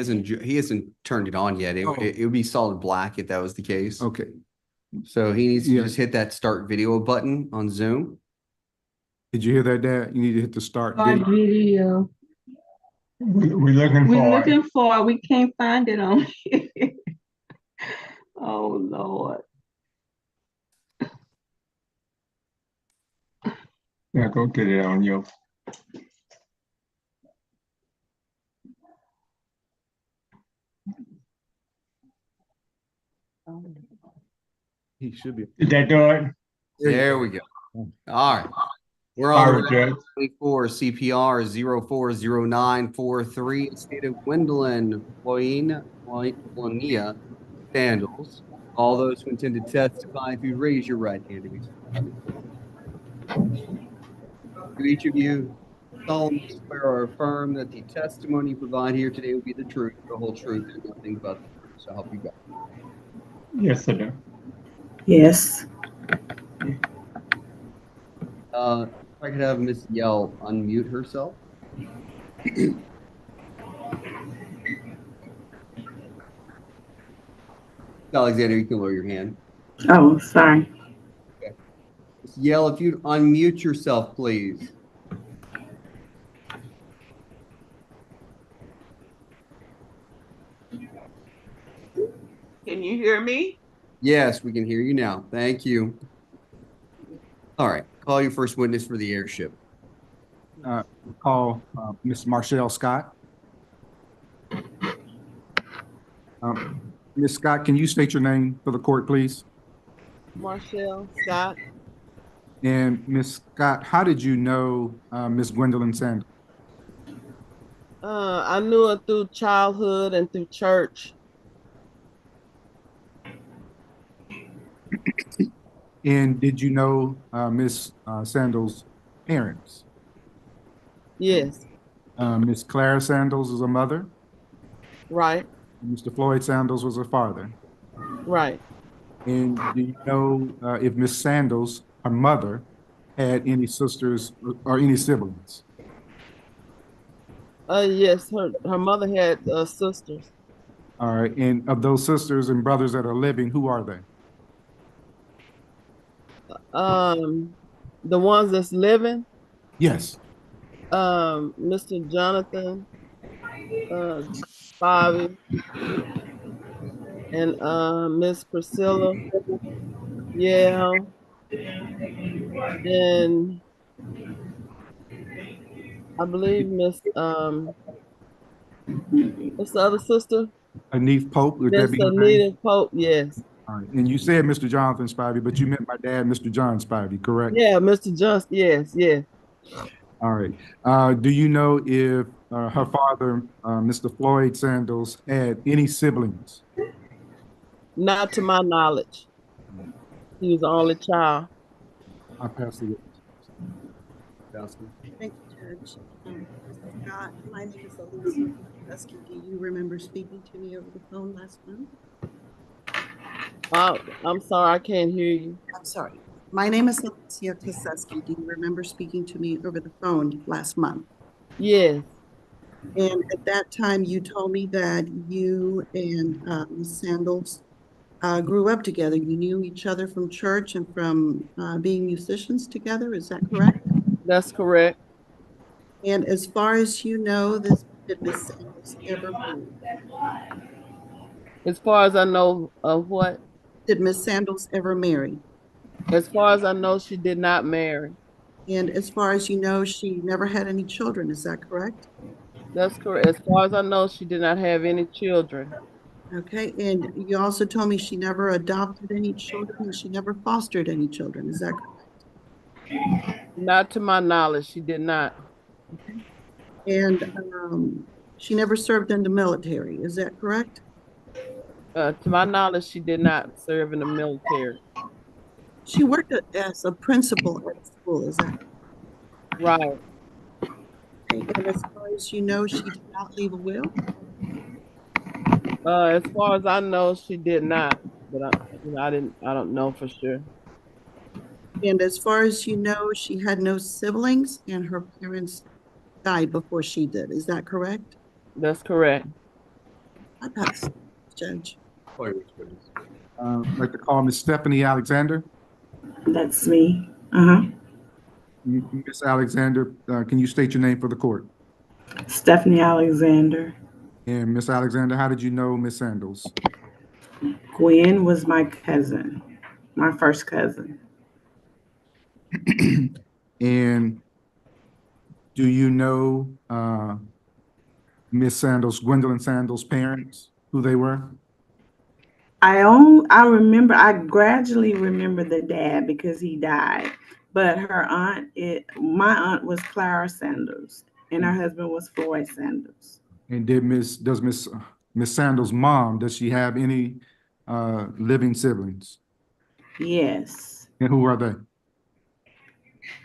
hasn't turned it on yet. It would be solid black if that was the case. Okay. So he needs to just hit that start video button on Zoom. Did you hear that, Dad? You need to hit the start Our video. We're looking We're for looking for it. We can't find it on here. Oh, Lord. Yeah, go get it on your. He should be. Did that do it? There we go. All right. We're All on right, Judge. 24 CPR 040943, State of Gwendolyn, Flonia Sandals. All those who intend to testify, if you raise your right hand to be sworn. Do each of you solemnly swear or affirm that the testimony you provide here today will be the truth, the whole truth, and nothing but the truth. So help you God. Yes, I do. Yes. If I could have Miss Yell unmute herself. Alexander, you can lower your hand. Oh, sorry. Ms. Yell, if you'd unmute yourself, please. Can you hear me? Yes, we can hear you now. Thank you. All right, call your first witness for the heirship. Call Miss Marshall Scott. Miss Scott, can you state your name for the court, please? Marshall Scott. And Miss Scott, how did you know Miss Gwendolyn Sanders? I knew her through childhood and through church. And did you know Miss Sandals' parents? Yes. Miss Clara Sandals was a mother. Right. Mr. Floyd Sandals was a father. Right. And do you know if Miss Sandals, her mother, had any sisters or any siblings? Yes, her mother had sisters. All right, and of those sisters and brothers that are living, who are they? The ones that's living. Yes. Mr. Jonathan, Bobby, and Miss Priscilla. Yeah. And I believe what's the other sister? Anith Pope, would that Miss be her name? Anita Pope, yes. All right, and you said Mr. Jonathan Spivey, but you meant my dad, Mr. John Spivey, correct? Yeah, Mr. Just, yes. All right. Do you know if her father, Mr. Floyd Sandals, had any siblings? Not to my knowledge. He was the only child. I'll pass the Thank you, Judge. Scott, my name is Alicia Husky. Do you remember speaking to me over the phone last month? I'm sorry, I can't hear you. I'm sorry. My name is Alicia Koseski. Do you remember speaking to me over the phone last month? Yes. And at that time, you told me that you and Ms. Sandals grew up together. You knew each other from church and from being musicians together. Is that correct? That's correct. And as far as you know, did Ms. Sandals ever marry? As far as I know, of what? Did Ms. Sandals ever marry? As far as I know, she did not marry. And as far as you know, she never had any children. Is that correct? That's correct. As far as I know, she did not have any children. Okay, and you also told me she never adopted any children and she never fostered any children. Is that correct? Not to my knowledge, she did not. Okay. And she never served in the military. Is that correct? To my knowledge, she did not serve in the military. She worked as a principal at school. Is that right? Okay. And as far as you know, she did not leave a will? As far as I know, she did not, but I don't know for sure. And as far as you know, she had no siblings and her parents died before she did. Is that correct? That's correct. I pass, Judge. I'd like to call Miss Stephanie Alexander. That's me. Miss Alexander, can you state your name for the court? Stephanie Alexander. And Miss Alexander, how did you know Miss Sandals? Gwen was my cousin, my first cousin. And do you know Miss Sandals, Gwendolyn Sandals' parents, who they were? I remember, I gradually remember the dad because he died, but her aunt, my aunt was Clara Sandals and her husband was Floyd Sandals. And does Miss Sandals' mom, does she have any living siblings? Yes. And who are they?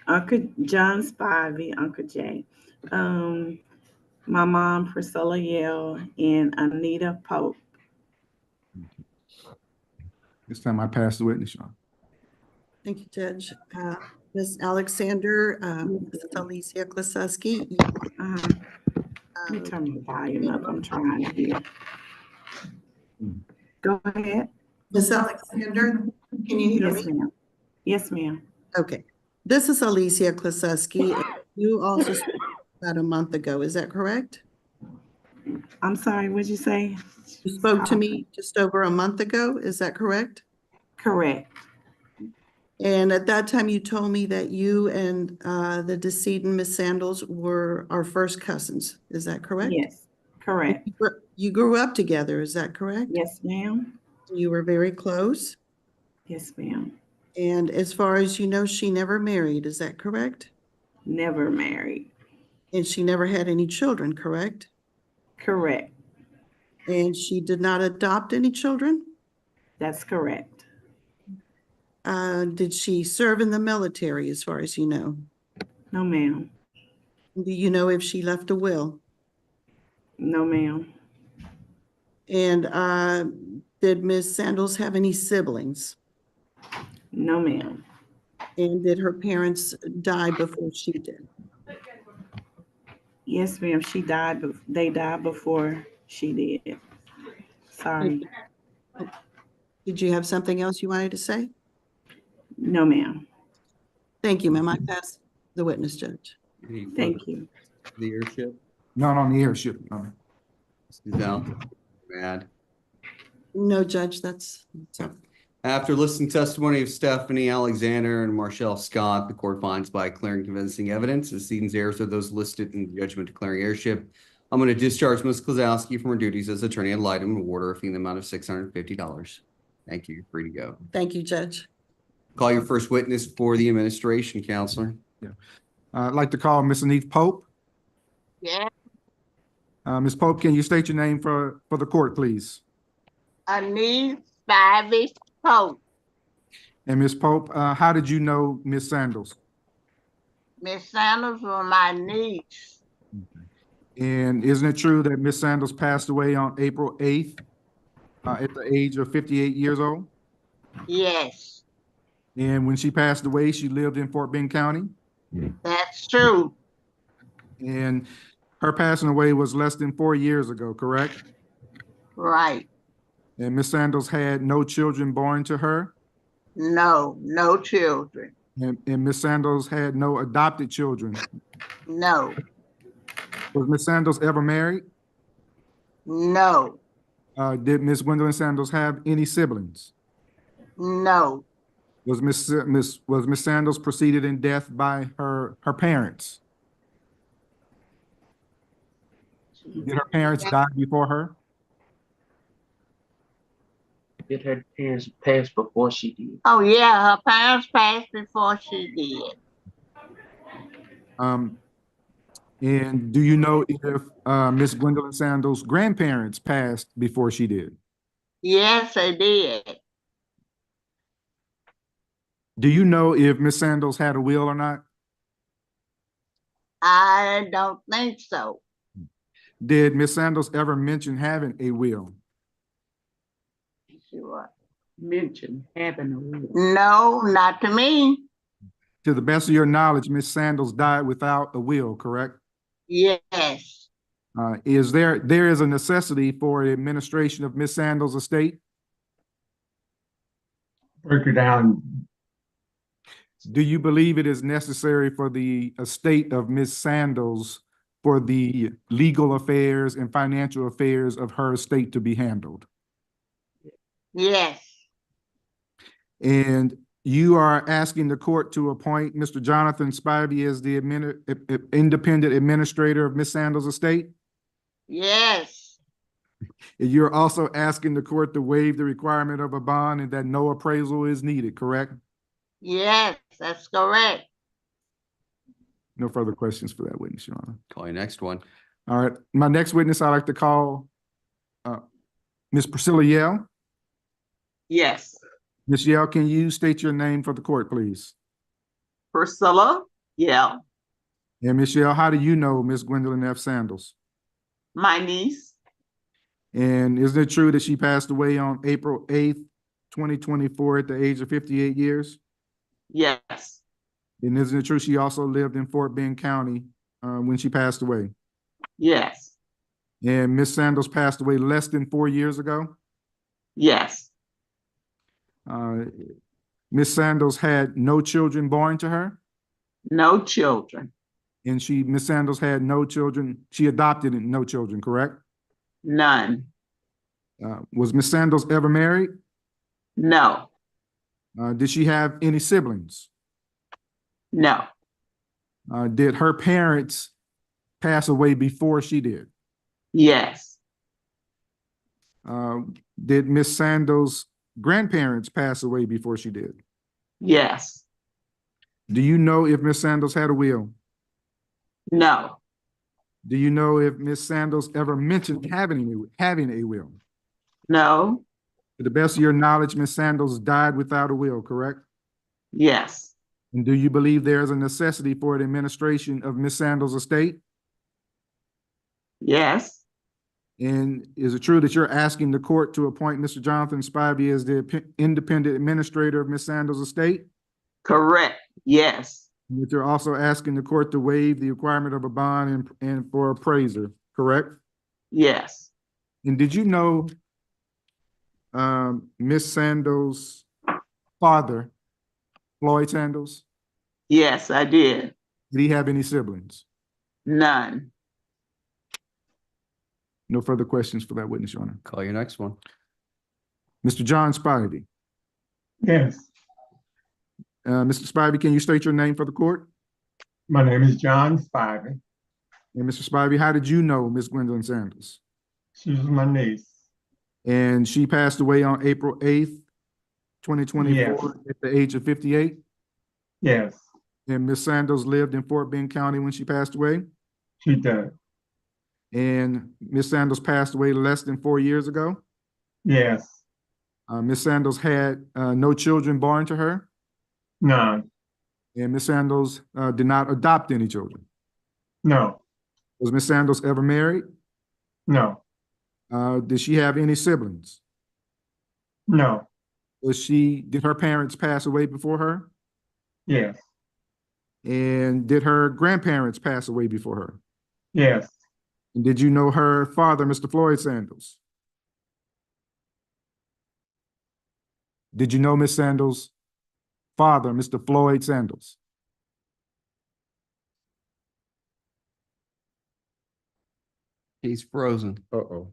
Uncle John Spivey, Uncle Jay. My mom, Priscilla Yell, and Anita Pope. This time I pass the witness, Sean. Thank you, Judge. Ms. Alexander, Ms. Alicia Klasuski. Let me turn my volume up. I'm trying to hear. Go ahead. Ms. Alexander, Can you hear Yes, me? ma'am. Yes, ma'am. Okay. This is Alicia Klasuski. You also spoke about a month ago, is that correct? I'm sorry, what'd you say? You spoke to me just over a month ago, is that correct? Correct. And at that time, you told me that you and the decedent, Miss Sandals, are first cousins. Is that correct? Yes, correct. You grew up together, is that correct? Yes, ma'am. You were very close. Yes, ma'am. And as far as you know, she never married, is that correct? Never married. And she never had any children, correct? Correct. And she did not adopt any children? That's correct. Did she serve in the military, as far as you know? No, ma'am. Do you know if she left a will? No, ma'am. And did Ms. Sandals have any siblings? No, ma'am. And did her parents die before she did? Yes, ma'am. She died, but they died before she did. Sorry. Did you have something else you wanted to say? No, ma'am. Thank you, ma'am. I pass the witness, Judge. Thank you. The airship. Not on the airship. No. Mad. No, Judge, that's After listening to testimony of Stephanie Alexander and Marshall Scott, the court finds by clear and convincing evidence the decedent's heirs are those listed in the judgment declaring heirship. I'm going to discharge Ms. Klazowski from her duties as attorney ad litem and award her a fee in the amount of $650. Thank you. You're free to go. Thank you, Judge. Call your first witness for the administration, counselor. Yeah. I'd like to call Miss Anith Pope. Yeah, Ms. Pope, can you state your name for the court, please? Anise Spivey Pope. And Ms. Pope, how did you know Miss Sandals? Miss Sanders was my niece. And isn't it true that Miss Sandals passed away on April 8th at the age of 58 years old? Yes, And when she passed away, she lived in Fort Bend County? that's true. And her passing away was less than 4 years ago, correct? Right. And Miss Sandals had no children born to her? No, no children. And Miss Sandals had no adopted children? No, Was Miss Sandals ever married? no, Did Miss Gwendolyn Sandals have any siblings? no, Was Miss Sandals preceded in death by her parents? Did her parents die before her? Did her parents pass before she did? Oh, yeah, her parents passed before she did. And do you know if Miss Gwendolyn Sandals' grandparents passed before she did? Yes, they did. Do you know if Miss Sandals had a will or not? I don't think so. Did Miss Sandals ever mention having a will? Sure. Mentioned having a will. No, not to me. To the best of your knowledge, Miss Sandals died without a will, correct? Yes, Is there is a necessity for the administration of Miss Sandals' estate? Break her down. Do you believe it is necessary for the estate of Miss Sandals for the legal affairs and financial affairs of her estate to be handled? yes, And you are asking the court to appoint Mr. Jonathan Spivey as the independent administrator of Miss Sandals' estate? yes, And you're also asking the court to waive the requirement of a bond and that no appraisal is needed, correct? yes, that's correct. No further questions for that witness, Your Honor. Call your next one. All right, my next witness I'd like to call Ms. Priscilla Yell. Yes, Ms. Yell, can you state your name for the court, please? Priscilla, yeah, And Ms. Yell, how do you know Ms. Gwendolyn F. Sandals? my niece, And isn't it true that she passed away on April 8th, 2024 at the age of 58 years? yes, And isn't it true she also lived in Fort Bend County when she passed away? yes, And Ms. Sandals passed away less than 4 years ago? yes, Miss Sandals had no children born to her? No children. And Miss Sandals had no children, she adopted no children, correct? None. Was Miss Sandals ever married? No. Did she have any siblings? No. Did her parents pass away before she did? Yes. Did Miss Sandals' grandparents pass away before she did? Yes. Do you know if Miss Sandals had a will? No. Do you know if Miss Sandals ever mentioned having a will? No. To the best of your knowledge, Miss Sandals died without a will, correct? Yes. And do you believe there is a necessity for the administration of Miss Sandals' estate? Yes. And is it true that you're asking the court to appoint Mr. Jonathan Spivey as the independent administrator of Miss Sandals' estate? Correct. Yes. And that you're also asking the court to waive the requirement of a bond and for appraiser, correct? Yes. And did you know Miss Sandals' father, Floyd Sandals? Yes, I did. Did he have any siblings? None. No further questions for that witness, Your Honor. Call your next one. Mr. John Spivey. Yes, Mr. Spivey, can you state your name for the court? my name is John Spivey. And Mr. Spivey, how did you know Miss Gwendolyn Sandals? She was my niece. And she passed away on April 8th, 2024, Yes. at the age of 58? Yes, And Miss Sandals lived in Fort Bend County when she passed away? she does. And Miss Sandals passed away less than 4 years ago? Yes, Miss Sandals had no children born to her? none, And Miss Sandals did not adopt any children? no, Was Miss Sandals ever married? no, Did she have any siblings? no, Did her parents pass away before her? yes, And did her grandparents pass away before her? yes, And did you know her father, Mr. Floyd Sandals? Did you know Miss Sandals' father, Mr. Floyd Sandals? He's frozen. Uh-oh.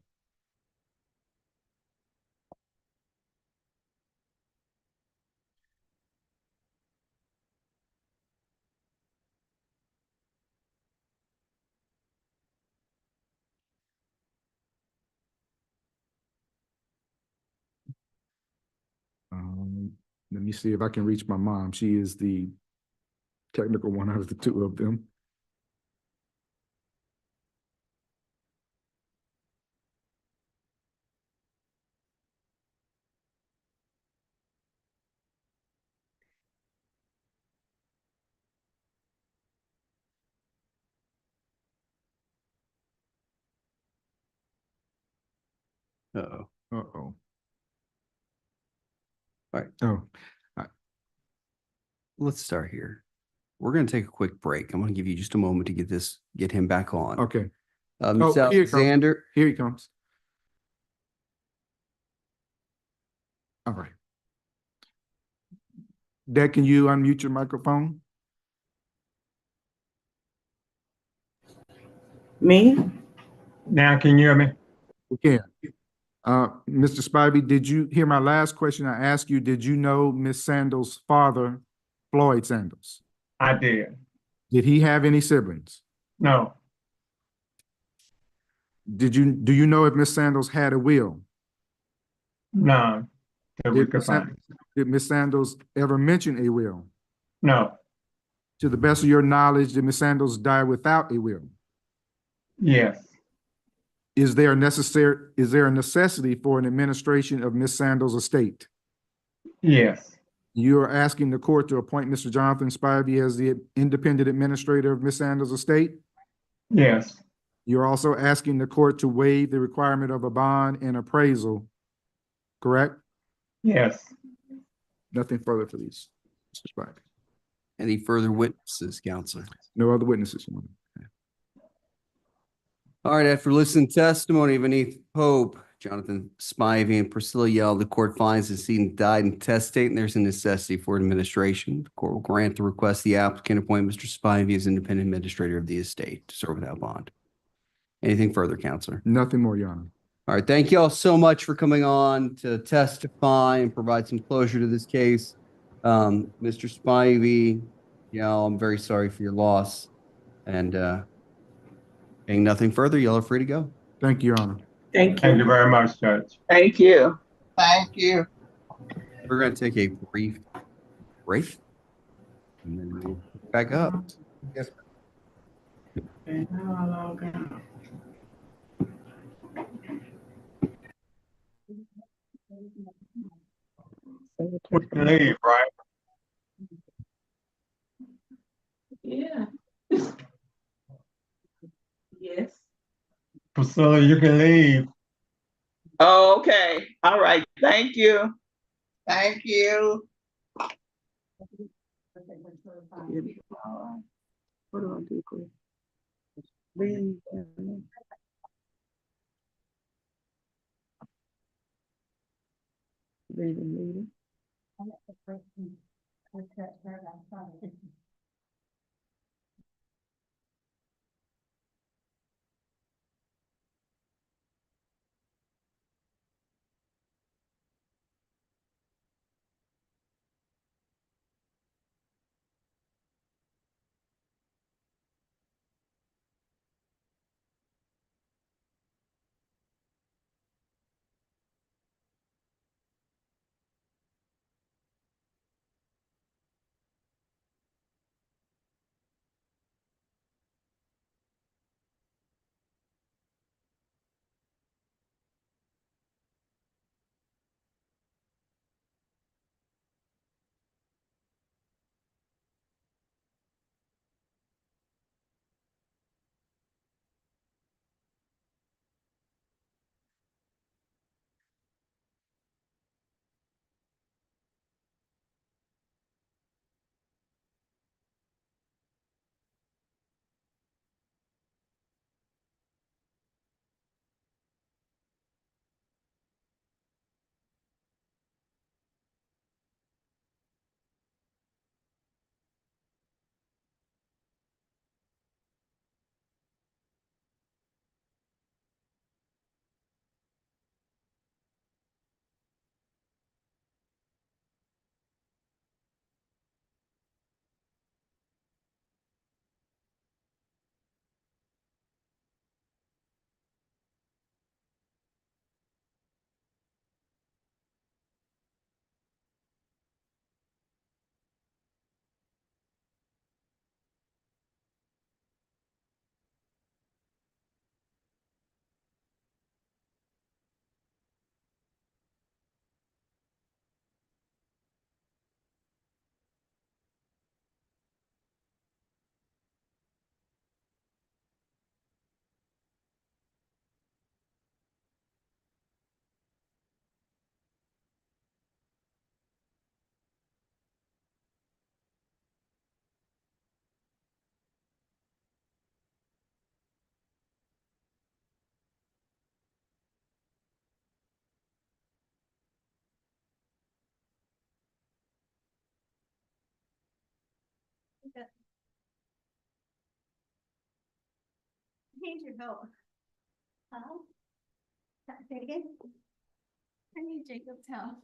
Let me see if I can reach my mom. She is the technical one out of the two of them. Uh-oh. Uh-oh. All right. Oh, Let's start here. We're going to take a quick break. I'm going to give you just a moment to get him back on. okay. Ms. Here he comes. Alexander. Here he comes. All right. Dad, can you unmute your microphone? Me? now can you hear me? We can. Mr. Spivey, did you hear my last question? I asked you, did you know Miss Sandals' father, Floyd Sandals? I did. Did he have any siblings? No, Do you know if Miss Sandals had a will? none, that we could find. Did Miss Sandals ever mention a will? No, To the best of your knowledge, did Miss Sandals die without a will? yes, Is there a necessity for an administration of Miss Sandals' estate? yes, You are asking the court to appoint Mr. Jonathan Spivey as the independent administrator of Miss Sandals' estate? yes, You're also asking the court to waive the requirement of a bond and appraisal, correct? yes. Nothing further for these, Mr. Spivey. Any further witnesses, counselor? No other witnesses, Your Honor. All right, after listening to testimony of Anith Pope, Jonathan Spivey and Priscilla Yell, the court finds the decedent died intestate and there's a necessity for administration. The court will grant the request the applicant appoint Mr. Spivey as independent administrator of the estate to serve without bond. Anything further, Counselor? Nothing more, Your Honor. All right, thank you all so much for coming on to testify and provide some closure to this case. Mr. Spivey, I'm very sorry for your loss. And being nothing further, y'all are free to go. Thank you, Your Honor. Thank Thank you. you very much, Judge. Thank you. Thank you. We're going to take a brief break and then we'll pick back up. Yes. And I'll log out. We can leave, right? Yeah. Yes. Priscilla, you can leave. Okay. All right. Thank you. Thank you. What do I do, Chris? Leave. Leave the meeting. Need your help. Huh? Say it again. I need Jacob's help.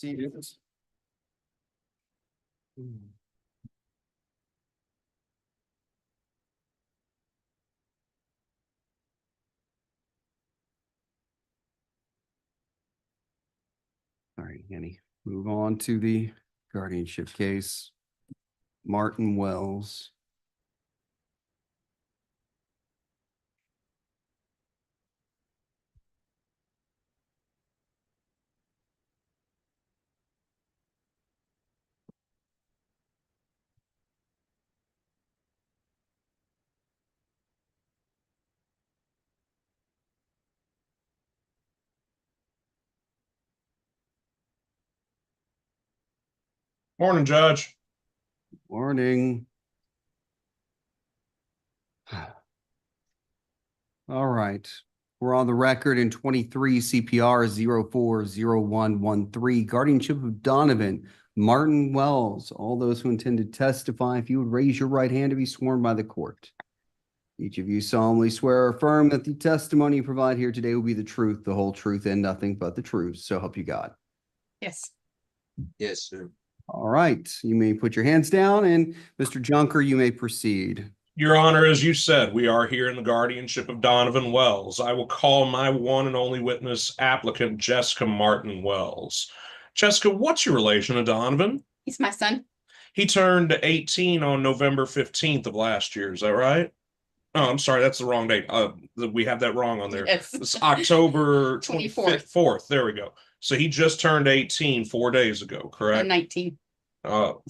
Decedents. All right, Annie, move on to the guardianship case. Martin Wells. Morning, Judge. Morning. All right. We're on the record in 23 CPR 040113, guardianship of Donovan Martin Wells. All those who intend to testify, if you would raise your right hand to be sworn by the court. Each of you solemnly swear or affirm that the testimony you provide here today will be the truth, the whole truth, and nothing but the truth. So help you God. Yes. Yes, sir. All right. You may put your hands down, and Mr. Junker, you may proceed. Your Honor, as you said, we are here in the guardianship of Donovan Wells. I will call my one and only witness, applicant Jessica Martin Wells. Jessica, what's your relation to Donovan? He's my son. He turned 18 on November 15th of last year. Is that right? Oh, I'm sorry, that's the wrong date. We have that wrong on there. Yes. It's October 24th. 4th. There we go. So he just turned 18 4 days ago, correct? 19.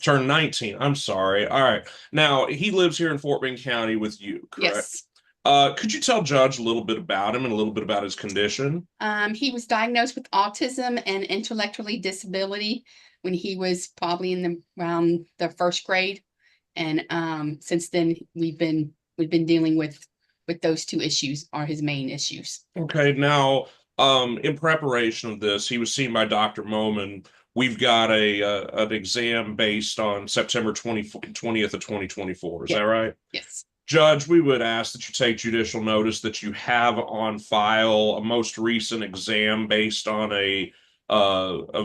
Turned 19. I'm sorry. All right. Now, he lives here in Fort Bend County with you, correct? Yes. Could you tell Judge a little bit about him and a little bit about his condition? He was diagnosed with autism and intellectually disability when he was probably around the first grade. And since then we've been dealing with those two issues are his main issues. Okay. Now, in preparation of this, he was seen by Dr. Moman. We've got an exam based on September 20th of 2024. Is that right? Yes. Judge, we would ask that you take judicial notice that you have on file a most recent exam based on a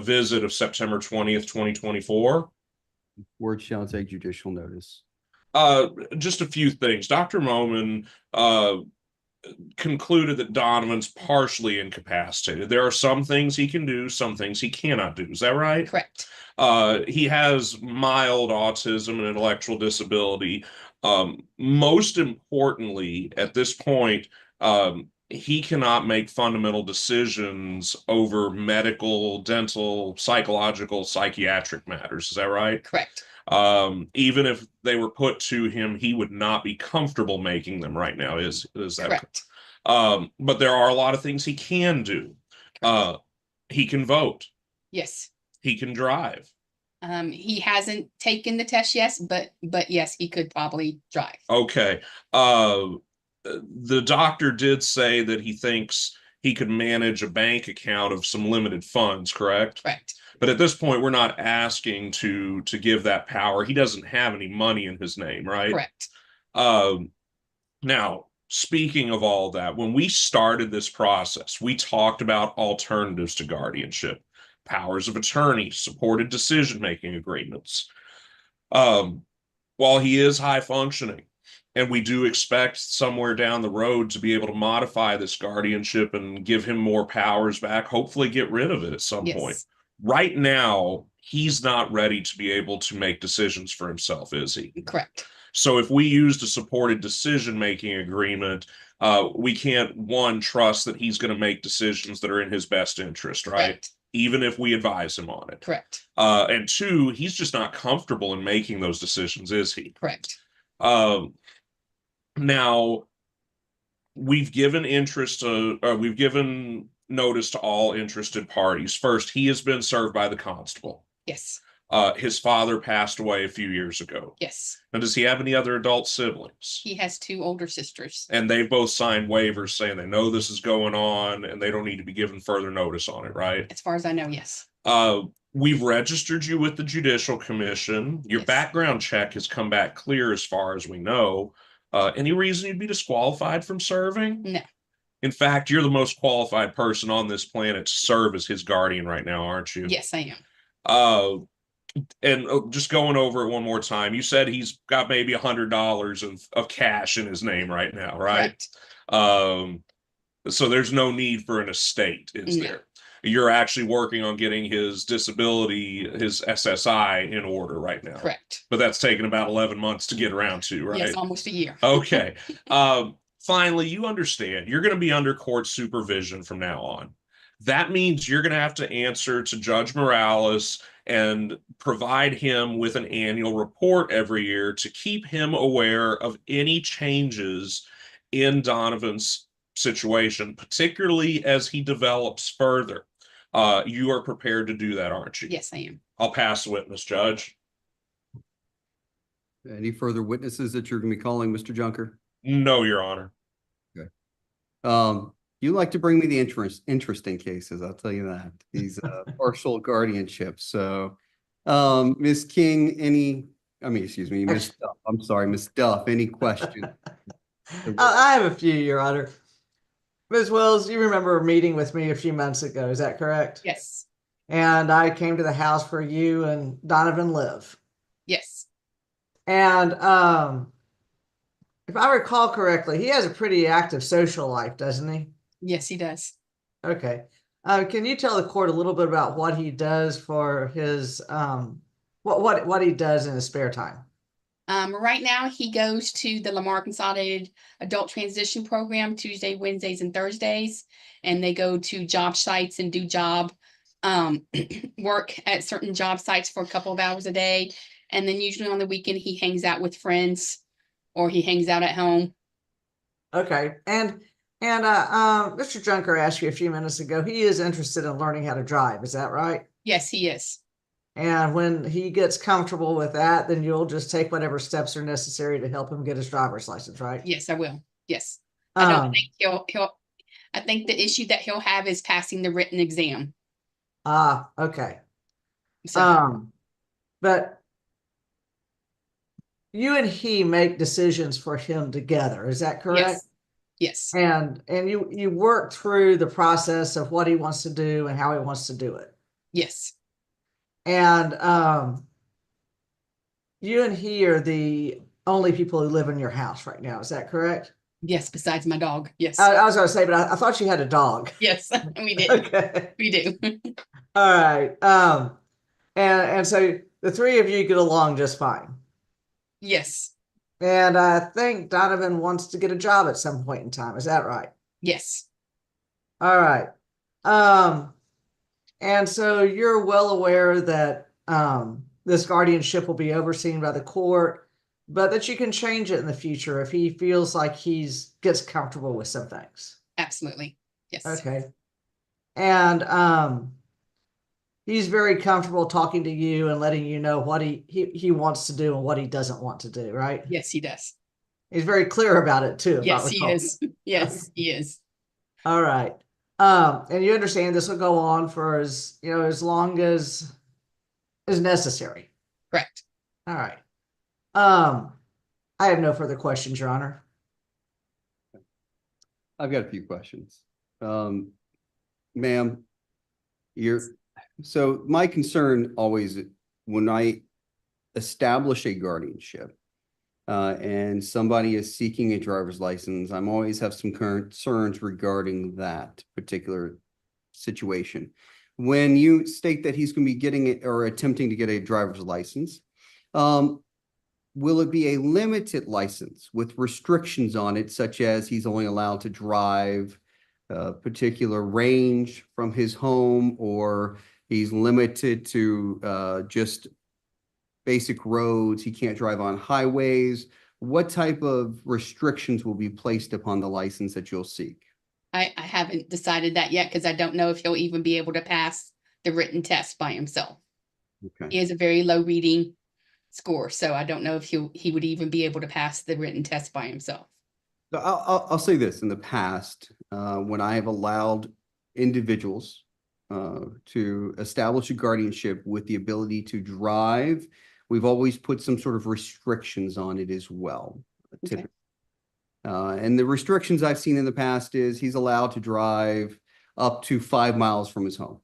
visit of September 20th, 2024. Word shall take judicial notice. Just a few things. Dr. Moman concluded that Donovan's partially incapacitated. There are some things he can do, some things he cannot do. Is that right? Correct. He has mild autism and intellectual disability. Most importantly, at this point, he cannot make fundamental decisions over medical, dental, psychological, psychiatric matters. Is that right? Correct. Even if they were put to him, he would not be comfortable making them right now. Is that correct? But there are a lot of things he can do. He can vote. Yes. He can drive. He hasn't taken the test yet, but yes, he could probably drive. Okay. The doctor did say that he thinks he could manage a bank account of some limited funds, correct? Correct. But at this point, we're not asking to give that power. He doesn't have any money in his name, right? Correct. Now, speaking of all that, when we started this process, we talked about alternatives to guardianship, powers of attorney, supported decision-making agreements. While he is high functioning, and we do expect somewhere down the road to be able to modify this guardianship and give him more powers back, hopefully get rid of it at some point. Right now, he's not ready to be able to make decisions for himself, is he? Correct. So if we used a supported decision-making agreement, we can't, one, trust that he's going to make decisions that are in his best interest, right? Correct. Even if we advise him on it. Correct. And two, he's just not comfortable in making those decisions, is he? Correct. Now, we've given notice to all interested parties. First, he has been served by the constable. Yes. His father passed away a few years ago. Yes. Now, does he have any other adult siblings? He has 2 older sisters. And they both signed waivers saying they know this is going on and they don't need to be given further notice on it, right? As far as I know, yes. We've registered you with the Judicial Commission. Your background check has come back clear as far as we know. Any reason you'd be disqualified from serving? No. In fact, you're the most qualified person on this planet to serve as his guardian right now, aren't you? Yes, I am. And just going over it one more time, you said he's got maybe $100 of cash in his name right now, right? So there's no need for an estate, is No. there? You're actually working on getting his disability, his SSI in order right now. Correct. But that's taken about 11 months to get around to, right? Yes, almost a year. Okay. Finally, you understand you're going to be under court supervision from now on. That means you're going to have to answer to Judge Morales and provide him with an annual report every year to keep him aware of any changes in Donovan's situation, particularly as he develops further. You are prepared to do that, aren't you? Yes, I am. I'll pass the witness, Judge. Any further witnesses that you're going to be calling, Mr. Junker? No, Your Honor. Okay. You like to bring me the interesting cases, I'll tell you that. These partial guardianships. So, Ms. King, Ms. Duff, I'm sorry, Ms. Duff, any questions? I have a few, Your Honor. Ms. Wills, you remember a meeting with me a few months ago, is that correct? Yes. And I came to the house where you and Donovan live. Yes. And if I recall correctly, he has a pretty active social life, doesn't he? Yes, he does. Okay. Can you tell the court a little bit about what he does for his what he does in his spare time? Right now he goes to the Lamar Consolidated Adult Transition Program Tuesday, Wednesdays, and Thursdays, and they go to job sites and do job work at certain job sites for a couple of hours a day. And then usually on the weekend he hangs out with friends or he hangs out at home. Okay. And Mr. Junker asked you a few minutes ago, he is interested in learning how to drive. Is that right? Yes, he is. And when he gets comfortable with that, then you'll just take whatever steps are necessary to help him get his driver's license, right? Yes, I will. Yes. I don't think I think the issue that he'll have is passing the written exam. Okay. So, but you and he make decisions for him together. Is that correct? yes. Yes. And you work through the process of what he wants to do and how he wants to do it. Yes. And you and he are the only people who live in your house right now. Is that correct? Yes, besides my dog. Yes. I was going to say, but I thought you had a dog. Yes, we did. Okay. We do. All right. And so the three of you get along just fine. Yes. And I think Donovan wants to get a job at some point in time. Is that right? Yes. All right. And so you're well aware that this guardianship will be overseen by the court, but that you can change it in the future if he feels like gets comfortable with some things. Absolutely. Yes. Okay. And he's very comfortable talking to you and letting you know what he wants to do and what he doesn't want to do, right? Yes, he does. He's very clear about it too. Yes, he is. Yes, he is. All right. And you understand this will go on for as long as is necessary. Correct. All right. I have no further questions, Your Honor. I've got a few questions. Ma'am, so my concern always when I establish a guardianship and somebody is seeking a driver's license, I'm always have some concerns regarding that particular situation. When you state that he's going to be getting it or attempting to get a driver's license, will it be a limited license with restrictions on it, such as he's only allowed to drive a particular range from his home, or he's limited to just basic roads, he can't drive on highways? What type of restrictions will be placed upon the license that you'll seek? I haven't decided that yet because I don't know if he'll even be able to pass the written test by himself. Okay. He has a very low reading score, so I don't know if he would even be able to pass the written test by himself. So I'll say this: in the past, when I have allowed individuals to establish a guardianship with the ability to drive, we've always put some sort of restrictions on it as well. Okay. And the restrictions I've seen in the past is he's allowed to drive up to 5 miles from his home,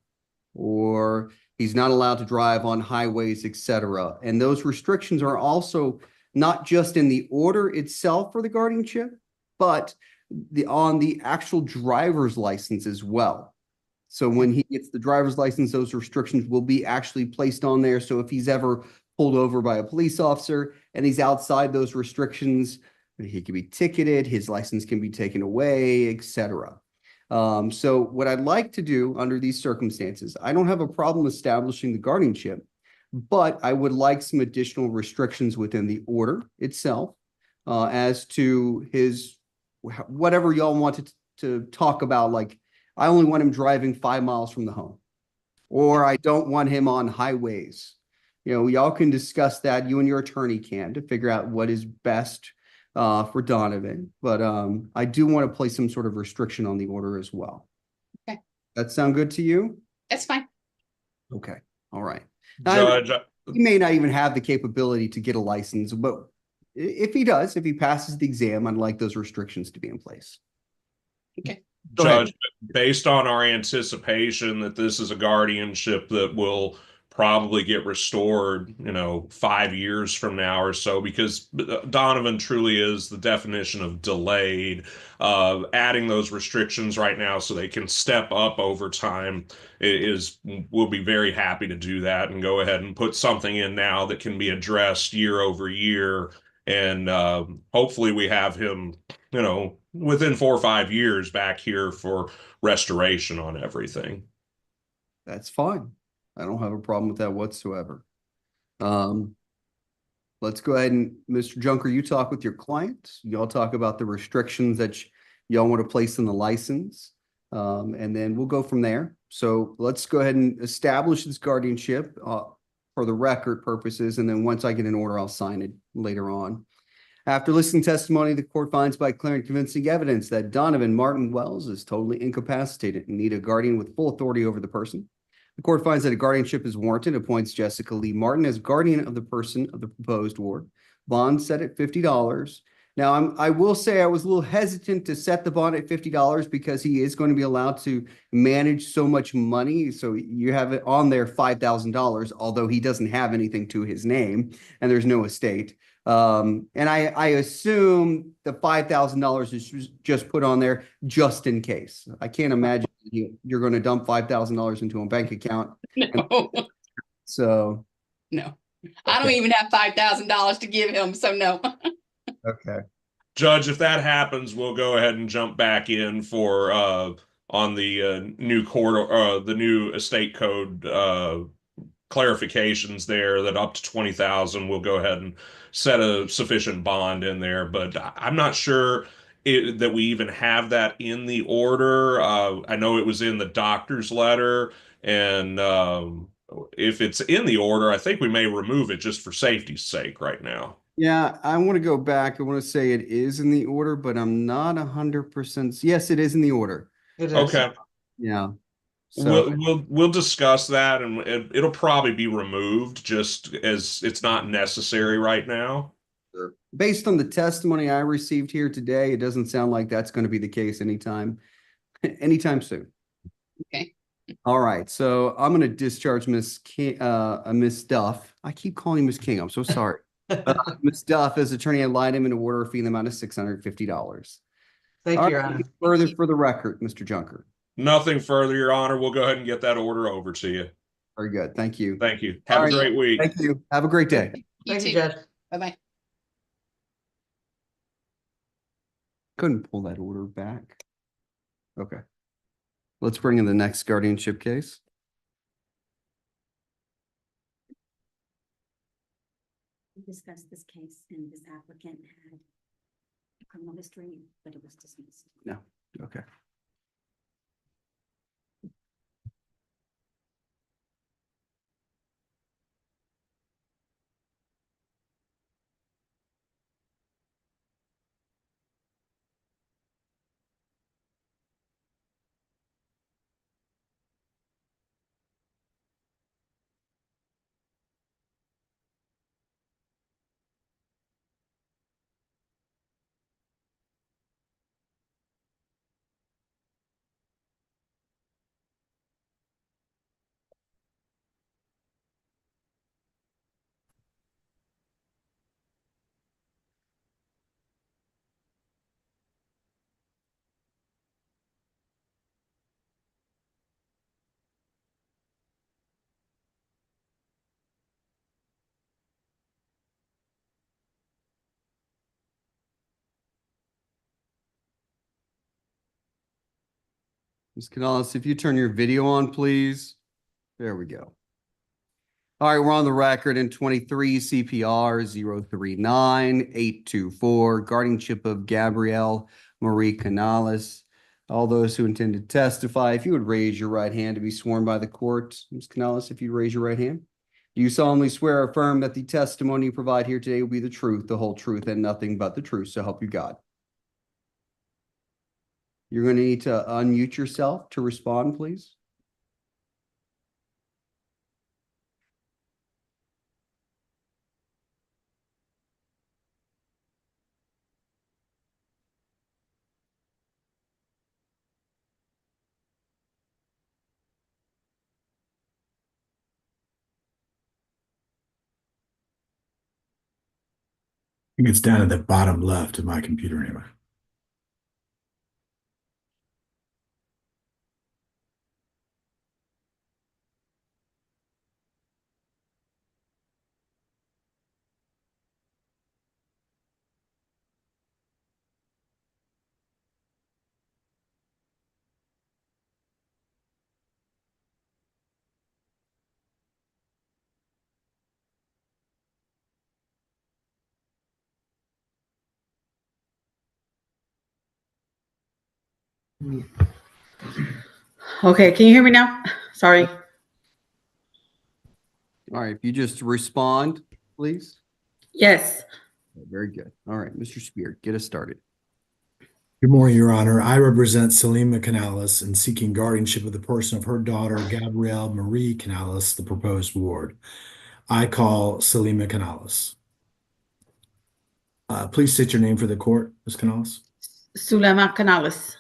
or He's not allowed to drive on highways, etc. And those restrictions are also not just in the order itself for the guardianship, but on the actual driver's license as well. So when he gets the driver's license, those restrictions will be actually placed on there. So if he's ever pulled over by a police officer and he's outside those restrictions, he can be ticketed, his license can be taken away, etc. So what I'd like to do under these circumstances, I don't have a problem establishing the guardianship, but I would like some additional restrictions within the order itself as to his, whatever y'all wanted to talk about. Like, I only want him driving 5 miles from the home, or I don't want him on highways. You know, y'all can discuss that. You and your attorney can, to figure out what is best for Donovan. But I do want to place some sort of restriction on the order as well. Okay. That sound good to you? That's fine. Okay. All right. Judge, He may not even have the capability to get a license, but if he does, if he passes the exam, I'd like those restrictions to be in place. Okay. Judge, based on our anticipation that this is a guardianship that will probably get restored, 5 years from now or so, because Donovan truly is the definition of delayed. Adding those restrictions right now so they can step up over time we'll be very happy to do that and go ahead and put something in now that can be addressed year over year. And hopefully we have him, within 4 or 5 years back here for restoration on everything. That's fine. I don't have a problem with that whatsoever. Let's go ahead and, Mr. Junker, you talk with your client. Y'all talk about the restrictions that y'all want to place in the license. And then we'll go from there. So let's go ahead and establish this guardianship for the record purposes. And then once I get an order, I'll sign it later on. After listening to testimony, the court finds by clear and convincing evidence that Donovan Martin Wells is totally incapacitated and need a guardian with full authority over the person. The court finds that a guardianship is warranted, appoints Jessica Lee Martin as guardian of the person of the proposed ward. Bond set at $50. Now, I will say I was a little hesitant to set the bond at $50 because he is going to be allowed to manage so much money. So you have it on there $5,000, although he doesn't have anything to his name and there's no estate. And I assume the $5,000 is just put on there just in case. I can't imagine you're going to dump $5,000 into a bank account. No. So. No. I don't even have $5,000 to give him, so no. Okay. Judge, if that happens, we'll go ahead and jump back in for on the new court, the new estate code clarifications there, that up to 20,000, we'll go ahead and set a sufficient bond in there. But I'm not sure that we even have that in the order. I know it was in the doctor's letter, and if it's in the order, I think we may remove it just for safety's sake right now. Yeah, I want to go back. I want to say it is in the order, but I'm not 100%. Yes, it is in the order. It is. Okay. Yeah. So We'll discuss that, and it'll probably be removed just as it's not necessary right now. based on the testimony I received here today, it doesn't sound like that's going to be the case anytime soon. Okay. All right, so I'm going to discharge Miss Duff. I keep calling Miss King. I'm so sorry. Miss Duff, as attorney ad litem, in order of fee in the amount of $650. Thank you, Your Honor. Further for the record, Mr. Junker. Nothing further, Your Honor. We'll go ahead and get that order over to you. Very good. Thank you. Thank you. Have a great week. Thank you. Have a great day. Thank you, Judge. Bye-bye. Couldn't pull that order back. Okay. Let's bring in the next guardianship case. We discussed this case and this applicant had a criminal history, but it was dismissed. No. Okay. Ms. Canales, if you turn your video on, please. There we go. All right, we're on the record in 23 CPR 039824, guardianship of Gabrielle Marie Canales. All those who intend to testify, if you would raise your right hand to be sworn by the court. Ms. Canales, if you raise your right hand. Do you solemnly swear or affirm that the testimony you provide here today will be the truth, the whole truth, and nothing but the truth, so help you God? You're going to need to unmute yourself to respond, please. I think it's down at the bottom left of my computer anyway. Okay, can you hear me now? Sorry. All right, if you just respond, please. Yes. Very good. All right, Mr. Spear, get us started. Good morning, Your Honor. I represent Selima Canales in seeking guardianship of the person of her daughter, Gabrielle Marie Canales, the proposed ward. I call Selima Canales. Please state your name for the court, Ms. Canales. Sulema Canales.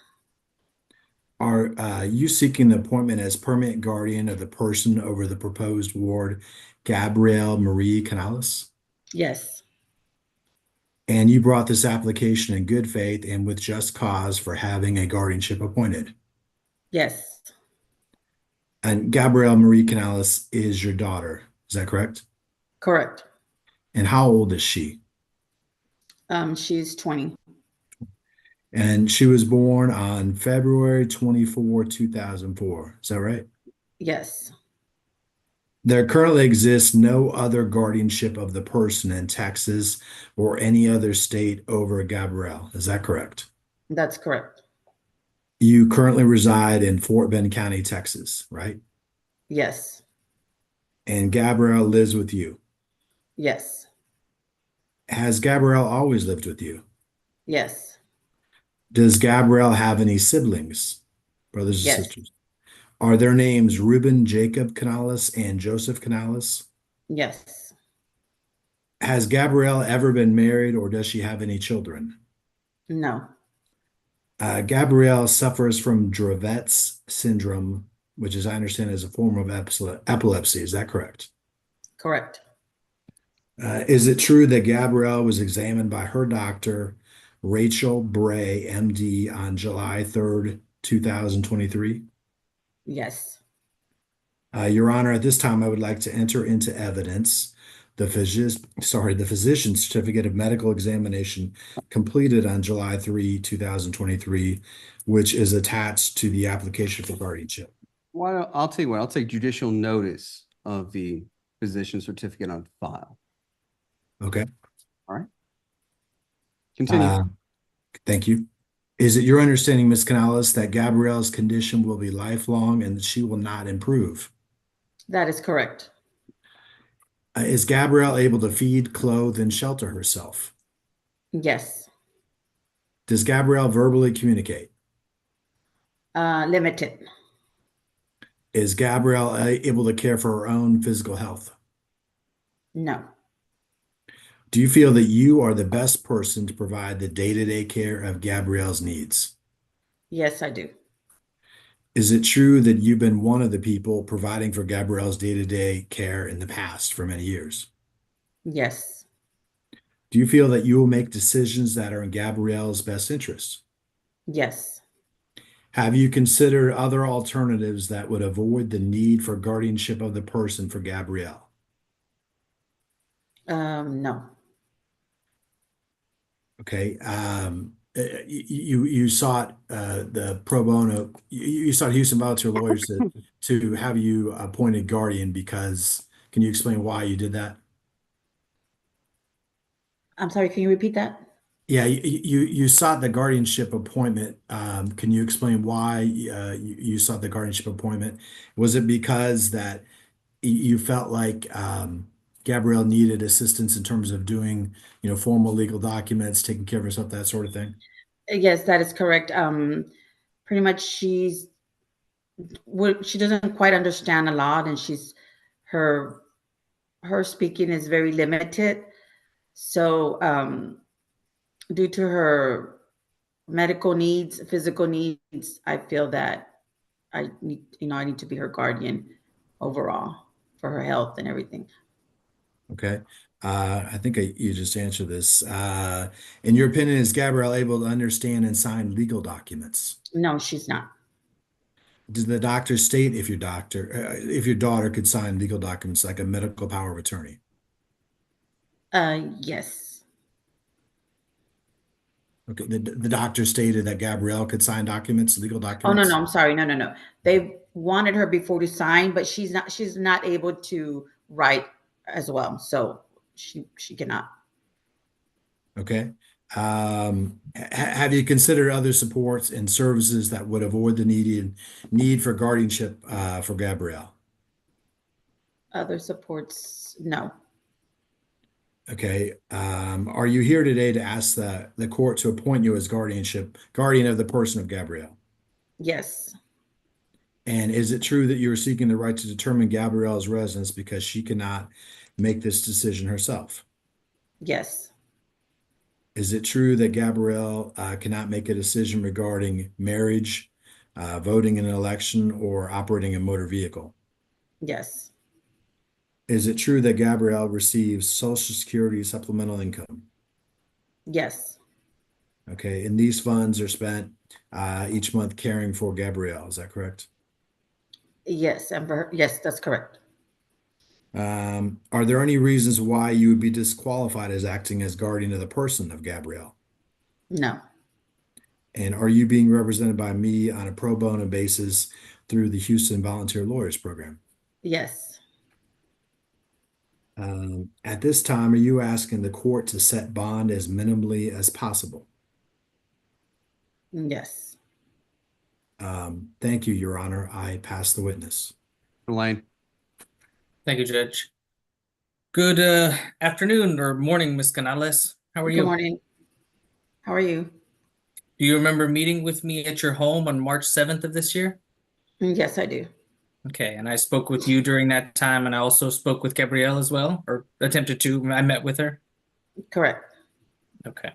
Are you seeking the appointment as permanent guardian of the person over the proposed ward, Gabrielle Marie Canales? Yes. And you brought this application in good faith and with just cause for having a guardianship appointed? Yes. And Gabrielle Marie Canales is your daughter, is that correct? Correct. And how old is she? She's 20. And she was born on February 24, 2004. Is that right? Yes. There currently exists no other guardianship of the person in Texas or any other state over Gabrielle. Is that correct? That's correct. You currently reside in Fort Bend County, Texas, right? Yes. And Gabrielle lives with you. Yes. Has Gabrielle always lived with you? Yes. Does Gabrielle have any siblings, brothers Yes. and sisters? Are their names Reuben Jacob Canales and Joseph Canales? Yes. Has Gabrielle ever been married or does she have any children? No. Gabrielle suffers from Dravet's syndrome, which is, I understand, is a form of epilepsy. Is that correct? Correct. Is it true that Gabrielle was examined by her doctor, Rachel Bray, MD, on July 3rd, 2023? Yes. Your Honor, at this time, I would like to enter into evidence the physician's certificate of medical examination completed on July 3, 2023, which is attached to the application for guardianship. I'll tell you what, I'll take judicial notice of the physician certificate on file. Okay. All right. Continue. Thank you. Is it your understanding, Ms. Canales, that Gabrielle's condition will be lifelong and that she will not improve? That is correct. Is Gabrielle able to feed, clothe, and shelter herself? Yes. Does Gabrielle verbally communicate? Limited. Is Gabrielle able to care for her own physical health? No. Do you feel that you are the best person to provide the day-to-day care of Gabrielle's needs? Yes, I do. Is it true that you've been one of the people providing for Gabrielle's day-to-day care in the past for many years? Yes. Do you feel that you will make decisions that are in Gabrielle's best interest? Yes. Have you considered other alternatives that would avoid the need for guardianship of the person for Gabrielle? No. Okay. you sought the pro bono, you sought Houston volunteer lawyers to have you appointed guardian because, can you explain why you did that? I'm sorry, can you repeat that? Yeah, you sought the guardianship appointment. Can you explain why you sought the guardianship appointment? Was it because that you felt like Gabrielle needed assistance in terms of doing, formal legal documents, taking care of herself, that sort of thing? Yes, that is correct. Pretty much she doesn't quite understand a lot, and her speaking is very limited. So due to her medical needs, physical needs, I feel that I need to be her guardian overall for her health and everything. Okay. I think you just answered this. In your opinion, is Gabrielle able to understand and sign legal documents? No, she's not. Does the doctor state if your daughter could sign legal documents like a medical power of attorney? Yes. Okay. The doctor stated that Gabrielle could sign documents, legal Oh, no, documents? no, I'm sorry. No. They wanted her before to sign, but she's not able to write as well. So she cannot. Okay. Have you considered other supports and services that would avoid the need for guardianship for Gabrielle? Other supports, no. Okay. Are you here today to ask the court to appoint you as guardian of the person of Gabrielle? Yes. And is it true that you are seeking the right to determine Gabrielle's residence because she cannot make this decision herself? Yes. Is it true that Gabrielle cannot make a decision regarding marriage, voting in an election, or operating a motor vehicle? Yes. Is it true that Gabrielle receives Social Security supplemental income? Yes. Okay, and these funds are spent each month caring for Gabrielle, is that correct? Yes. Yes, that's correct. Are there any reasons why you would be disqualified as acting as guardian of the person of Gabrielle? No. And are you being represented by me on a pro bono basis through the Houston Volunteer Lawyers Program? Yes. At this time, are you asking the court to set bond as minimally as possible? Yes. Thank you, Your Honor. I pass the witness. Elaine. Thank you, Judge. Good afternoon or morning, Ms. Canales. How are you? Good morning. How are you? Do you remember meeting with me at your home on March 7th of this year? Yes, I do. Okay, and I spoke with you during that time, and I also spoke with Gabrielle as well, or attempted to. I met with her. Correct. Okay.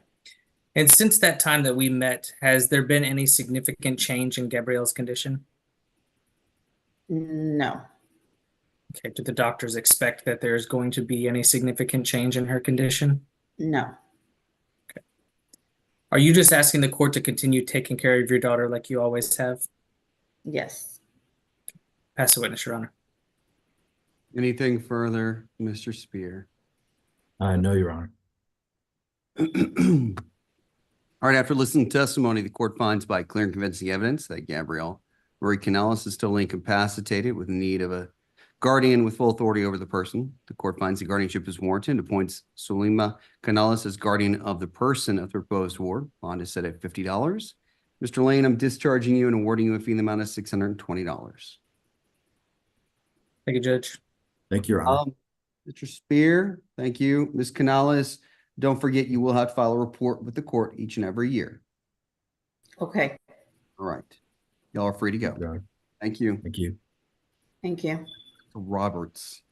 And since that time that we met, has there been any significant change in Gabrielle's condition? No. Okay, do the doctors expect that there's going to be any significant change in her condition? No. Are you just asking the court to continue taking care of your daughter like you always have? Yes. Pass the witness, Your Honor. Anything further, Mr. Spear? No, Your Honor. All right, after listening to testimony, the court finds by clear and convincing evidence that Gabrielle Marie Canales is still incapacitated with need of a guardian with full authority over the person. The court finds the guardianship is warranted and appoints Sulima Canales as guardian of the person of the proposed ward. Bond is set at $50. Mr. Lane, I'm discharging you and awarding you a fee in the amount of $620. Thank you, Judge. Thank you, Your Honor. Mr. Spear, thank you. Ms. Canales, don't forget you will have to file a report with the court each and every year. Okay. All right. Y'all are free to go. Thank you. Thank you. Thank you. Roberts.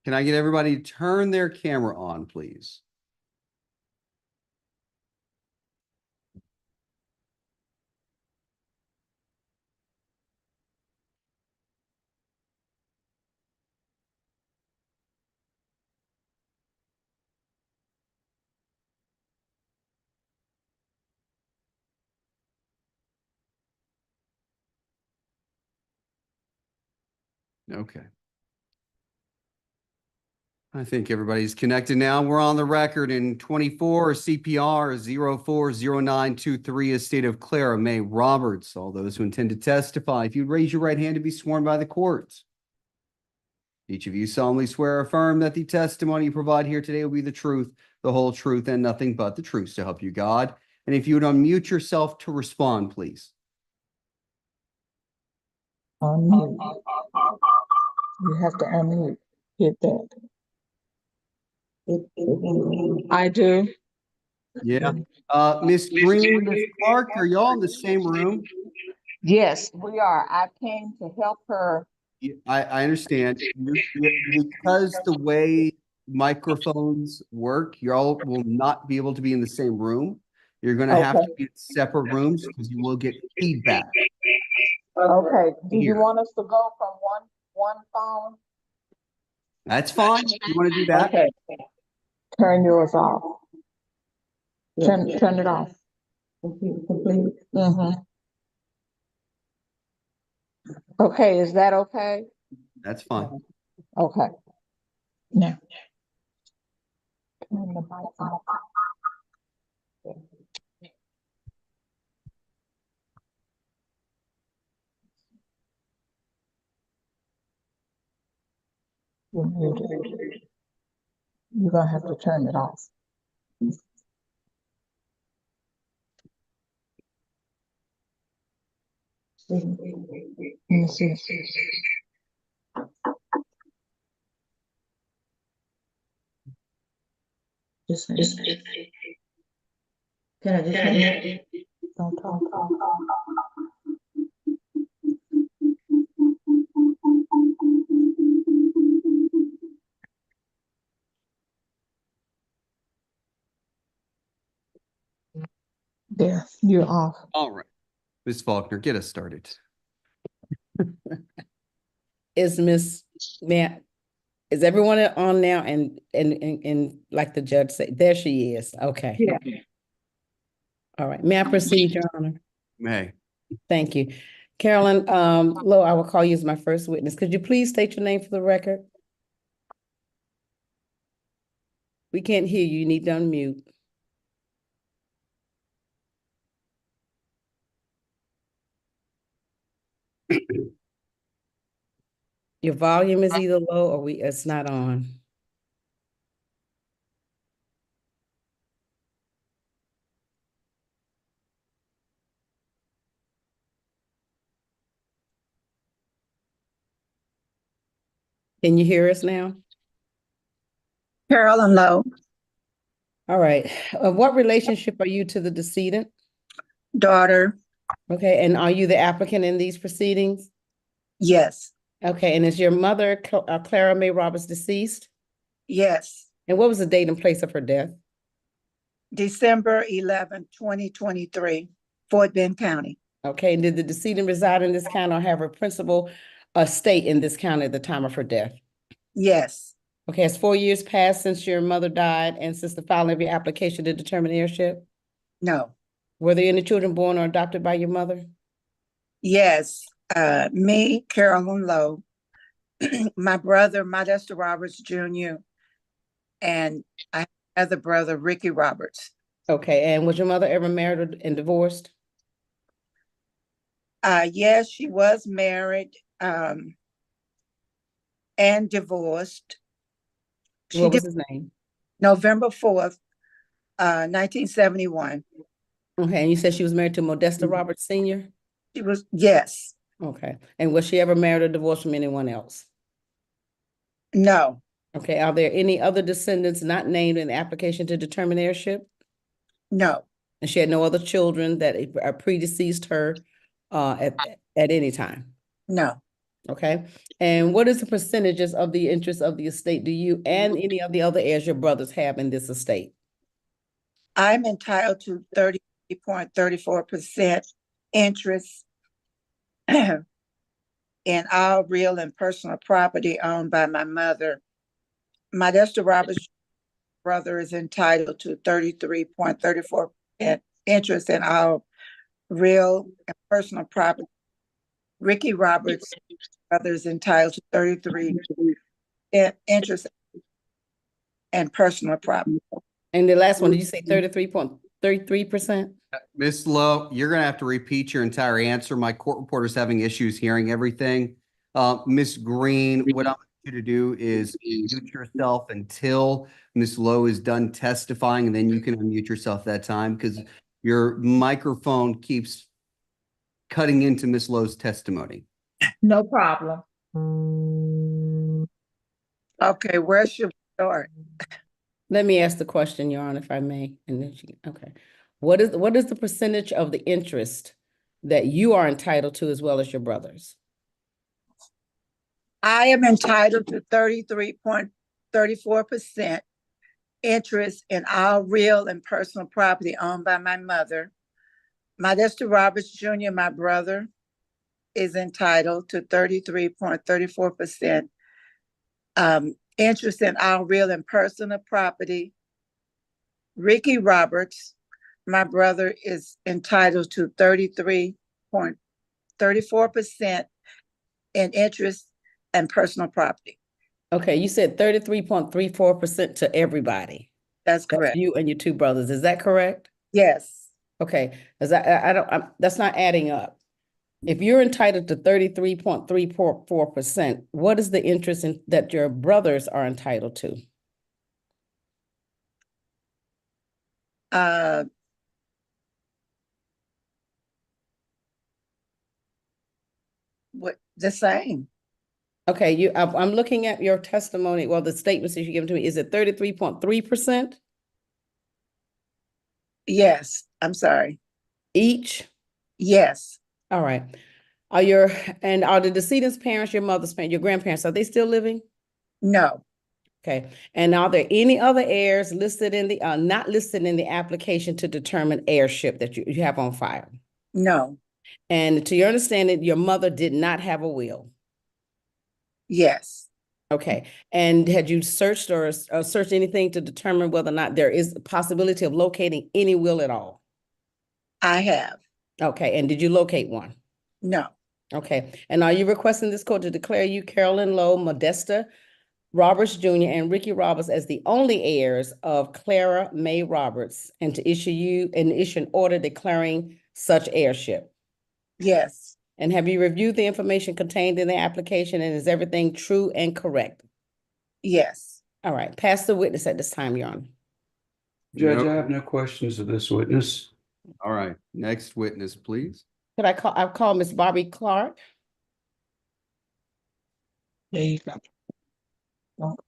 Can I get everybody to turn their camera on, please? Okay. I think everybody's connected now. We're on the record in 24 CPR 040923, estate of Clara May Roberts. All those who intend to testify, if you raise your right hand to be sworn by the court. Each of you solemnly swear or affirm that the testimony you provide here today will be the truth, the whole truth, and nothing but the truth, so help you God. And if you would unmute yourself to respond, please. Unmute. You have to unmute. Hit that. I do. Yeah. Miss Green, Miss Clark, are y'all in the same room? Yes, we are. I came to help her. I understand. Because the way microphones work, y'all will not be able to be in the same room. You're going to have to be in separate rooms because you will get feedback. Okay. Do you want us to go from one phone? That's fine. You want to do that? Okay. Turn yours off. Turn it off. Mm-hmm. Okay, is that okay? That's fine. Okay. Now. Turn the mic off. You're muted. You're gonna have to turn it off. Let me see. Just can I just don't talk. There, you're off. All right. Ms. Faulkner, get us started. Is everyone on now and like the judge said, there she is. Okay. Yeah. All right. May I proceed, Your Honor? May. Thank you. Carolyn Lowe, I will call you as my first witness. Could you please state your name for the record? We can't hear you. You need to unmute. Your volume is either low or it's not on. Can you hear us now? Carolyn Lowe. All right. What relationship are you to the decedent? Daughter. Okay. And are you the applicant in these proceedings? Yes. Okay. And is your mother, Clara May Roberts, deceased? Yes. And what was the date and place of her death? December 11, 2023, Fort Bend County. Okay. And did the decedent reside in this county or have her principal estate in this county at the time of her death? Yes. Okay. Has 4 years passed since your mother died and since the filing of your application to determine heirship? No. Were there any children born or adopted by your mother? Yes. Me, Carolyn Lowe, my brother, Modesta Roberts Jr., and I have another brother, Ricky Roberts. Okay. And was your mother ever married and divorced? Yes, she was married and divorced. What was his name? November 4th, 1971. Okay. And you said she was married to Modesta Roberts Sr.? She was, yes. Okay. And was she ever married or divorced from anyone else? No. Okay. Are there any other descendants not named in the application to determine heirship? No. And she had no other children that predeceased her at any time? No. Okay. And what is the percentages of the interest of the estate do you and any of the other heirs your brothers have in this estate? I'm entitled to 30.34% interest in all real and personal property owned by my mother. My Dexter Roberts brother is entitled to 33.34% interest in all real and personal property. Ricky Roberts' brother is entitled to 33% interest and personal property. And the last one, did you say 33.33%? Ms. Lowe, you're gonna have to repeat your entire answer. My court reporter's having issues hearing everything. Ms. Green, what I want you to do is mute yourself until Ms. Lowe is done testifying, and then you can unmute yourself that time because your microphone keeps cutting into Ms. Lowe's testimony. No problem. Okay, where should we start? Let me ask the question, Your Honor, if I may, and then okay. What is the percentage of the interest that you are entitled to as well as your brothers? I am entitled to 33.34% interest in all real and personal property owned by my mother. My Dexter Roberts Jr., my brother, is entitled to 33.34% interest in all real and personal property. Ricky Roberts, my brother, is entitled to 33.34% in interest and personal property. Okay, you said 33.34% to everybody. That's correct. You and your two brothers, is that correct? Yes. Okay, as that's not adding up. If you're entitled to 33.34%, what is the interest that your brothers are entitled to? What the same? Okay, I'm looking at your testimony. Well, the statements that you give to me, is it 33.3%? Yes, I'm sorry. Each? Yes. All right. Are the decedent's parents, your mother's parents, your grandparents, are they still living? No. Okay. And are there any other heirs listed in the not listed in the application to determine heirship that you have on file? No. And to your understanding, your mother did not have a will? Yes. Okay. And had you searched or searched anything to determine whether or not there is a possibility of locating any will at all? I have. Okay. And did you locate one? No. Okay. And are you requesting this court to declare you, Carolyn Lowe, Modesta Roberts Jr., and Ricky Roberts as the only heirs of Clara May Roberts, and to issue an order declaring such heirship? Yes. And have you reviewed the information contained in the application, and is everything true and correct? Yes. All right. Pass the witness at this time, Your Honor. Judge, I have no questions of this witness. All right, next witness, please. Could I'll call Miss Bobby Clark. There you go.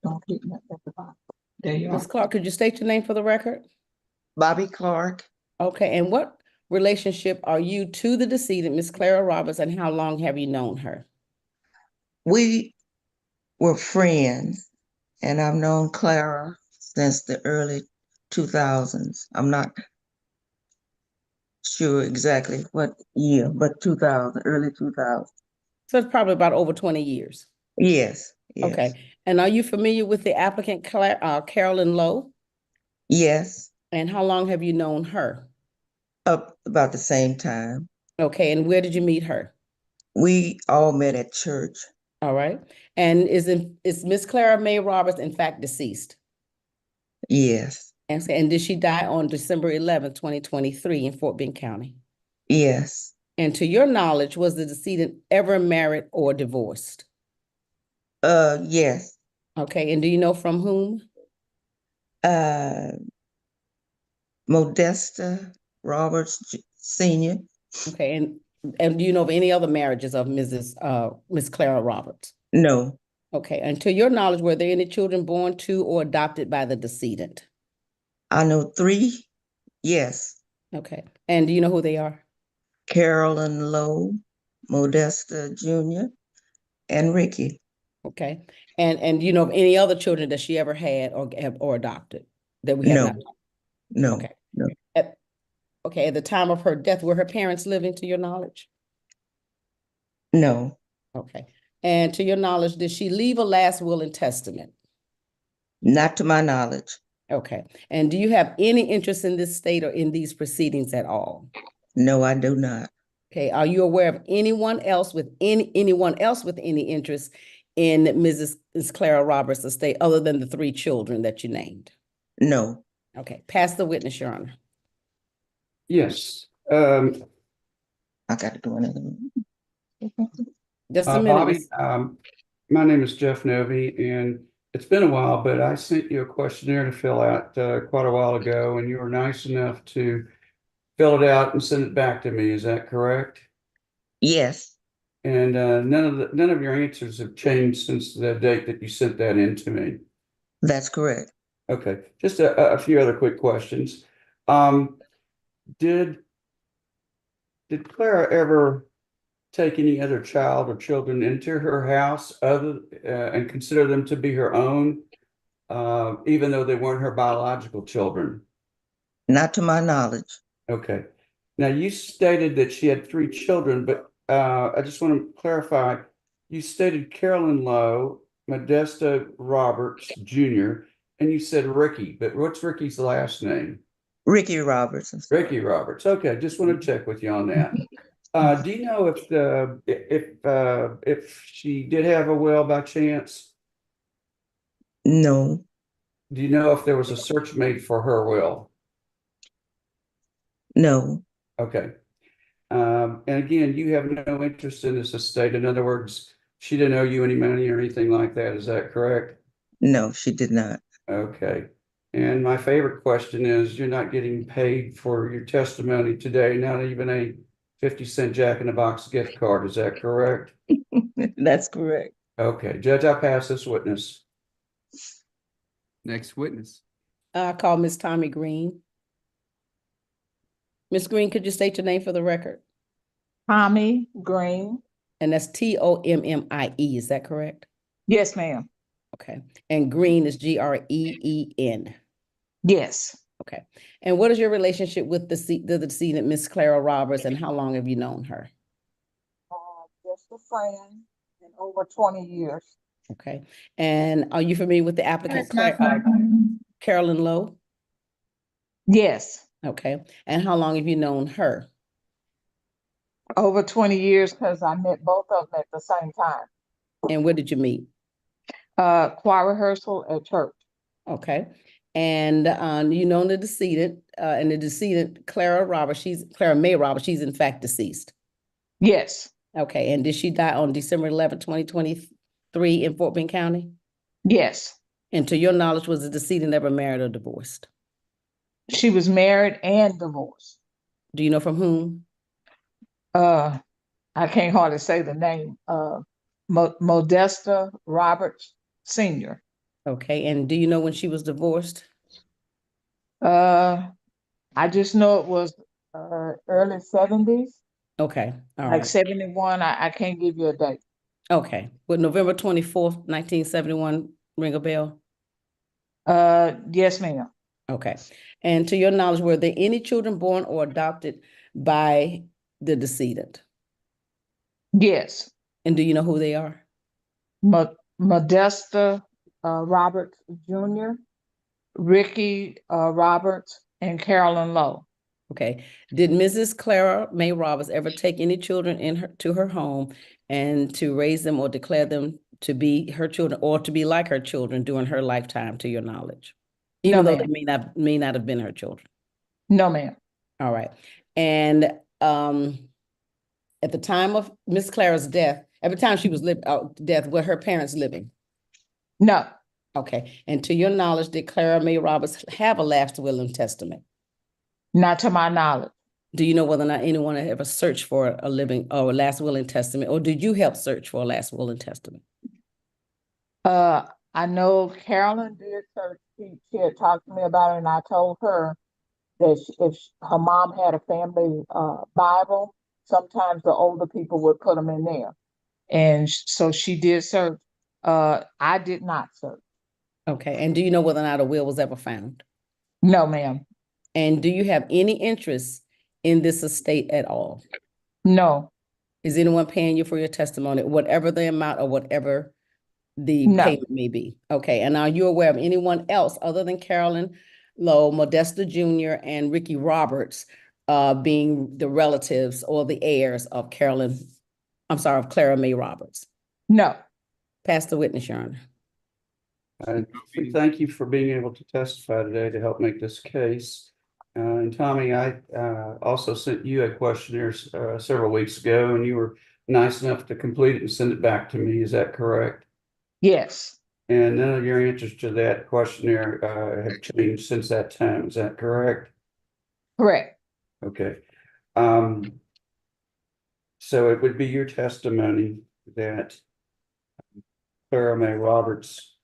Don't hit me at the bottom. There you Miss are. Clark, could you state your name for the record? Bobby Clark. Okay. And what relationship are you to the decedent, Miss Clara Roberts, and how long have you known her? We were friends, and I've known Clara since the early 2000s. I'm not sure exactly what year, but 2000, early 2000. So it's probably about over 20 years. Yes, yes. Okay. And are you familiar with the applicant, Carolyn Lowe? Yes. And how long have you known her? Up about the same time. Okay. And where did you meet her? We all met at church. All right. And is Miss Clara May Roberts in fact deceased? Yes. And did she die on December 11th, 2023 in Fort Bend County? Yes. And to your knowledge, was the decedent ever married or divorced? Yes. Okay. And do you know from whom? Modesta Roberts Sr. Okay. And do you know of any other marriages of Miss Clara Roberts? No. Okay. And to your knowledge, were there any children born to or adopted by the decedent? I know 3. Yes. Okay. And do you know who they are? Carolyn Lowe, Modesta Jr., and Ricky. Okay. And you know of any other children that she ever had or adopted that we have No, not? no, Okay. no, Okay, at the time of her death, were her parents living to your knowledge? no, Okay. And to your knowledge, did she leave a last will and testament? not to my knowledge. Okay. And do you have any interest in this state or in these proceedings at all? No, I do not. Okay. Are you aware of anyone else with any interest in Ms. Clara Roberts' estate other than the 3 children that you named? No. Okay. Pass the witness, Your Honor. Yes. I got to go in. Just a minute. Bobby, my name is Jeff Novy, and it's been a while, but I sent you a questionnaire to fill out quite a while ago, and you were nice enough to fill it out and send it back to me. Is that correct? Yes. And none of your answers have changed since the date that you sent that in to me. That's correct. Okay, just a few other quick questions. Did Clara ever take any other child or children into her house and consider them to be her own, even though they weren't her biological children? Not to my knowledge. Okay. Now you stated that she had 3 children, but I just want to clarify. You stated Carolyn Lowe, Modesta Roberts Jr., and you said Ricky, but what's Ricky's last name? Ricky Roberts. Ricky Roberts. Okay, just want to check with you on that. Do you know if she did have a will by chance? No. Do you know if there was a search made for her will? No. Okay. And again, you have no interest in this estate. In other words, she didn't owe you any money or anything like that. Is that correct? No, she did not. Okay. And my favorite question is, you're not getting paid for your testimony today, not even a 50-cent Jack in the Box gift card. Is that correct? That's correct. Okay, Judge, I pass this witness. Next witness. I call Miss Tommy Green. Miss Green, could you state your name for the record? Tommy Green. And that's Tommie, is that correct? Yes, ma'am. Okay. And Green is Green. Yes. Okay. And what is your relationship with the decedent, Miss Clara Roberts, and how long have you known her? Just a friend in over 20 years. Okay. And are you familiar with the applicant, Carolyn Lowe? Yes. Okay. And how long have you known her? Over 20 years, because I met both of them at the same time. And where did you meet? Choir rehearsal at church. Okay. And you know the decedent, and the decedent, Clara May Roberts, she's in fact deceased. Yes. Okay. And did she die on December 11, 2023 in Fort Bend County? Yes. And to your knowledge, was the decedent ever married or divorced? She was married and divorced. Do you know from whom? I can't hardly say the name. Modesta Roberts Sr. Okay. And do you know when she was divorced? I just know it was early 70s. Okay. All like right. 71. I can't give you a date. Okay. Would November 24th, 1971 ring a bell? Yes, ma'am. Okay. And to your knowledge, were there any children born or adopted by the decedent? Yes. And do you know who they are? Modesta Roberts Jr., Ricky Roberts, and Carolyn Lowe. Okay. Did Mrs. Clara May Roberts ever take any children to her home and to raise them or declare them to be her children or to be like her children during her lifetime, to your knowledge? Even though they may not have been her children. No, ma'am. All right. And at the time of Miss Clara's death, at the time she was death, were her parents living? No. Okay. And to your knowledge, did Clara May Roberts have a last will and testament? Not to my knowledge. Do you know whether or not anyone had ever searched for a living or a last will and testament, or did you help search for a last will and testament? I know Carolyn did search. She had talked to me about it, and I told her that if her mom had a family Bible, sometimes the older people would put them in there. And so she did serve. I did not serve. Okay, and do you know whether or not a will was ever found? No, ma'am. And do you have any interest in this estate at all? No, Is anyone paying you for your testimony, whatever the amount or whatever the No. payment may be? Okay, and are you aware of anyone else other than Carolyn Lowe, Modesta Jr., and Ricky Roberts being the relatives or the heirs of of Clara May Roberts? no. Pass the witness, Your Honor. We thank you for being able to testify today to help make this case. And Tommy, I also sent you a questionnaire several weeks ago, and you were nice enough to complete it and send it back to me. Is that correct? Yes, And none of your answers to that questionnaire have changed since that time. Is that correct? correct. Okay. So it would be your testimony that Clara May Roberts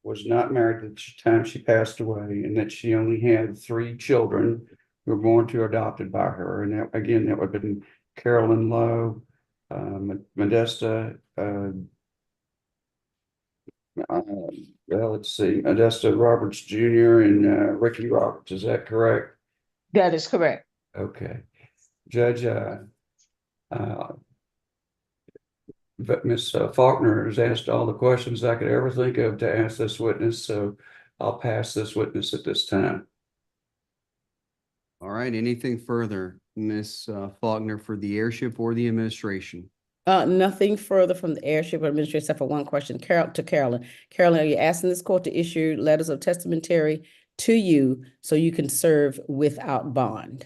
was not married at the time she passed away, and that she only had 3 children who were born to or adopted by her. And that, again, that would have been Carolyn Lowe, Modesta, let's see, Modesta Roberts Jr. and Ricky Roberts. Is that correct? That is correct. Okay. Judge, but Ms. Faulkner has asked all the questions I could ever think of to ask this witness, so I'll pass this witness at this time. All right, anything further, Ms. Faulkner, for the heirship or the administration? Nothing further from the heirship or administration except for one question. Carolyn. Carolyn, are you asking this court to issue letters of testamentary to you so you can serve without bond?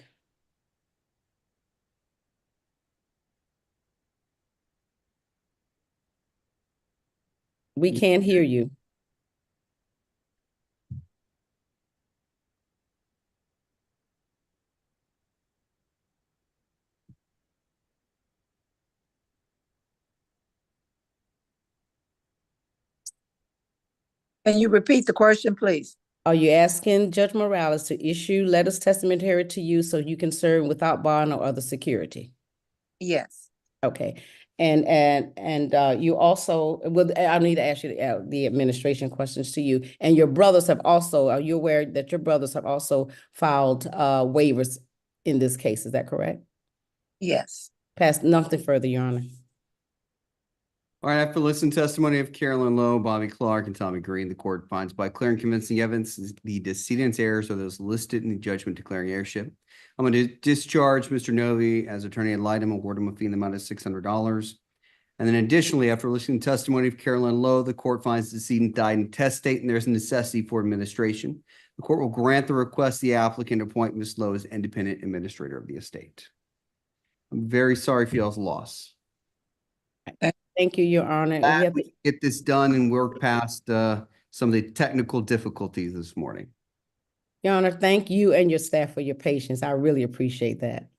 We can't hear you. Can you repeat the question, please? Are you asking Judge Morales to issue letters testamentary to you so you can serve without bond or other security? Yes. Okay. And you also, I need to ask you the administration questions to you. And your brothers have also, are you aware that your brothers have also filed waivers in this case? Is that correct? Yes. Pass nothing further, Your Honor. All right, after listening to testimony of Carolyn Lowe, Bobby Clark, and Tommy Green, the court finds by clear and convincing evidence the decedents' heirs are those listed in the judgment declaring heirship. I'm going to discharge Mr. Novi as attorney ad litem, award him a fee in the amount of $600. And then additionally, after listening to testimony of Carolyn Lowe, the court finds the decedent died intestate and there's a necessity for administration. The court will grant the request the applicant appoint Ms. Lowe as independent administrator of the estate. I'm very sorry for y'all's loss. Thank you, Your Honor. Glad we get this done and work past some of the technical difficulties this morning. Your Honor, thank you and your staff for your patience. I really appreciate that.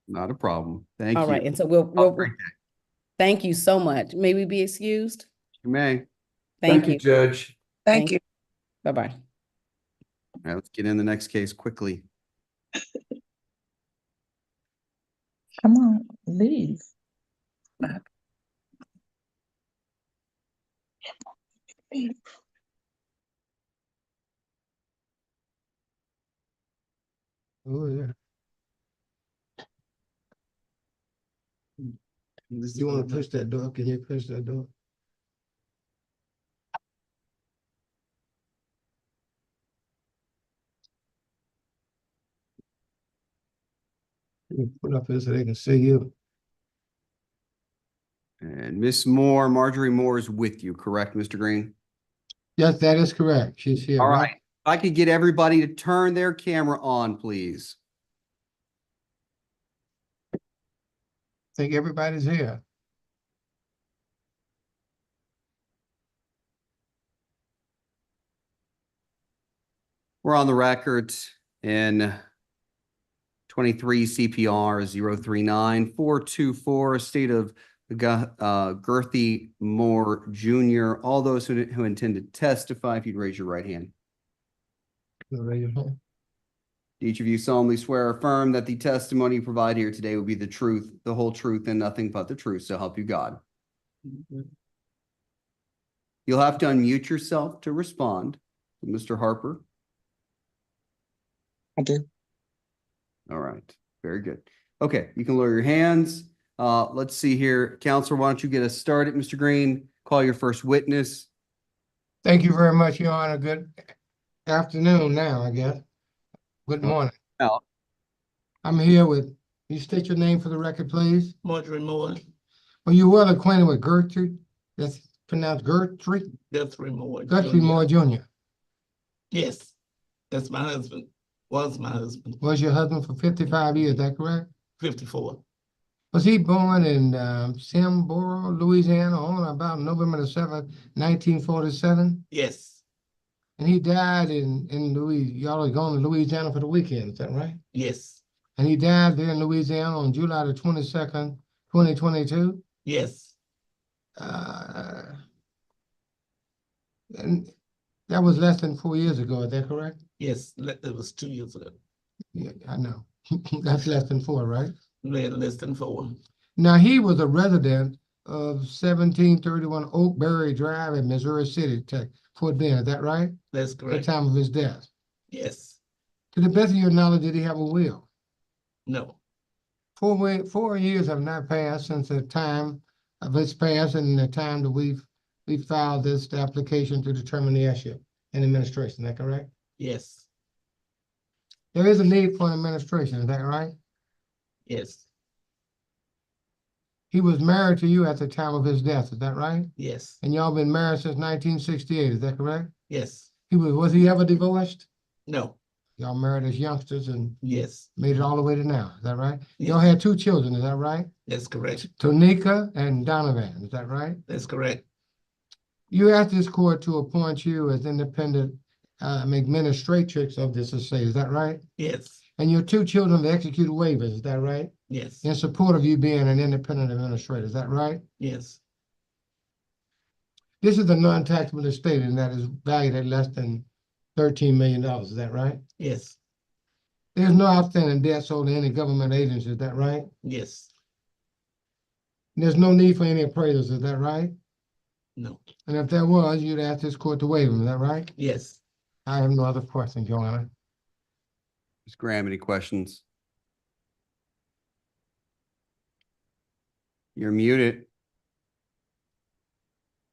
Not a problem. Thank you. All right, and so we'll thank you so much. May we be excused? You may. Thank you, Judge. Thank you. Bye-bye. All right, let's get in the next case quickly. Come on, leave. Oh, yeah. You want to push that door? Can you push that door? You put up here so they can see you. And Miss Moore, Marjorie Moore is with you, correct, Mr. Green? Yes, that is correct. She's here. All right. If I could get everybody to turn their camera on, please. I think everybody's here. We're on the record in 23 CPR 039424, estate of Gerthy Moore Jr. All those who intend to testify, if you'd raise your right hand. Raise your hand. Each of you solemnly swear or affirm that the testimony you provide here today will be the truth, the whole truth, and nothing but the truth, so help you God. You'll have to unmute yourself to respond. Mr. Harper. I do. All right, very good. Okay, you can lower your hands. Let's see here. Counselor, why don't you get us started? Mr. Green, call your first witness. Thank you very much, Your Honor. Good afternoon now, I guess. Good morning. I'm here with, you state your name for the record, please? Marjorie Moore. Are you well acquainted with Gertrude? That's pronounced Gertrude? Guthrie Moore. Guthrie Jr. Moore Jr. Yes, that's my husband. Was my husband. Was your husband for 55 years, is that correct? 54. Was he born in Samboro, Louisiana on about November the 7th, 1947? Yes. And he died in Louisiana. Y'all are going to Louisiana for the weekend, is that right? Yes. And he died there in Louisiana on July the 22nd, 2022? Yes. And that was less than 4 years ago, is that correct? Yes, it was 2 years ago. Yeah, I know. That's less than 4, right? Less than 4. Now, he was a resident of 1731 Oakberry Drive in Missouri City, Fort Bend, is that right? That's At correct. the time of his death. Yes. To the best of your knowledge, did he have a will? No. 4 years have not passed since the time of his passing and the time that we filed this application to determine the issue in administration, is that correct? Yes. There is a need for an administration, is that right? Yes. He was married to you at the time of his death, is that right? Yes. And y'all been married since 1968, is that correct? Yes. Was he ever divorced? No. Y'all married as youngsters and Yes. made it all the way to now, is that right? Yes. Y'all had 2 children, is that right? That's correct. Tonika and Donovan, is that right? That's correct. You asked this court to appoint you as independent administratrix of this estate, is that right? Yes. And your 2 children have executed waivers, is that right? Yes. In support of you being an independent administrator, is that right? Yes. This is a non-taxable estate and that is valued at less than $13 million, is that right? Yes. There's no outstanding debts owed to any government agency, is that right? Yes. There's no need for any appraisals, is that right? No. And if there was, you'd ask this court to waive them, is that right? Yes. I have no other questions, Your Honor. Ms. Graham, any questions? You're muted.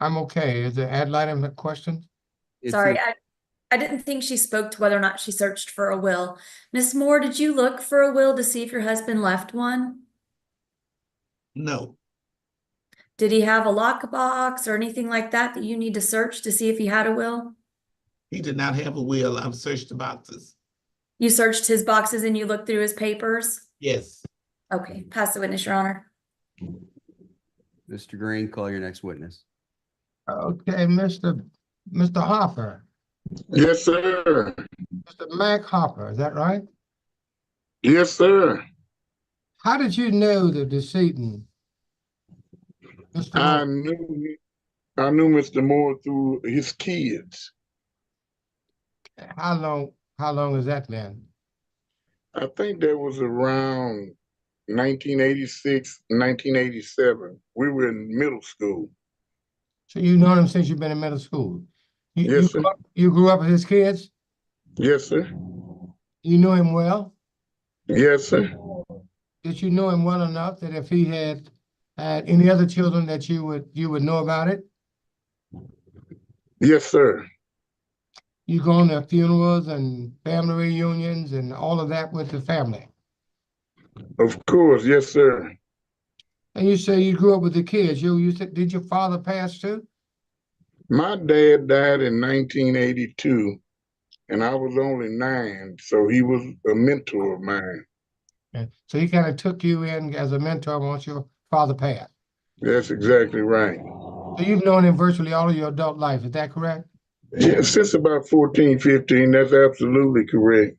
I'm okay. Is the ad litem a question? Sorry, I didn't think she spoke to whether or not she searched for a will. Miss Moore, did you look for a will to see if your husband left one? No. Did he have a lockbox or anything like that that you need to search to see if he had a will? He did not have a will. I've searched the boxes. You searched his boxes and you looked through his papers? Yes. Okay, pass the witness, Your Honor. Mr. Green, call your next witness. Okay, Mr. Hopper. Yes, sir. Mr. Mac Hopper, is that right? Yes, sir. How did you know the decedent? Mr. I Moore? knew Mr. Moore through his kids. How long has that been? I think that was around 1986, 1987. We were in middle school. So you've known him since you've been in middle school? Yes, sir. You grew up with his kids? Yes, sir. You knew him well? Yes, sir. Did you know him well enough that if he had any other children that you would know about it? Yes, sir. You go on to funerals and family reunions and all of that with the family? Of course, yes, sir. And you say you grew up with the kids. You said, did your father pass too? My dad died in 1982, and I was only 9, so he was a mentor of mine. Okay. So he kind of took you in as a mentor once your father passed? That's exactly right. So you've known him virtually all of your adult life, is that correct? Yeah, since about 14, 15, that's absolutely correct.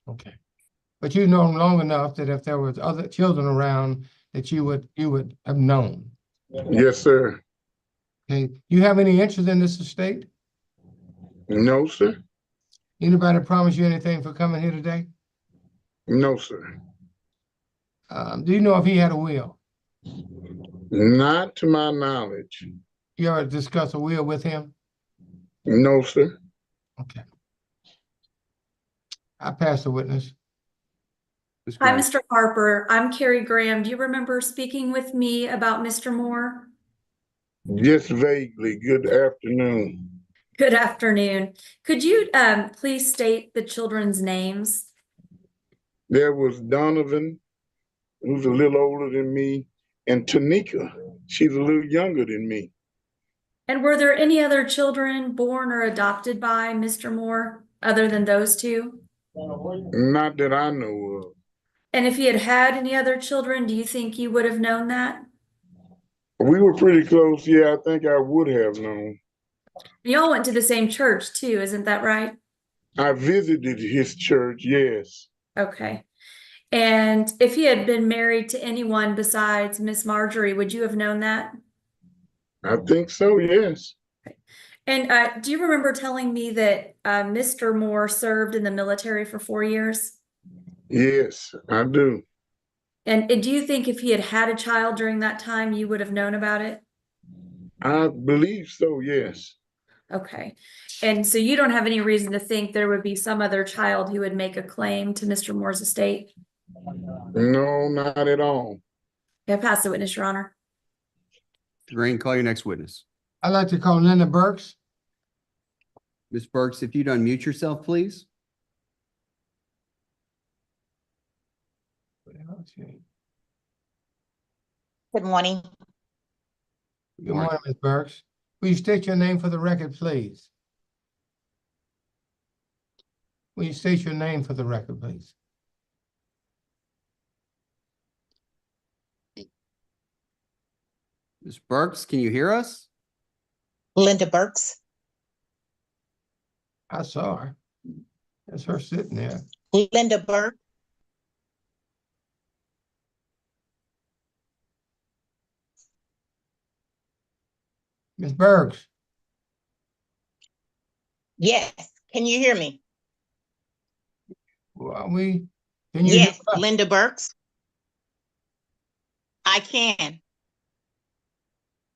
Okay. But you've known long enough that if there was other children around that you would have known. Yes, sir. Okay. You have any interest in this estate? No, sir. Anybody promise you anything for coming here today? No, sir. Do you know if he had a will? Not to my knowledge. You ever discuss a will with him? No, sir. Okay. I pass the witness. Hi, Mr. Harper. I'm Carrie Graham. Do you remember speaking with me about Mr. Moore? Just vaguely. Good afternoon. Good afternoon. Could you please state the children's names? There was Donovan, who's a little older than me, and Tanika. She's a little younger than me. And were there any other children born or adopted by Mr. Moore other than those two? Not that I know of. And if he had had any other children, do you think you would have known that? We were pretty close. Yeah, I think I would have known. Y'all went to the same church too, isn't that right? I visited his church, yes. Okay. And if he had been married to anyone besides Miss Marjorie, would you have known that? I think so, yes. And do you remember telling me that Mr. Moore served in the military for 4 years? Yes, I do. And do you think if he had had a child during that time, you would have known about it? I believe so, yes. Okay. And so you don't have any reason to think there would be some other child who would make a claim to Mr. Moore's estate? No, not at all. Yeah, pass the witness, Your Honor. Green, call your next witness. I'd like to call Linda Burks. Ms. Burks, if you'd unmute yourself, please. Good morning. Good morning, Ms. Burks. Will you state your name for the record, please? Will you state your name for the record, please? Ms. Burks, can you hear us? Linda Burks. I saw her. That's her sitting there. Linda Burke. Ms. Burks. Yes. Can you hear me? Well, can you hear Yes, us? Linda Burks. I can.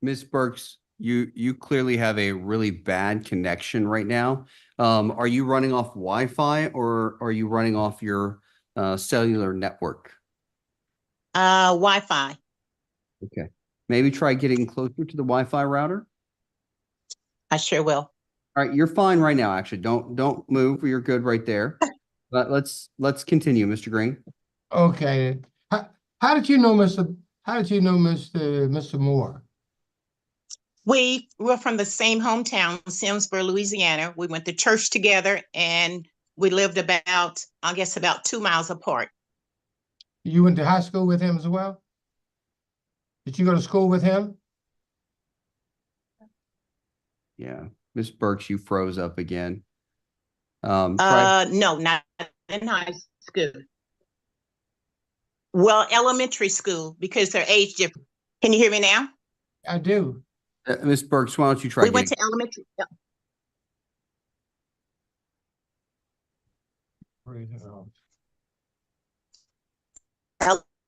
Ms. Burks, you clearly have a really bad connection right now. Are you running off Wi-Fi or are you running off your cellular network? Wi-Fi. Okay. Maybe try getting closer to the Wi-Fi router. I sure will. All right, you're fine right now, actually. Don't move. You're good right there. But let's continue, Mr. Green. Okay. How did you know Mr. Moore? We were from the same hometown, Simsboro, Louisiana. We went to church together and we lived about 2 miles apart. You went to high school with him as well? Did you go to school with him? Yeah. Ms. Burks, you froze up again. No, not in high school. Well, elementary school, because they're age different. Can you hear me now? I do. Ms. Burks, why don't you try We went to elementary.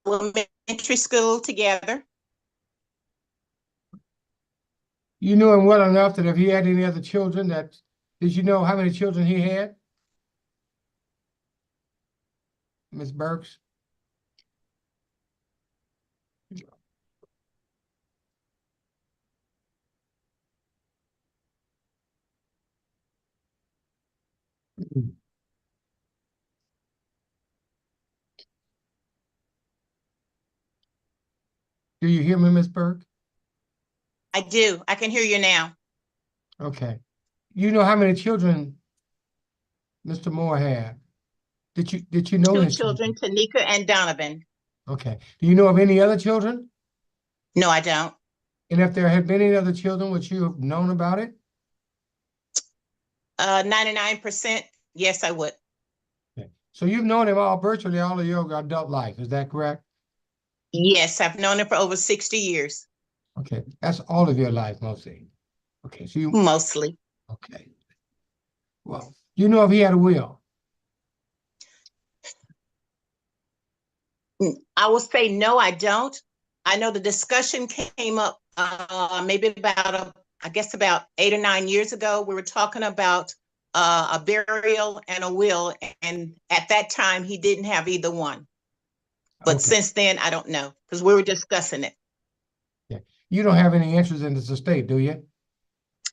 Elementary school together. You knew him well enough that if he had any other children, did you know how many children he had? Ms. Burks? Do you hear me, Ms. Burke? I do. I can hear you now. Okay. You know how many children Mr. Moore had? Did you know 2 his children, Tanika and Donovan. Okay. Do you know of any other children? No, I don't. And if there had been any other children, would you have known about it? 99%, yes, I would. Okay. So you've known him virtually all of your adult life, is that correct? Yes, I've known him for over 60 years. Okay, that's all of your life, mostly. Okay, so Mostly. Okay. Well, you know if he had a will? I will say no, I don't. I know the discussion came up maybe about I guess about 8 or 9 years ago. We were talking about a burial and a will, and at that time he didn't have either one. But Okay. since then, I don't know because we were discussing it. Yeah. You don't have any interest in this estate, do you?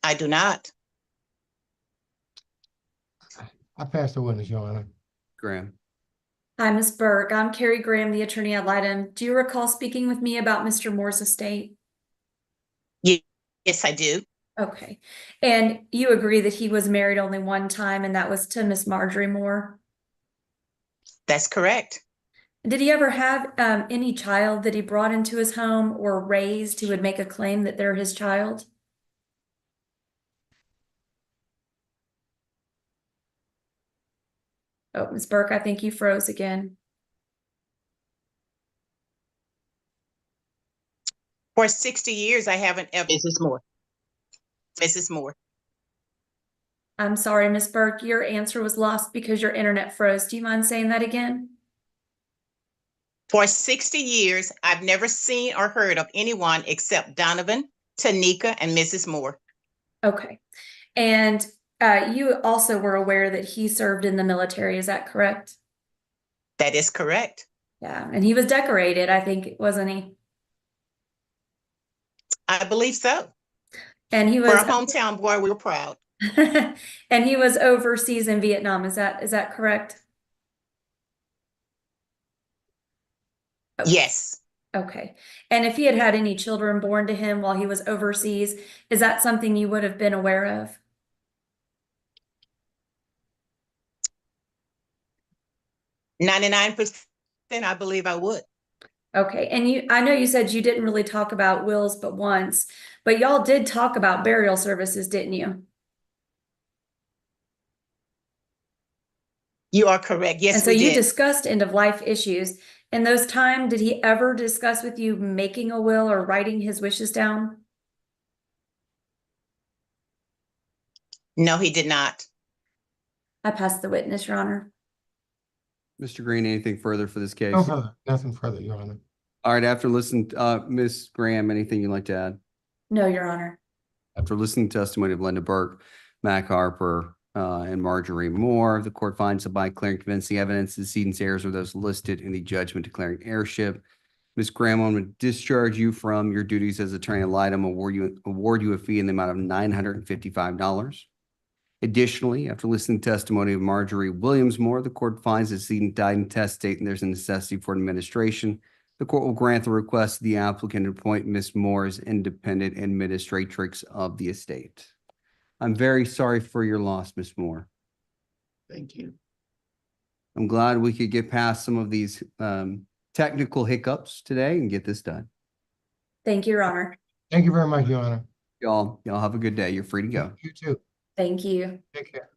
I do not. I pass the witness, Your Honor. Graham. Hi, Ms. Burke. I'm Carrie Graham, the attorney ad litem. Do you recall speaking with me about Mr. Moore's estate? Yes, I do. Okay. And you agree that he was married only one time, and that was to Miss Marjorie Moore? That's correct. Did he ever have any child that he brought into his home or raised who would make a claim that they're his child? Oh, Ms. Burke, I think you froze again. For 60 years, I haven't ever. Mrs. Moore. Mrs. Moore. I'm sorry, Ms. Burke, your answer was lost because your internet froze. Do you mind saying that again? For 60 years, I've never seen or heard of anyone except Donovan, Tanika, and Mrs. Moore. Okay. And you also were aware that he served in the military, is that correct? That is correct. Yeah, and he was decorated, I think, wasn't he? I believe so. And he was for a hometown boy, we were proud. and he was overseas in Vietnam, is that correct? Yes. Okay. And if he had had any children born to him while he was overseas, is that something you would have been aware of? %, I believe I would. Okay. And I know you said you didn't really talk about wills but once, but y'all did talk about burial services, didn't you? You are correct. Yes, and so we you did. discussed end of life issues. In those times, did he ever discuss with you making a will or writing his wishes down? No, he did not. I pass the witness, Your Honor. Mr. Green, anything further for this case? No further, nothing further, Your Honor. All right, after listening, Ms. Graham, anything you'd like to add? No, Your Honor. After listening to testimony of Linda Burke, Mac Harper, and Marjorie Moore, the court finds that by clear and convincing evidence, the decedents' heirs are those listed in the judgment declaring heirship. Ms. Graham, I'm going to discharge you from your duties as attorney ad litem, award you a fee in the amount of $955. Additionally, after listening to testimony of Marjorie Williams Moore, the court finds the decedent died intestate and there's a necessity for administration. The court will grant the request of the applicant to appoint Ms. Moore as independent administratrix of the estate. I'm very sorry for your loss, Ms. Moore. Thank you. I'm glad we could get past some of these technical hiccups today and get this done. Thank you, Your Honor. Thank you very much, Your Honor. Y'all have a good day. You're free to go. You too. Thank you. Take care.